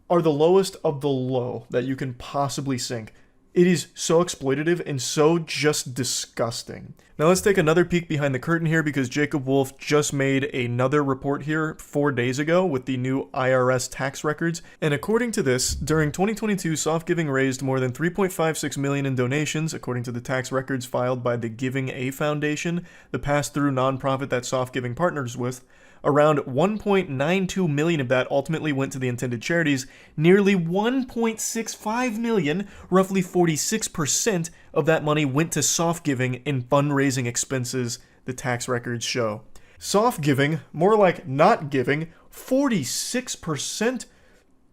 are the lowest of the low that you can possibly sink. It is so exploitative and so just disgusting. Now let's take another peek behind the curtain here, because Jacob Wolf just made another report here 4 days ago with the new IRS tax records. And according to this, during 2022, Soft Giving raised more than $3.56 million in donations, according to the tax records filed by the Giving A Foundation, the pass-through nonprofit that Soft Giving partners with. Around 1.92 million of that ultimately went to the intended charities. Nearly 1.65 million, roughly 46% of that money went to Soft Giving in fundraising expenses, the tax records show. Soft Giving, more like not giving, 46%?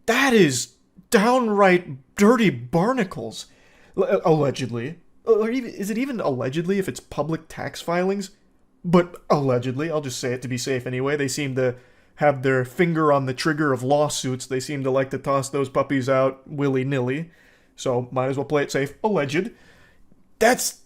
That is downright dirty barnacles. Allegedly. Or even, is it even allegedly if it's public tax filings? But allegedly, I'll just say it to be safe anyway, they seem to have their finger on the trigger of lawsuits. They seem to like to toss those puppies out willy-nilly. So might as well play it safe. Alleged. That's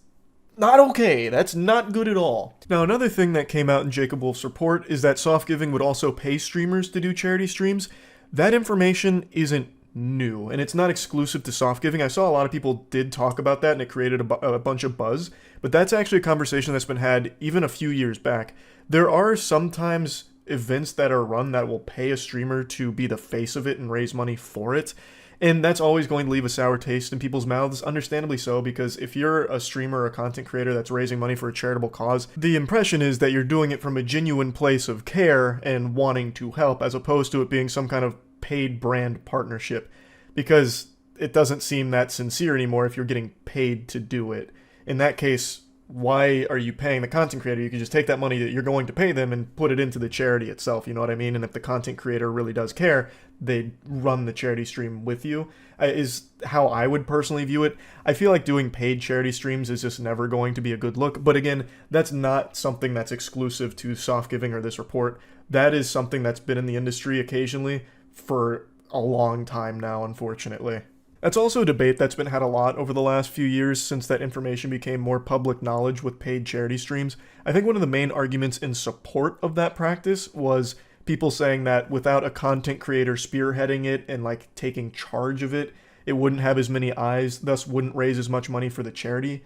not okay. That's not good at all. Now, another thing that came out in Jacob Wolf's report is that Soft Giving would also pay streamers to do charity streams. That information isn't new, and it's not exclusive to Soft Giving. I saw a lot of people did talk about that, and it created a bunch of buzz, but that's actually a conversation that's been had even a few years back. There are sometimes events that are run that will pay a streamer to be the face of it and raise money for it, and that's always going to leave a sour taste in people's mouths, understandably so, because if you're a streamer or a content creator that's raising money for a charitable cause, the impression is that you're doing it from a genuine place of care and wanting to help, as opposed to it being some kind of paid brand partnership. because it doesn't seem that sincere anymore if you're getting paid to do it. In that case, why are you paying the content creator? You can just take that money that you're going to pay them and put it into the charity itself, you know what I mean? And if the content creator really does care, they run the charity stream with you, is how I would personally view it. I feel like doing paid charity streams is just never going to be a good look. But again, that's not something that's exclusive to Soft Giving or this report. That is something that's been in the industry occasionally for a long time now, unfortunately. That's also a debate that's been had a lot over the last few years since that information became more public knowledge with paid charity streams. I think one of the main arguments in support of that practice was people saying that without a content creator spearheading it and like taking charge of it, it wouldn't have as many eyes, thus wouldn't raise as much money for the charity.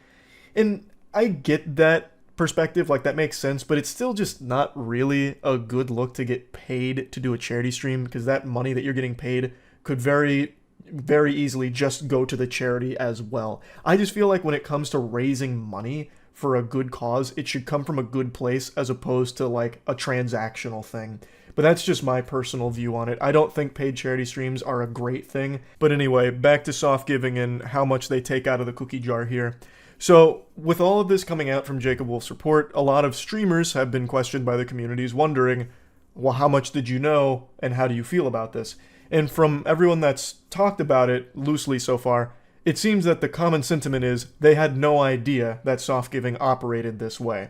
And I get that perspective, like that makes sense, but it's still just not really a good look to get paid to do a charity stream, because that money that you're getting paid could very easily just go to the charity as well. I just feel like when it comes to raising money for a good cause, it should come from a good place as opposed to like a transactional thing. But that's just my personal view on it. I don't think paid charity streams are a great thing. But anyway, back to Soft Giving and how much they take out of the cookie jar here. So, with all of this coming out from Jacob Wolf's report, a lot of streamers have been questioned by the communities wondering, well, how much did you know and how do you feel about this? And from everyone that's talked about it loosely so far, it seems that the common sentiment is they had no idea that Soft Giving operated this way.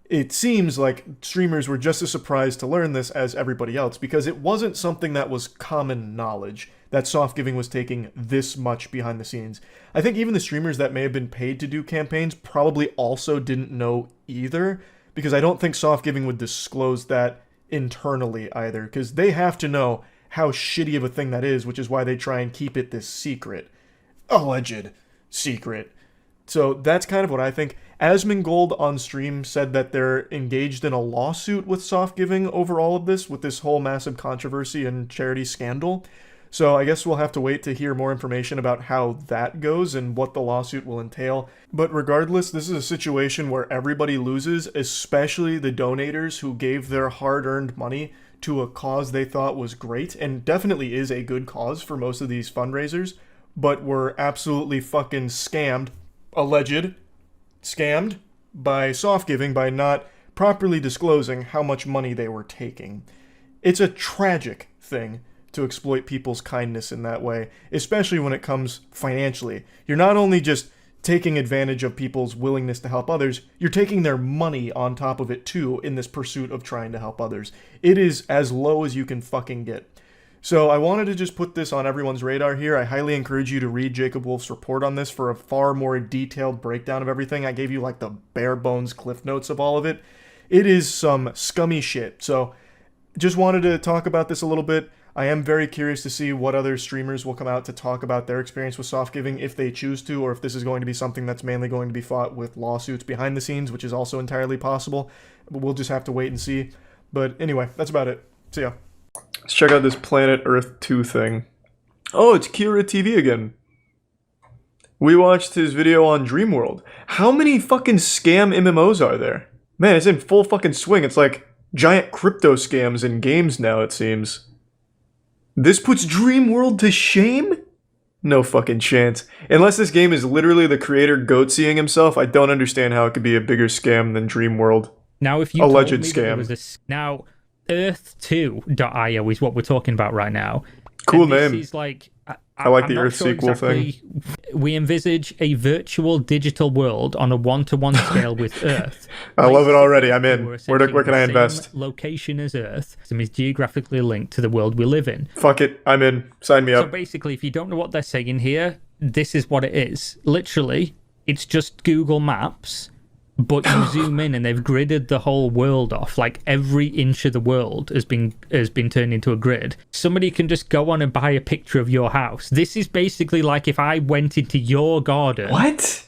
It seems like streamers were just as surprised to learn this as everybody else, because it wasn't something that was common knowledge that Soft Giving was taking this much behind the scenes. I think even the streamers that may have been paid to do campaigns probably also didn't know either, because I don't think Soft Giving would disclose that internally either, because they have to know how shitty of a thing that is, which is why they try and keep it this secret. Alleged secret. So that's kind of what I think. Asmongold on stream said that they're engaged in a lawsuit with Soft Giving over all of this, with this whole massive controversy and charity scandal. So I guess we'll have to wait to hear more information about how that goes and what the lawsuit will entail. But regardless, this is a situation where everybody loses, especially the donators who gave their hard-earned money to a cause they thought was great, and definitely is a good cause for most of these fundraisers, but were absolutely fucking scammed, alleged, scammed by Soft Giving by not properly disclosing how much money they were taking. It's a tragic thing to exploit people's kindness in that way, especially when it comes financially. You're not only just taking advantage of people's willingness to help others, you're taking their money on top of it too in this pursuit of trying to help others. It is as low as you can fucking get. So I wanted to just put this on everyone's radar here. I highly encourage you to read Jacob Wolf's report on this for a far more detailed breakdown of everything. I gave you like the bare bones cliff notes of all of it. It is some scummy shit. So just wanted to talk about this a little bit. I am very curious to see what other streamers will come out to talk about their experience with Soft Giving, if they choose to, or if this is going to be something that's mainly going to be fought with lawsuits behind the scenes, which is also entirely possible. But we'll just have to wait and see. But anyway, that's about it. See ya. Let's check out this Planet Earth 2 thing. Oh, it's Kira TV again. We watched his video on Dreamworld. How many fucking scam MMOs are there? Man, it's in full fucking swing. It's like giant crypto scams in games now, it seems. This puts Dreamworld to shame? No fucking chance. Unless this game is literally the creator goatseeing himself, I don't understand how it could be a bigger scam than Dreamworld. Now, if you alleged told me scam. That there was now, Earth2.io is what we're talking about right now. Cool and name. This is like, I like I'm the not Earth sure sequel exactly. thing. We envisage a virtual digital world on a one-to-one scale with Earth. I love it already. I'm in. We're Where can I invest? same location as Earth and is geographically linked to the world we live in. Fuck it. I'm in. Sign me So up. basically, if you don't know what they're saying here, this is what it is. Literally, it's just Google Maps, but you zoom in and they've gridded the whole world off. Like every inch of the world has been turned into a grid. Somebody can just go on and buy a picture of your house. This is basically like if I went into your garden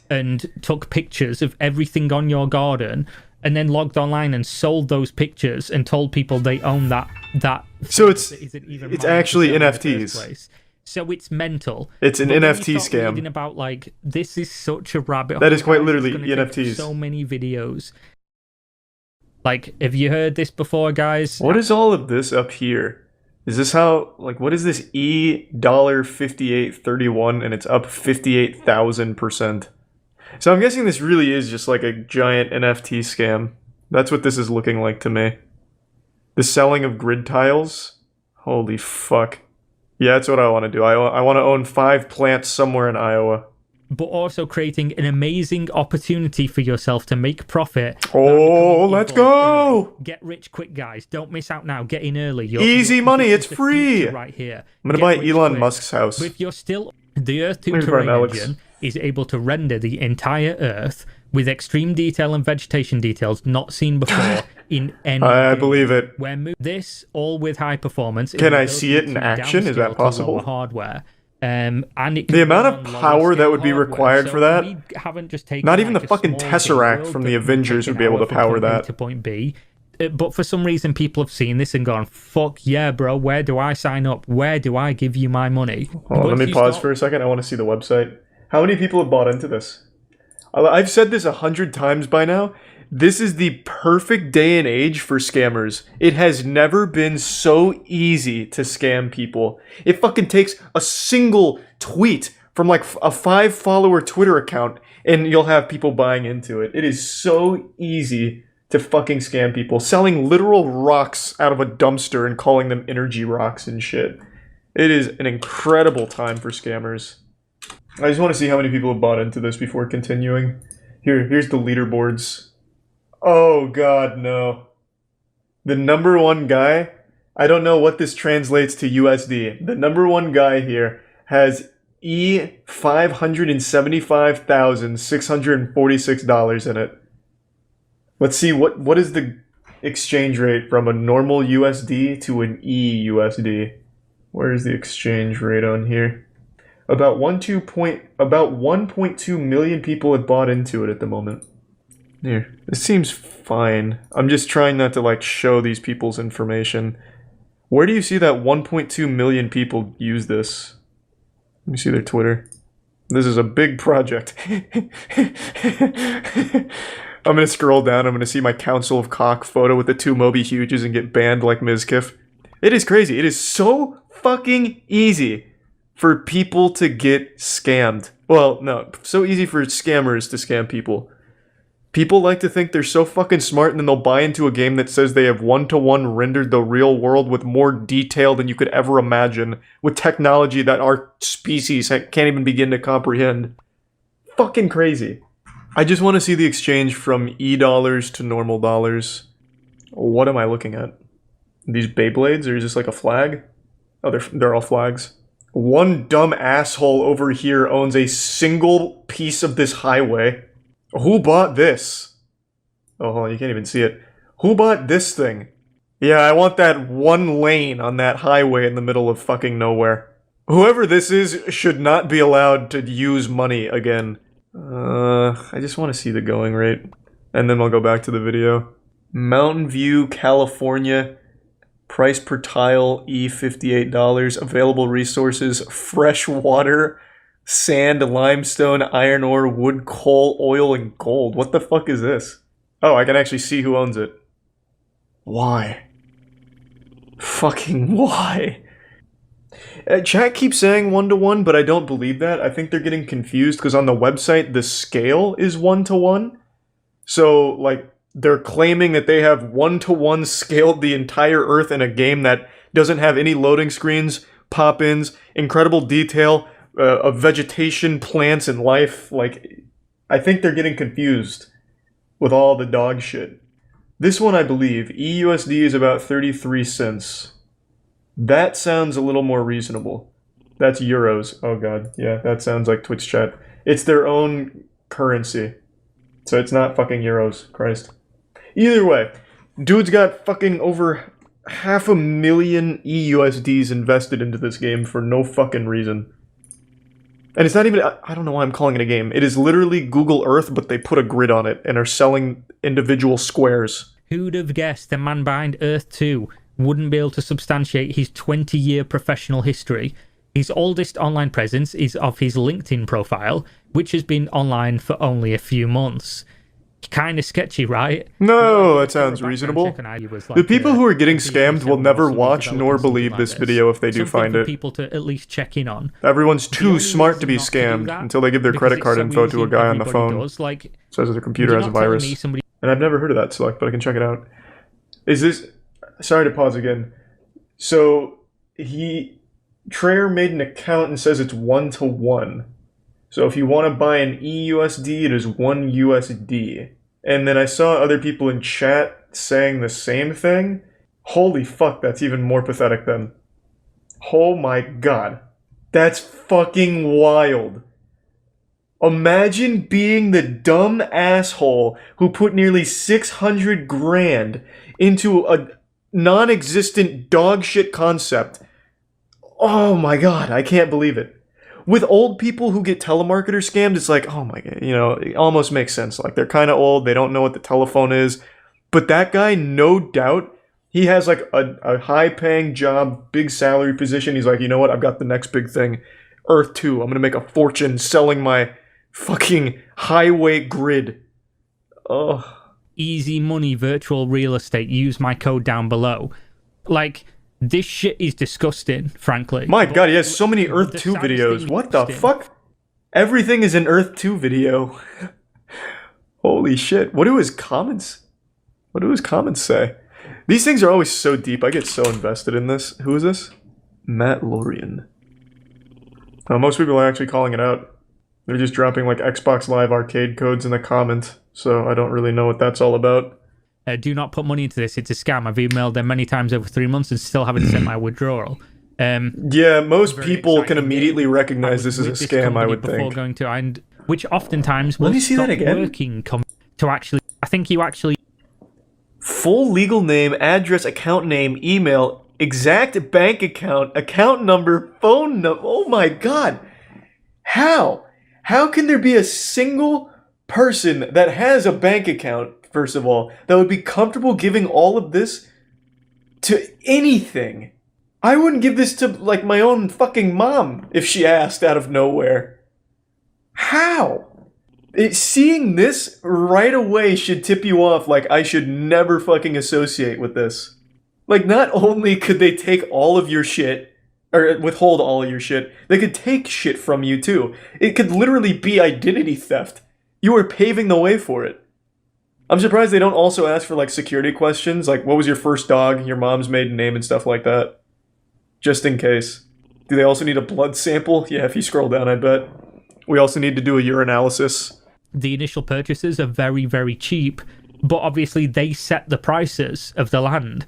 and took pictures of everything on your garden and then logged online and sold those pictures and told people they own that So it's it's actually NFTs. So it's mental. It's an But when NFT you start scam. reading about like this is such a rabbit hole. That is quite guys, literally it's gonna take NFTs. So many videos. Like, have you heard this before, guys? What is all of this up here? Is this how, like, what is this $58.31 and it's up 58,000%? So I'm guessing this really is just like a giant NFT scam. That's what this is looking like to me. The selling of grid tiles? Holy fuck. Yeah, that's what I want to do. I want to own 5 plants somewhere in Iowa. But also creating an amazing opportunity for yourself to make profit. Oh, let's go! Get rich quick, guys. Don't miss out now. Get in early. Easy money. It's free. Right here. I'm going to buy Elon Musk's house. If you're still... The Earth 2 terrain engine is able to render the entire Earth with extreme detail and vegetation details not seen before in any I believe it. Where this, all with high performance... Can I see it in action? Is that possible? Hardware. And it the amount of power that would be required so for that, we haven't just taken not even the like fucking Tesseract from the Avengers would be able to power that. To point B. But for some reason, people have seen this and gone, fuck yeah, bro, where do I sign up? Where do I give you my money? Let me pause for a second. I want to see the website. How many people have bought into this? I've said this 100 times by now. This is the perfect day and age for scammers. It has never been so easy to scam people. It fucking takes a single tweet from like a 5-follower Twitter account and you'll have people buying into it. It is so easy to fucking scam people. Selling literal rocks out of a dumpster and calling them energy rocks and shit. It is an incredible time for scammers. I just want to see how many people have bought into this before continuing. Here's the leaderboards. Oh god, no. The number one guy, I don't know what this translates to USD. The number one guy here has $575,646 in it. Let's see, what is the exchange rate from a normal USD to an EUSD? Where is the exchange rate on here? About 1.2 million people have bought into it at the moment. Here, this seems fine. I'm just trying not to like show these people's information. Where do you see that 1.2 million people use this? Let me see their Twitter. This is a big project. I'm gonna scroll down. I'm gonna see my Council of Cock photo with the 2 Moby Huges and get banned like Mizkif. It is crazy. It is so fucking easy for people to get scammed. Well, no, so easy for scammers to scam people. People like to think they're so fucking smart and then they'll buy into a game that says they have one-to-one rendered the real world with more detail than you could ever imagine, with technology that our species can't even begin to comprehend. Fucking crazy. I just want to see the exchange from E-dollars to normal dollars. What am I looking at? These Beyblades, or is this like a flag? Oh, they're all flags. One dumb asshole over here owns a single piece of this highway. Who bought this? Oh, hold on, you can't even see it. Who bought this thing? Yeah, I want that one lane on that highway in the middle of fucking nowhere. Whoever this is should not be allowed to use money again. I just want to see the going rate. And then I'll go back to the video. Mountain View, California. Price per tile, $58. Available resources, fresh water, sand, limestone, iron ore, wood, coal, oil, and gold. What the fuck is this? Oh, I can actually see who owns it. Why? Fucking why? Chat keeps saying 1-to-1, but I don't believe that. I think they're getting confused because on the website, the scale is 1-to-1. So, like, they're claiming that they have 1-to-1 scaled the entire Earth in a game that doesn't have any loading screens, pop-ins, incredible detail, of vegetation, plants, and life. Like, I think they're getting confused with all the dog shit. This one, I believe, EUSD is about 33 cents. That sounds a little more reasonable. That's euros. Oh god, yeah, that sounds like Twitch chat. It's their own currency. So it's not fucking euros, Christ. Either way, dude's got fucking over 500,000 EUSDs invested into this game for no fucking reason. And it's not even, I don't know why I'm calling it a game. It is literally Google Earth, but they put a grid on it and are selling individual squares. Who'd have guessed the man behind Earth 2 wouldn't be able to substantiate his 20-year professional history? His oldest online presence is of his LinkedIn profile, which has been online for only a few months. Kind of sketchy, right? No, that sounds reasonable. The people who are getting scammed will never watch nor believe this video if they do find it. People to at least check in on. Everyone's too smart to be scammed until they give their credit card info to a guy on the phone. Says their computer has a virus. And I've never heard of that select, but I can check it out. Is this... Sorry to pause again. So, Trayer made an account and says it's 1-to-1. So if you want to buy an EUSD, it is 1 USD. And then I saw other people in chat saying the same thing. Holy fuck, that's even more pathetic then. Oh my god. That's fucking wild. Imagine being the dumb asshole who put nearly 600 grand into a non-existent dog shit concept. Oh my god, I can't believe it. With old people who get telemarketer scammed, it's like, oh my god, you know, it almost makes sense. Like, they're kind of old, they don't know what the telephone is. But that guy, no doubt, he has like a high-paying job, big salary position. He's like, you know what, I've got the next big thing. Earth 2, I'm gonna make a fortune selling my fucking highway grid. Oh. Easy money virtual real estate. Use my code down below. Like... This shit is disgusting, frankly. My god, he has so many Earth 2 videos. What the fuck? Everything is an Earth 2 video. Holy shit. What do his comments say? These things are always so deep. I get so invested in this. Who is this? Matt Lorian. Most people are actually calling it out. They're just dropping like Xbox Live Arcade codes in the comment. So I don't really know what that's all about. Do not put money into this. It's a scam. I've emailed them many times over 3 months and still haven't sent my withdrawal. Yeah, most people can immediately recognize this as a scam, I would think. Going to, and which oftentimes will stop working to actually... I think you actually... Full legal name, address, account name, email, exact bank account number, phone number. Oh my god. How? How can there be a single person that has a bank account, first of all, that would be comfortable giving all of this to anything? I wouldn't give this to, like, my own fucking mom if she asked out of nowhere. How? Seeing this right away should tip you off, like, I should never fucking associate with this. Like, not only could they take all of your shit, or withhold all of your shit, they could take shit from you too. It could literally be identity theft. You are paving the way for it. I'm surprised they don't also ask for, like, security questions, like, what was your first dog, your mom's maiden name, and stuff like that. Just in case. Do they also need a blood sample? Yeah, if you scroll down, I bet. We also need to do a urinalysis. The initial purchases are very, very cheap, but obviously they set the prices of the land.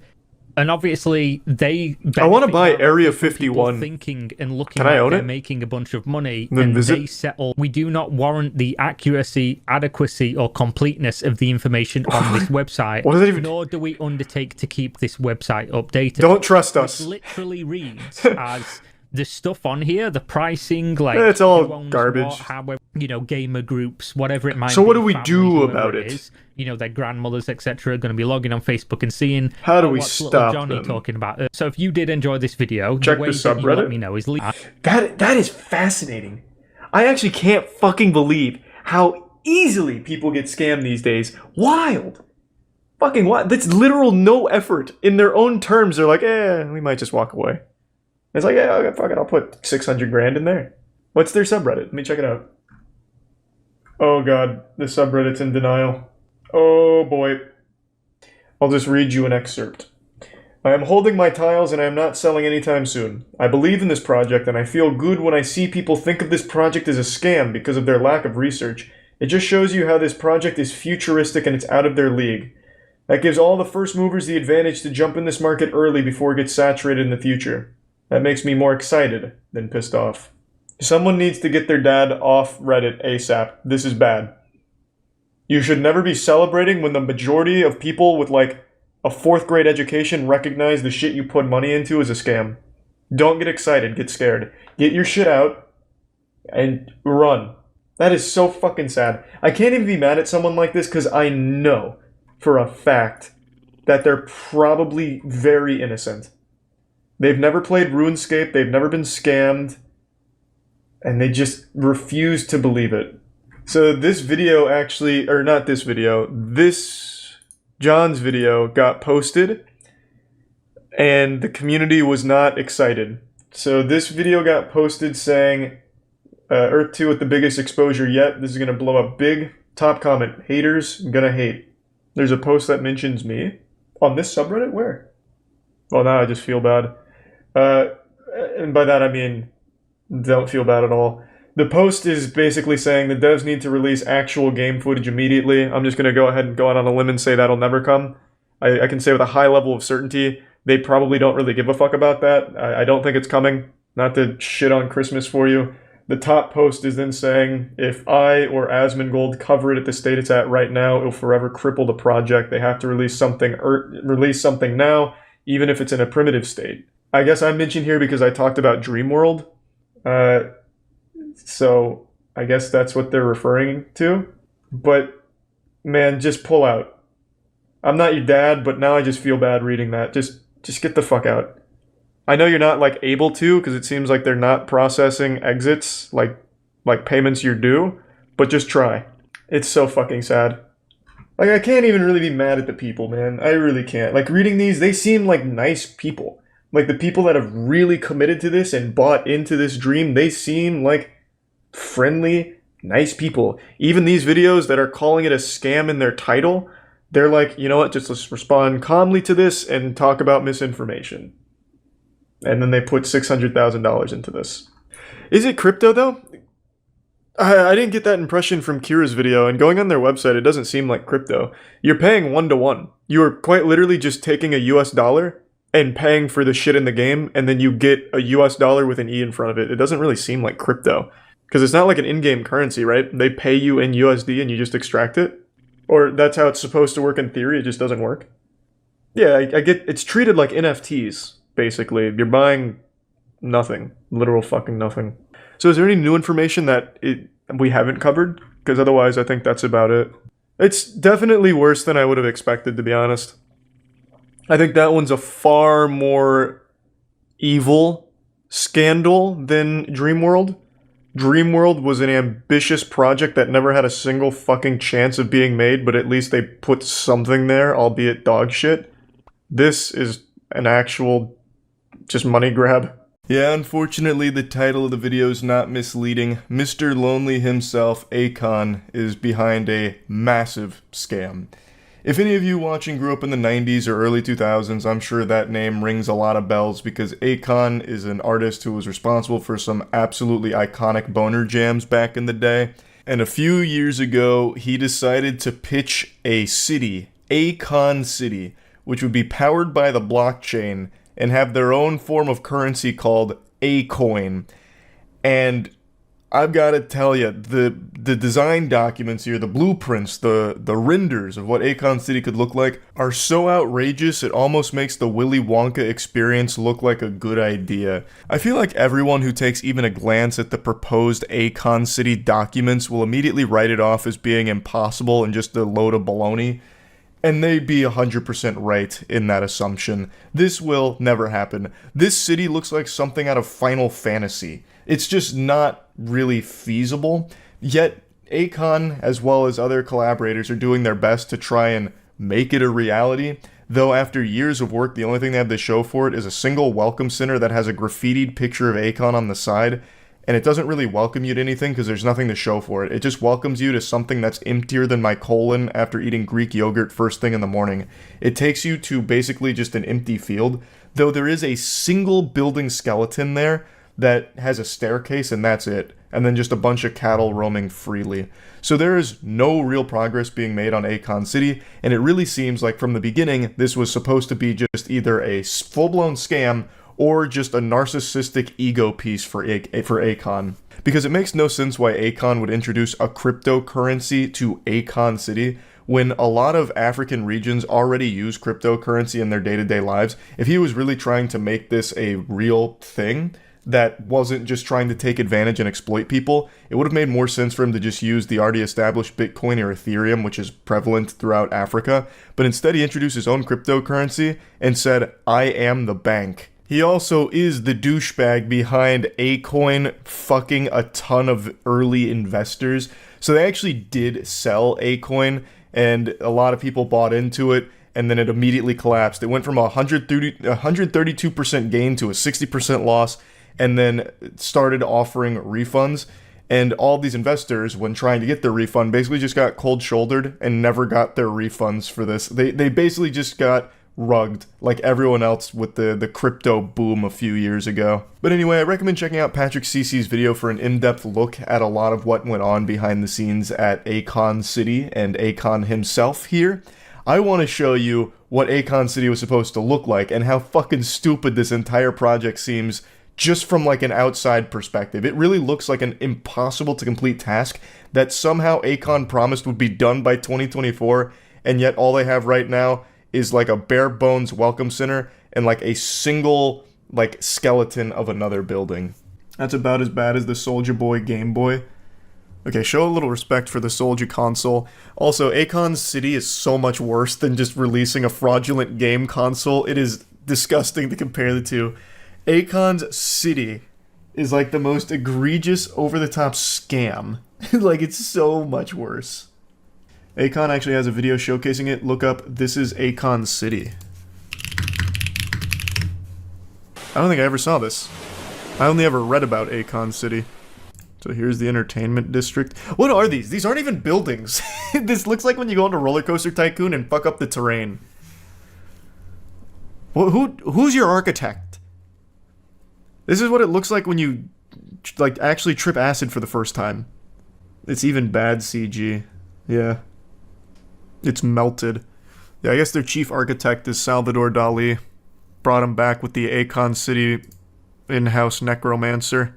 And obviously they... I want to buy Area 51. Thinking and looking Can I own they're it? Making a bunch of money, then and visit? they settle. We do not warrant the accuracy, adequacy, or completeness of the information on this website. What does that even... Nor do we undertake to keep this website updated. Don't trust us. It literally reads as the stuff on here, the pricing, like it's all who owns garbage. what, however, you know, gamer groups, whatever it might be. So what do we do families, about whoever it? Is, you know, their grandmothers, etc., are going to be logging on Facebook and seeing how do we what's stop little Johnny them? talking about. So if you did enjoy this video, check the way the that you subreddit. let me know is that is fascinating. I actually can't fucking believe how easily people get scammed these days. Wild. Fucking wild. That's literal no effort. In their own terms, they're like, we might just walk away. It's like, okay, fuck it, I'll put 600 grand in there. What's their subreddit? Let me check it out. Oh god, the subreddit's in denial. Oh boy. I'll just read you an excerpt. I am holding my tiles and I am not selling anytime soon. I believe in this project and I feel good when I see people think of this project as a scam because of their lack of research. It just shows you how this project is futuristic and it's out of their league. That gives all the first movers the advantage to jump in this market early before it gets saturated in the future. That makes me more excited than pissed off. Someone needs to get their dad off Reddit ASAP. This is bad. You should never be celebrating when the majority of people with like a 4th grade education recognize the shit you put money into as a scam. Don't get excited, get scared. Get your shit out and run. That is so fucking sad. I can't even be mad at someone like this because I know for a fact that they're probably very innocent. They've never played RuneScape, they've never been scammed, and they just refuse to believe it. So this video actually, or not this video, this John's video got posted and the community was not excited. So this video got posted saying, Earth 2 with the biggest exposure yet. This is going to blow up big. Top comment, haters gonna hate. There's a post that mentions me. On this subreddit? Where? Well, now I just feel bad. And by that I mean, don't feel bad at all. The post is basically saying the devs need to release actual game footage immediately. I'm just going to go ahead and go out on a limb and say that'll never come. I can say with a high level of certainty, they probably don't really give a fuck about that. I don't think it's coming. Not to shit on Christmas for you. The top post is then saying, if I or Asmongold cover it at the state it's at right now, it'll forever cripple the project. They have to release something now, even if it's in a primitive state. I guess I mentioned here because I talked about Dreamworld. So I guess that's what they're referring to. But man, just pull out. I'm not your dad, but now I just feel bad reading that. Just get the fuck out. I know you're not like able to, because it seems like they're not processing exits like payments you're due, but just try. It's so fucking sad. Like, I can't even really be mad at the people, man. I really can't. Like, reading these, they seem like nice people. Like, the people that have really committed to this and bought into this dream, they seem like friendly, nice people. Even these videos that are calling it a scam in their title, they're like, you know what, just let's respond calmly to this and talk about misinformation. And then they put $600,000 into this. Is it crypto, though? I didn't get that impression from Kira's video, and going on their website, it doesn't seem like crypto. You're paying 1-to-1. You're quite literally just taking a US dollar and paying for the shit in the game, and then you get a US dollar with an E in front of it. It doesn't really seem like crypto. Because it's not like an in-game currency, right? They pay you in USD and you just extract it. Or that's how it's supposed to work in theory, it just doesn't work. Yeah, I get, it's treated like NFTs, basically. You're buying nothing. Literal fucking nothing. So is there any new information that we haven't covered? Because otherwise I think that's about it. It's definitely worse than I would have expected, to be honest. I think that one's a far more evil scandal than Dreamworld. Dreamworld was an ambitious project that never had a single fucking chance of being made, but at least they put something there, albeit dog shit. This is an actual just money grab. Yeah, unfortunately the title of the video is not misleading. Mr. Lonely himself, Akon, is behind a massive scam. If any of you watching grew up in the 90s or early 2000s, I'm sure that name rings a lot of bells because Akon is an artist who was responsible for some absolutely iconic boner jams back in the day. And a few years ago, he decided to pitch a city, Akon City, which would be powered by the blockchain and have their own form of currency called Acoin. And I've got to tell you, the design documents here, the blueprints, the renders of what Akon City could look like are so outrageous it almost makes the Willy Wonka experience look like a good idea. I feel like everyone who takes even a glance at the proposed Akon City documents will immediately write it off as being impossible and just a load of baloney. And they'd be 100% right in that assumption. This will never happen. This city looks like something out of Final Fantasy. It's just not really feasible. Yet, Akon, as well as other collaborators, are doing their best to try and make it a reality. Though after years of work, the only thing they have to show for it is a single welcome center that has a graffitied picture of Akon on the side. And it doesn't really welcome you to anything because there's nothing to show for it. It just welcomes you to something that's emptier than my colon after eating Greek yogurt first thing in the morning. It takes you to basically just an empty field, though there is a single building skeleton there that has a staircase and that's it, and then just a bunch of cattle roaming freely. So there is no real progress being made on Akon City, and it really seems like from the beginning this was supposed to be just either a full-blown scam or just a narcissistic ego piece for Akon. Because it makes no sense why Akon would introduce a cryptocurrency to Akon City when a lot of African regions already use cryptocurrency in their day-to-day lives. If he was really trying to make this a real thing that wasn't just trying to take advantage and exploit people, it would have made more sense for him to just use the already established Bitcoin or Ethereum, which is prevalent throughout Africa. But instead he introduced his own cryptocurrency and said, I am the bank. He also is the douchebag behind Acoin fucking a ton of early investors. So they actually did sell Akon, and a lot of people bought into it, and then it immediately collapsed. It went from 132% gain to a 60% loss, and then started offering refunds. And all these investors, when trying to get their refund, basically just got cold-shouldered and never got their refunds for this. They basically just got rugged like everyone else with the crypto boom a few years ago. But anyway, I recommend checking out Patrick CC's video for an in-depth look at a lot of what went on behind the scenes at Akon City and Akon himself here. I want to show you what Akon City was supposed to look like and how fucking stupid this entire project seems just from like an outside perspective. It really looks like an impossible to complete task that somehow Akon promised would be done by 2024, and yet all they have right now is like a bare bones welcome center and like a single like skeleton of another building. That's about as bad as the Soulja Boy Game Boy. Okay, show a little respect for the Soulja console. Also, Akon City is so much worse than just releasing a fraudulent game console. It is disgusting to compare the two. Akon's City is like the most egregious, over-the-top scam. Like, it's so much worse. Akon actually has a video showcasing it. Look up, this is Akon City. I don't think I ever saw this. I only ever read about Akon City. So here's the entertainment district. What are these? These aren't even buildings. This looks like when you go into Roller Coaster Tycoon and fuck up the terrain. Well, who's your architect? This is what it looks like when you like actually trip acid for the first time. It's even bad CG. Yeah. It's melted. Yeah, I guess their chief architect is Salvador Dali. Brought him back with the Akon City in-house necromancer.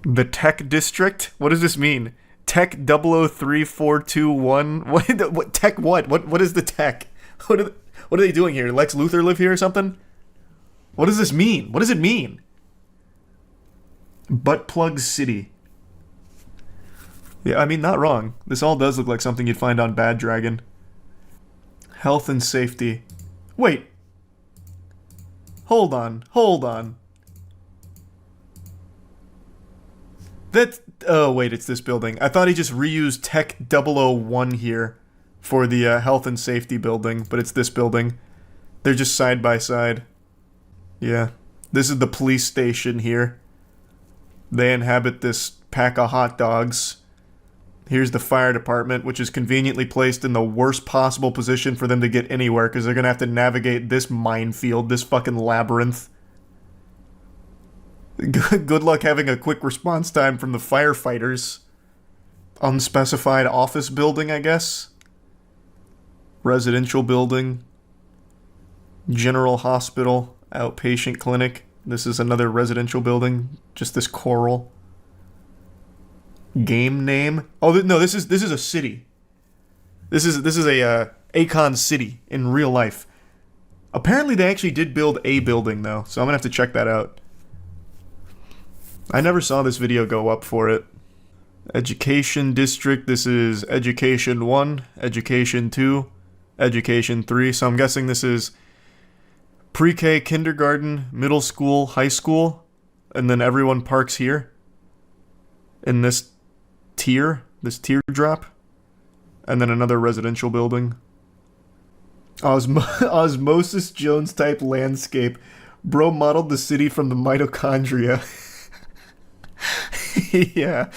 The Tech District? What does this mean? Tech 003421? What tech what? What is the tech? What are they doing here? Lex Luthor live here or something? What does this mean? What does it mean? Butt Plug City. Yeah, I mean, not wrong. This all does look like something you'd find on Bad Dragon. Health and safety. Wait. Hold on. Oh wait, it's this building. I thought he just reused Tech 001 here for the health and safety building, but it's this building. They're just side by side. Yeah. This is the police station here. They inhabit this pack of hot dogs. Here's the fire department, which is conveniently placed in the worst possible position for them to get anywhere, because they're gonna have to navigate this minefield, this fucking labyrinth. Good luck having a quick response time from the firefighters. Unspecified office building, I guess. Residential building. General hospital. Outpatient clinic. This is another residential building. Just this coral. Game name. Oh no, this is a city. This is a Akon City in real life. Apparently they actually did build a building though, so I'm gonna have to check that out. I never saw this video go up for it. Education District, this is Education 1, Education 2, Education 3, so I'm guessing this is pre-K, kindergarten, middle school, high school, and then everyone parks here. In this teardrop, and then another residential building. Osmosis Jones type landscape. Bro modeled the city from the mitochondria. Yeah,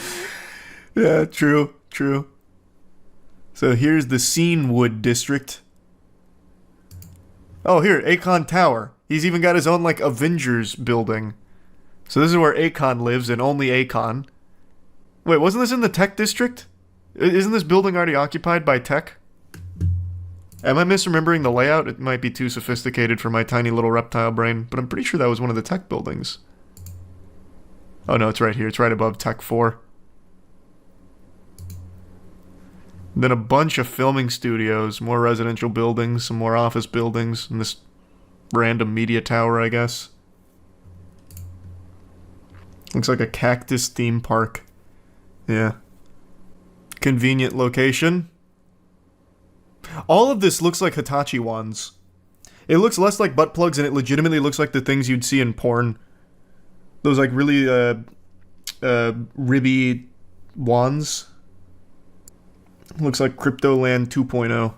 true. So here's the Scenewood district. Oh, here, Akon Tower. He's even got his own, like, Avengers building. So this is where Akon lives, and only Akon. Wait, wasn't this in the Tech District? Isn't this building already occupied by Tech? Am I misremembering the layout? It might be too sophisticated for my tiny little reptile brain, but I'm pretty sure that was one of the Tech buildings. Oh no, it's right here. It's right above Tech 4. Then a bunch of filming studios, more residential buildings, some more office buildings, and this random media tower, I guess. Looks like a cactus theme park. Yeah. Convenient location. All of this looks like Hitachi wands. It looks less like butt plugs, and it legitimately looks like the things you'd see in porn. Those, like, really, ribby wands. Looks like Cryptoland 2.0.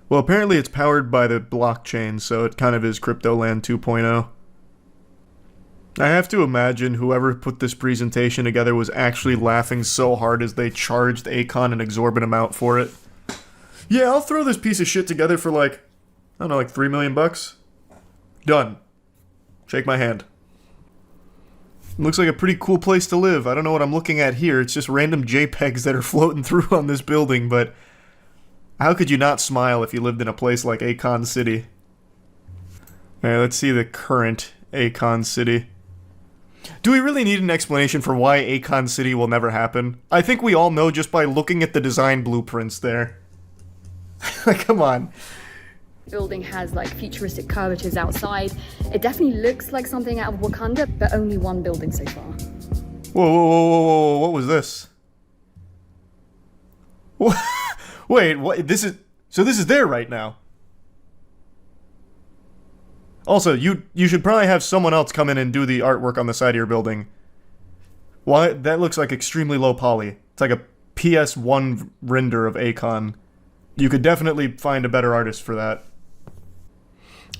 Well, apparently it's powered by the blockchain, so it kind of is Cryptoland 2.0. I have to imagine whoever put this presentation together was actually laughing so hard as they charged Akon an exorbitant amount for it. Yeah, I'll throw this piece of shit together for like, I don't know, like $3 million bucks. Done. Shake my hand. Looks like a pretty cool place to live. I don't know what I'm looking at here. It's just random JPEGs that are floating through on this building, but how could you not smile if you lived in a place like Akon City? Alright, let's see the current Akon City. Do we really need an explanation for why Akon City will never happen? I think we all know just by looking at the design blueprints there. Like, come on. Building has like futuristic curvatures outside. It definitely looks like something out of Wakanda, but only one building so far. Whoa, what was this? Wait, what? This is there right now. Also, you should probably have someone else come in and do the artwork on the side of your building. Why? That looks like extremely low poly. It's like a PS1 render of Akon. You could definitely find a better artist for that.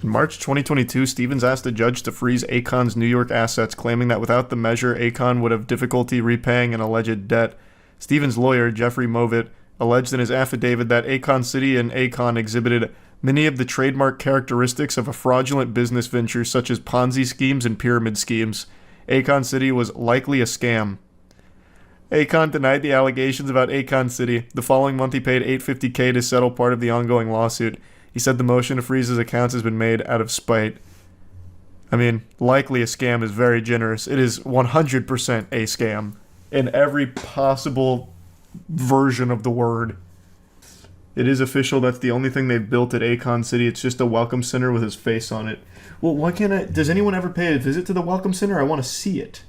In March 2022, Stevens asked a judge to freeze Akon's New York assets, claiming that without the measure, Akon would have difficulty repaying an alleged debt. Stevens' lawyer, Jeffrey Movitt, alleged in his affidavit that Akon City and Akon exhibited many of the trademark characteristics of a fraudulent business venture, such as Ponzi schemes and pyramid schemes. Akon City was likely a scam. Akon denied the allegations about Akon City. The following month, he paid $850K to settle part of the ongoing lawsuit. He said the motion to freeze his accounts has been made out of spite. I mean, likely a scam is very generous. It is 100% a scam. In every possible version of the word. It is official. That's the only thing they've built at Akon City. It's just a welcome center with his face on it. Well, why can't I... Does anyone ever pay a visit to the welcome center? I want to see it.